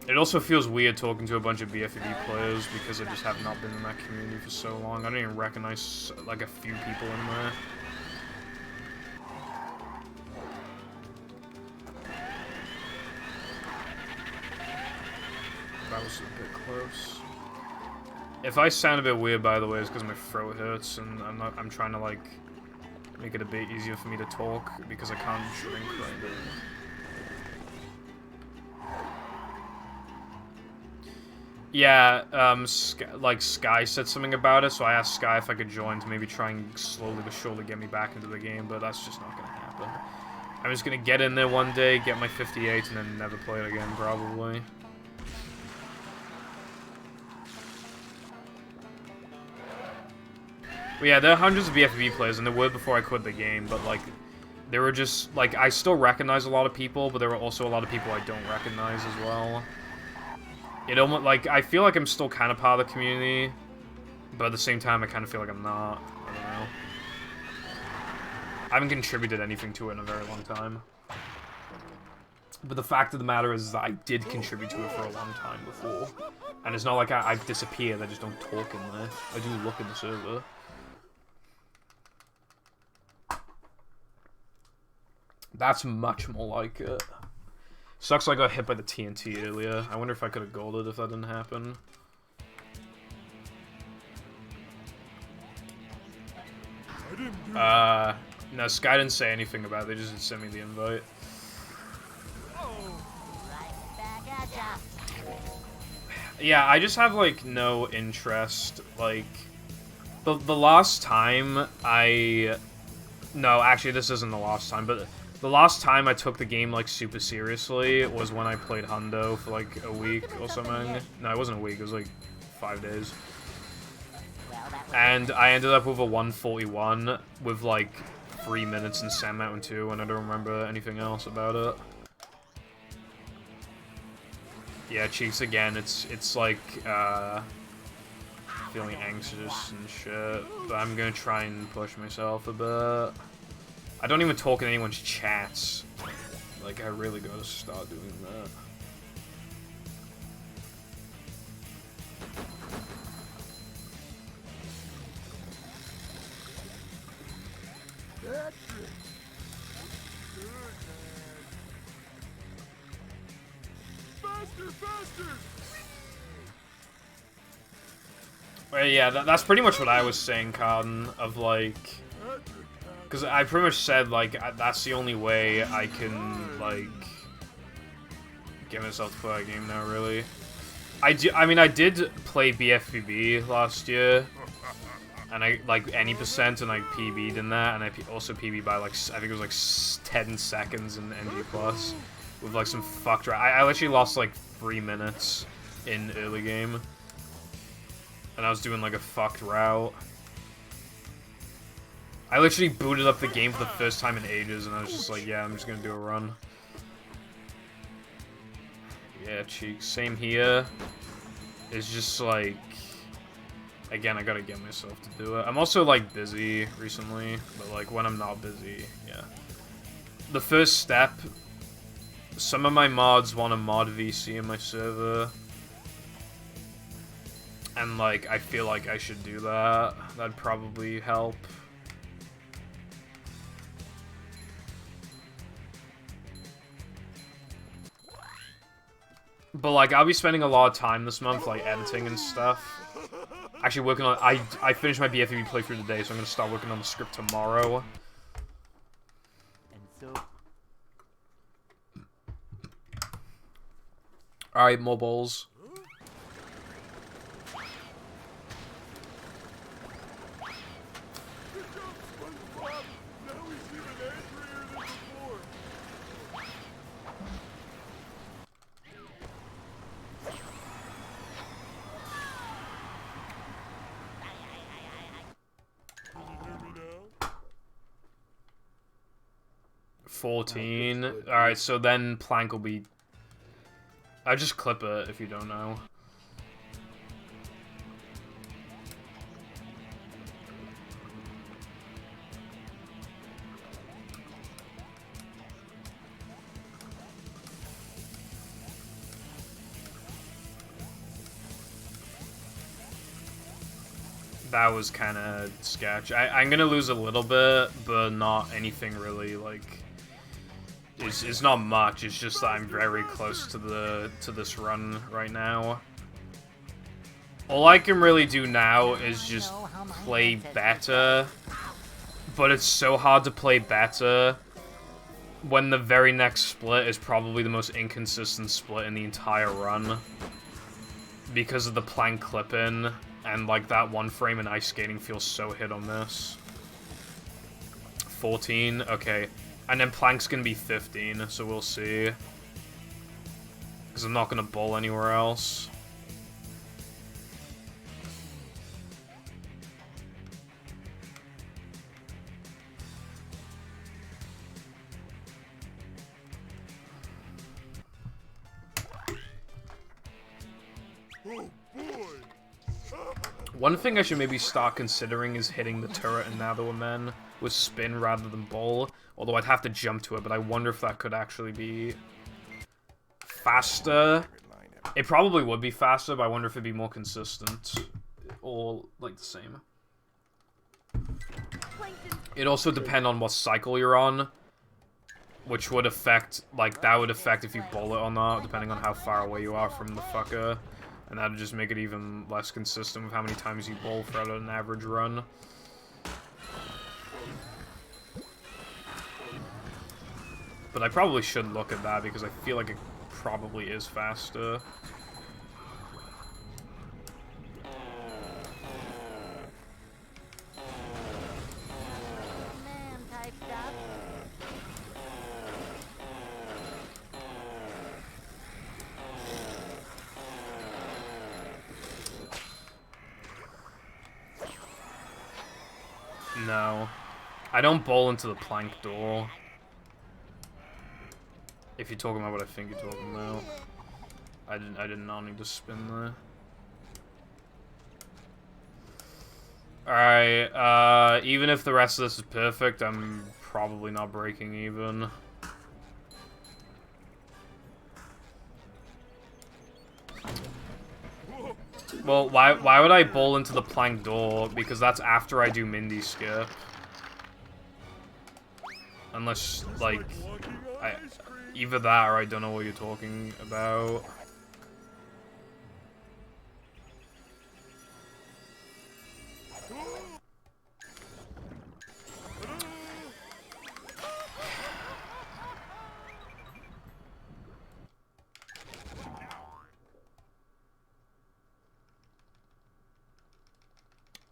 It also feels weird talking to a bunch of BFB players because I just have not been in that community for so long. I don't even recognize, like, a few people in there. That was a bit close. If I sound a bit weird, by the way, it's because my throat hurts and I'm trying to, like, make it a bit easier for me to talk because I can't drink right now. Yeah, like, Sky said something about it, so I asked Sky if I could join to maybe try and slowly but surely get me back into the game, but that's just not gonna happen. I'm just gonna get in there one day, get my 58, and then never play it again, probably. But yeah, there are hundreds of BFB players, and there were before I quit the game, but, like, there were just, like, I still recognize a lot of people, but there were also a lot of people I don't recognize as well. It almost, like, I feel like I'm still kind of part of the community, but at the same time, I kind of feel like I'm not. I don't know. I haven't contributed anything to it in a very long time. But the fact of the matter is that I did contribute to it for a long time before. And it's not like I've disappeared, I just don't talk in there. I do look at the server. That's much more like it. Sucks I got hit by the TNT earlier. I wonder if I could have golded if that didn't happen. No, Sky didn't say anything about it, they just sent me the invite. Yeah, I just have, like, no interest, like, the last time I... No, actually, this isn't the last time, but the last time I took the game, like, super seriously was when I played Hundo for, like, a week or something. No, it wasn't a week, it was, like, 5 days. And I ended up with a 141 with, like, 3 minutes in Sand Mountain 2, and I don't remember anything else about it. Yeah, Cheeks again, it's like, feeling anxious and shit, but I'm gonna try and push myself a bit. I don't even talk in anyone's chats. Like, I really gotta start doing that. Well, yeah, that's pretty much what I was saying, Carden, of, like... Because I pretty much said, like, that's the only way I can, like... get myself to play that game now, really. I mean, I did play BFBB last year. And I, like, any percent, and I PB'd in that, and I also PB'd by, like, I think it was, like, 10 seconds in NG+. With, like, some fucked... I literally lost, like, 3 minutes in early game. And I was doing, like, a fucked route. I literally booted up the game for the first time in ages, and I was just like, yeah, I'm just gonna do a run. Yeah, Cheeks. Same here. It's just, like... Again, I gotta get myself to do it. I'm also, like, busy recently, but, like, when I'm not busy, yeah. The first step... Some of my mods want a mod VC in my server. And, like, I feel like I should do that. That'd probably help. But, like, I'll be spending a lot of time this month, like, editing and stuff. Actually, working on... I finished my BFB playthrough today, so I'm gonna start working on the script tomorrow. And so... Alright, more balls. Alright, so then Plank will be... I just clip it if you don't know. That was kind of sketch. I'm gonna lose a little bit, but not anything really, like... It's not much, it's just that I'm very close to this run right now. All I can really do now is just play better, but it's so hard to play better when the very next split is probably the most inconsistent split in the entire run. Because of the Plank clip-in, and like that one frame in ice skating feels so hit or miss. 14, okay. And then Plank's gonna be 15, so we'll see. Because I'm not gonna bowl anywhere else. Oh boy! One thing I should maybe start considering is hitting the turret in Nether Men with spin rather than bowl. Although I'd have to jump to it, but I wonder if that could actually be faster. It probably would be faster, but I wonder if it'd be more consistent. Or, like, the same. It'd also depend on what cycle you're on. Which would affect, like, that would affect if you bowl it or not, depending on how far away you are from the fucker. And that would just make it even less consistent with how many times you bowl throughout an average run. But I probably should look at that because I feel like it probably is faster. Man type stuff. No. I don't bowl into the plank door. If you're talking about what I think you're talking about. I did not need to spin there. Alright, even if the rest of this is perfect, I'm probably not breaking even. Well, why would I bowl into the plank door? Because that's after I do Mindy skip. Unless, like, either that or I don't know what you're talking about.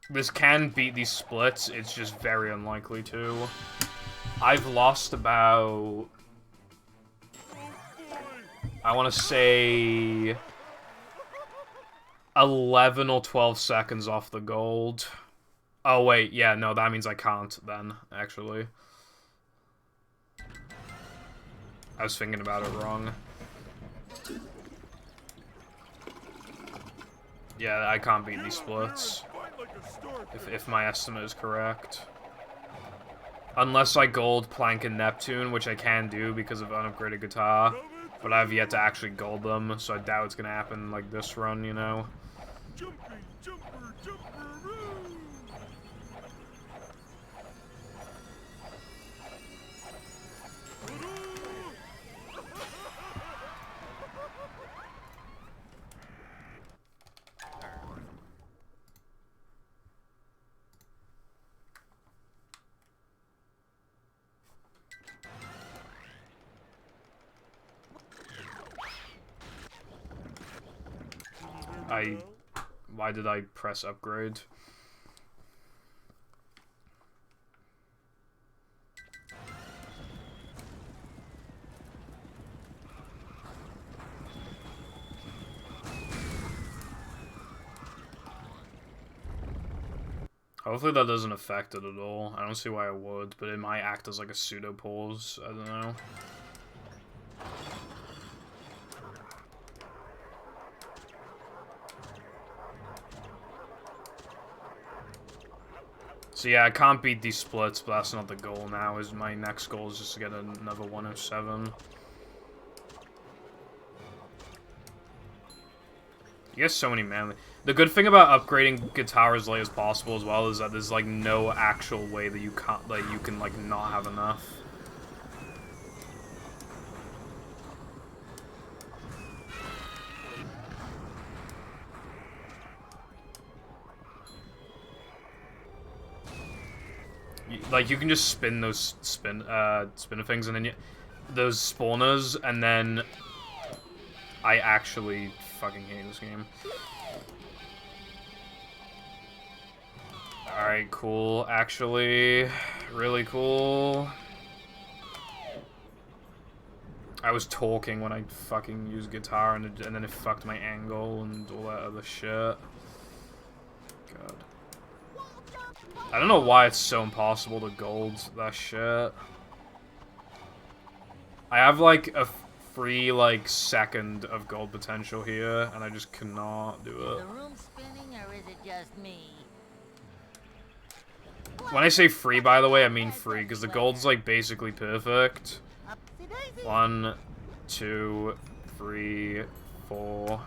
This can beat these splits, it's just very unlikely to. I've lost about... I want to say... 11 or 12 seconds off the gold. Oh wait, yeah, no, that means I can't then, actually. I was thinking about it wrong. Yeah, I can't beat these splits. If my estimate is correct. Unless I gold, plank, and Neptune, which I can do because of unupgraded guitar. But I've yet to actually gold them, so I doubt it's gonna happen like this run, you know? Why did I press upgrade? Hopefully that doesn't affect it at all. I don't see why it would, but it might act as like a pseudo pause. I don't know. So yeah, I can't beat these splits, but that's not the goal now. Is my next goal is just to get another 107. You get so many manly. The good thing about upgrading guitar as late as possible as well is that there's like no actual way that you can't, like, you can like not have enough. Like, you can just spin those spinner things, and then those spawners, and then I actually fucking hate this game. Alright, cool. Actually, really cool. I was talking when I fucking used guitar, and then it fucked my angle and all that other shit. God. I don't know why it's so impossible to gold that shit. I have like a free like second of gold potential here, and I just cannot do it. The room spinning, or is it just me? When I say free, by the way, I mean free, because the gold's like basically perfect. 1, 2, 3, 4.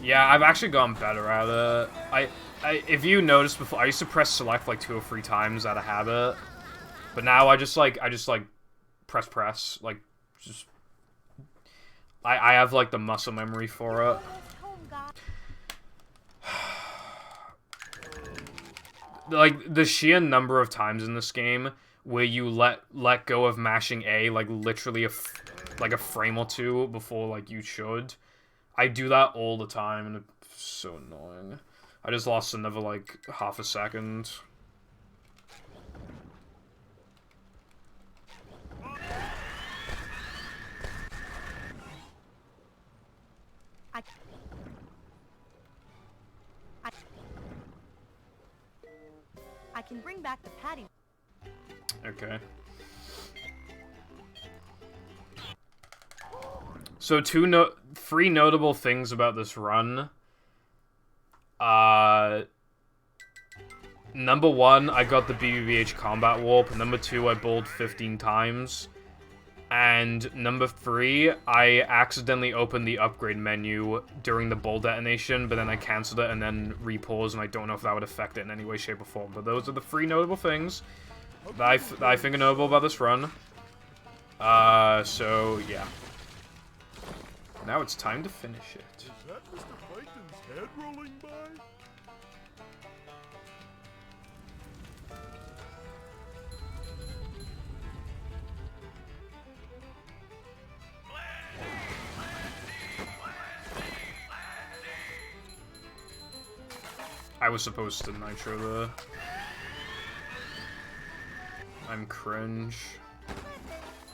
Yeah, I've actually gotten better at it. If you noticed before, I used to press select like 2 or 3 times out of habit, but now I just like press, like, just. I have like the muscle memory for it. Like the sheer number of times in this game where you let go of mashing A, like literally like a frame or two before like you should. I do that all the time, and it's so annoying. I just lost another, like, half a second. I can bring back the patty. Okay. So 3 notable things about this run. Number 1, I got the BBBH Combat Warp. Number 2, I bowled 15 times. And number 3, I accidentally opened the upgrade menu during the bowl detonation, but then I cancelled it and then repaused, and I don't know if that would affect it in any way, shape, or form. But those are the 3 notable things that I think are notable about this run. So, yeah. Now it's time to finish it. Is that Mr. Plankton's head rolling by? I was supposed to nitro there. I'm cringe.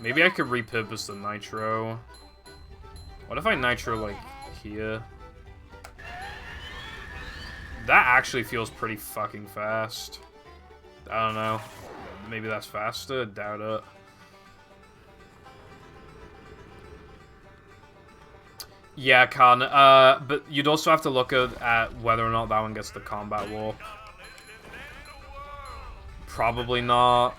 Maybe I could repurpose the nitro. What if I nitro, like, here? That actually feels pretty fucking fast. I don't know. Maybe that's faster? Doubt it. Yeah, Khan. But you'd also have to look at whether or not that one gets the combat warp. Probably not.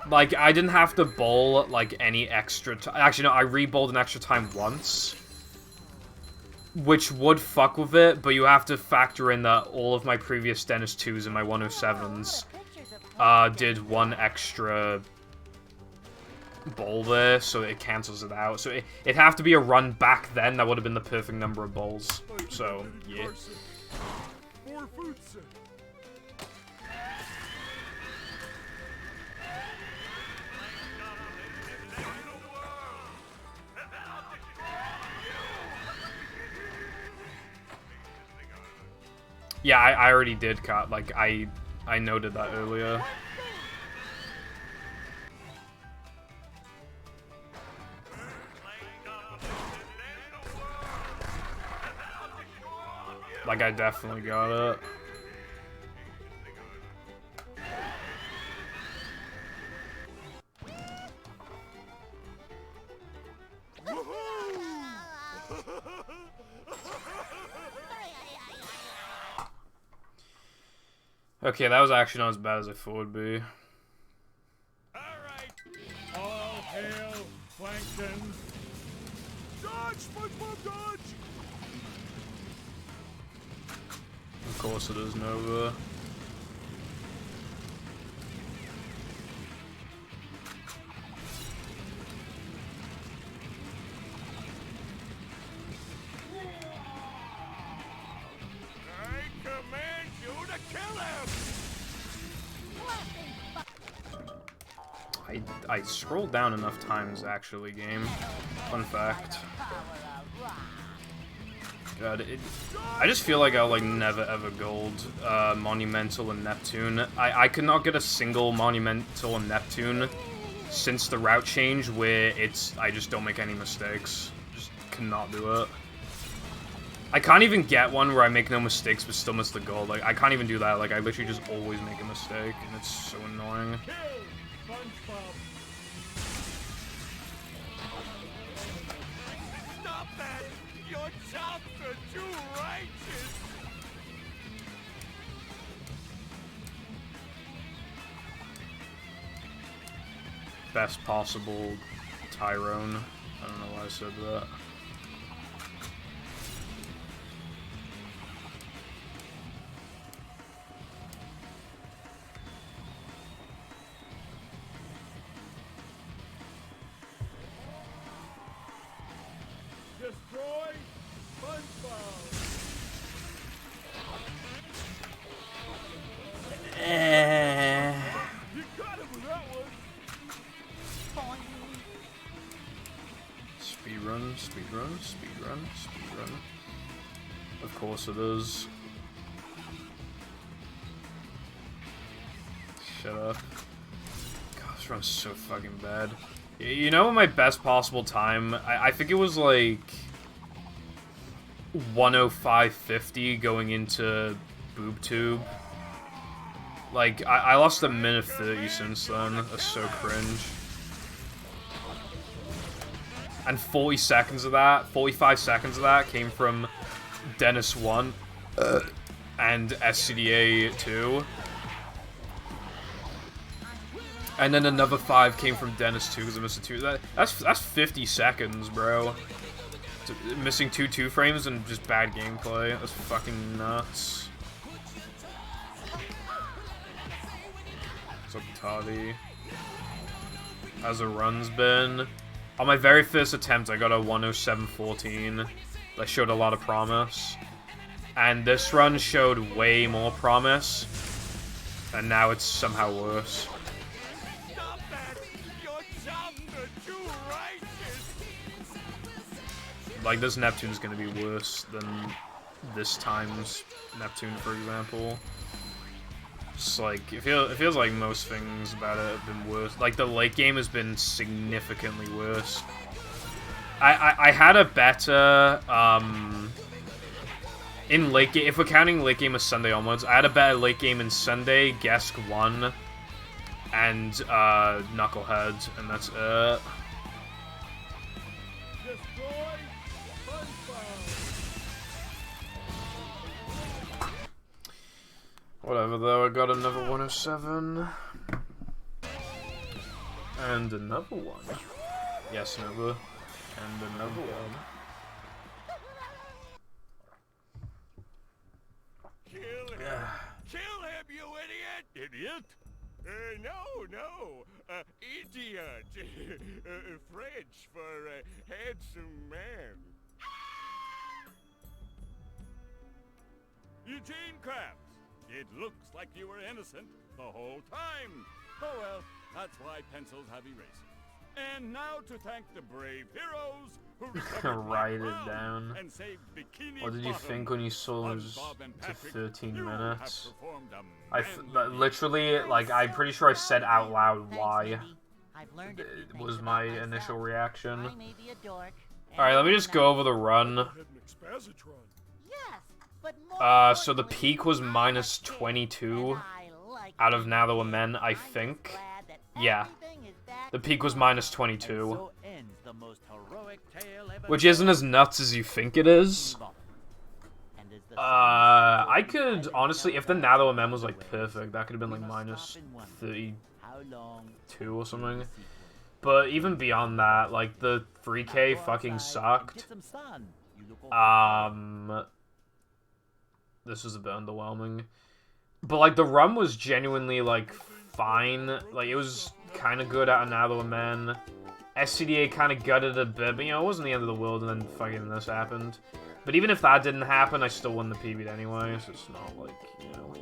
Like, I didn't have to bowl, like, any extra time. Actually, no, I re-bowled an extra time once. Which would fuck with it, but you have to factor in that all of my previous Dennis 2s and my 107s did 1 extra bowl there, so it cancels it out. So it'd have to be a run back then that would have been the perfect number of bowls. So, yeah. Yeah, I already did cut. Like, I noted that earlier. Like, I definitely got it. Okay, that was actually not as bad as I thought it would be. Alright. All hail Plankton. Dodge, SpongeBob, dodge! Of course it is Nova. I scrolled down enough times, actually, game. Fun fact. God, I just feel like I'll, like, never ever gold Monumental and Neptune. I could not get a single Monumental and Neptune since the route change where I just don't make any mistakes. Just cannot do it. I can't even get one where I make no mistakes but still miss the gold. Like, I can't even do that. Like, I literally just always make a mistake, and it's so annoying. chops are too righteous. Best possible Tyrone. I don't know why I said that. Destroy SpongeBob. You got him with that one. Speedrun, speedrun, speedrun, speedrun. Of course it is. Shut up. God, this run's so fucking bad. You know my best possible time? I think it was like 105.50 going into BoobTube. Like, I lost a minute 30 since then. That's so cringe. And 40 seconds of that, 45 seconds of that came from Dennis 1 and SCDA 2. And then another 5 came from Dennis 2 because I missed a 2. That's 50 seconds, bro. Missing two frames and just bad gameplay. That's fucking nuts. What's up, Toddy? How's the runs been? On my very first attempt, I got a 107.14. That showed a lot of promise. And this run showed way more promise. And now it's somehow worse. Stop that! Your chops are too righteous. Like, this Neptune's gonna be worse than this time's Neptune, for example. Just like, it feels like most things about it have been worse. Like, the late game has been significantly worse. I had a better, in late game, if we're counting late game as Sunday onwards, I had a better late game in Sunday, Gesk 1, and, Knucklehead, and that's it. Destroy SpongeBob. Whatever, though, I got another 107. And another one. Yes, Nova. And another one. Kill him! Kill him, you idiot! Idiot? No. Idiot. French for handsome man. Eugene Krabs, it looks like you were innocent the whole time. Oh well, that's why pencils have erasers. And now to thank the brave heroes who recovered Write it Crown down. and saved Bikini What did you Bottom. think when you saw it was SpongeBob and to Patrick, 13 you minutes? have performed a manly Literally, like, I'm pretty sure I said out loud why. Mindy. I've learned a few It things was about my myself. initial reaction. I may be a dork. Alright, let me just go over the run. Yes, but So the peak was minus 22 out of Now That We're Men, I think. Yeah. The peak was minus 22. So ends the most heroic tale ever Which isn't as nuts as you think it is. I could, honestly, if the Now That We're Men was, like, perfect, that could have been, like, minus 32 or something. But even beyond that, like, the 3K fucking sucked. This was a bit underwhelming. But, like, the run was genuinely, like, fine. Like, it was kind of good out of Now That We're Men. SCDA kind of gutted a bit, but, you know, it wasn't the end of the world, and then fucking this happened. But even if that didn't happen, I still won the PB anyway, so it's not, like, you know.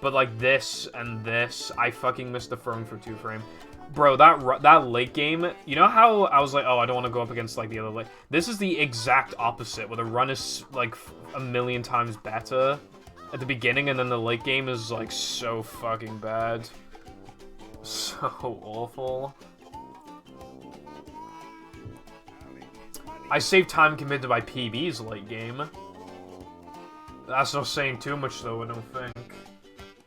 But, like, this and this, I fucking missed the throwing for 2-frame. Bro, that late game, you know how I was like, oh, I don't want to go up against, like, the other late... This is the exact opposite, where the run is, like, a million times better at the beginning, and then the late game is, like, so fucking bad. So awful. I saved time compared to my PB's late game. That's not saying too much, though, I don't think.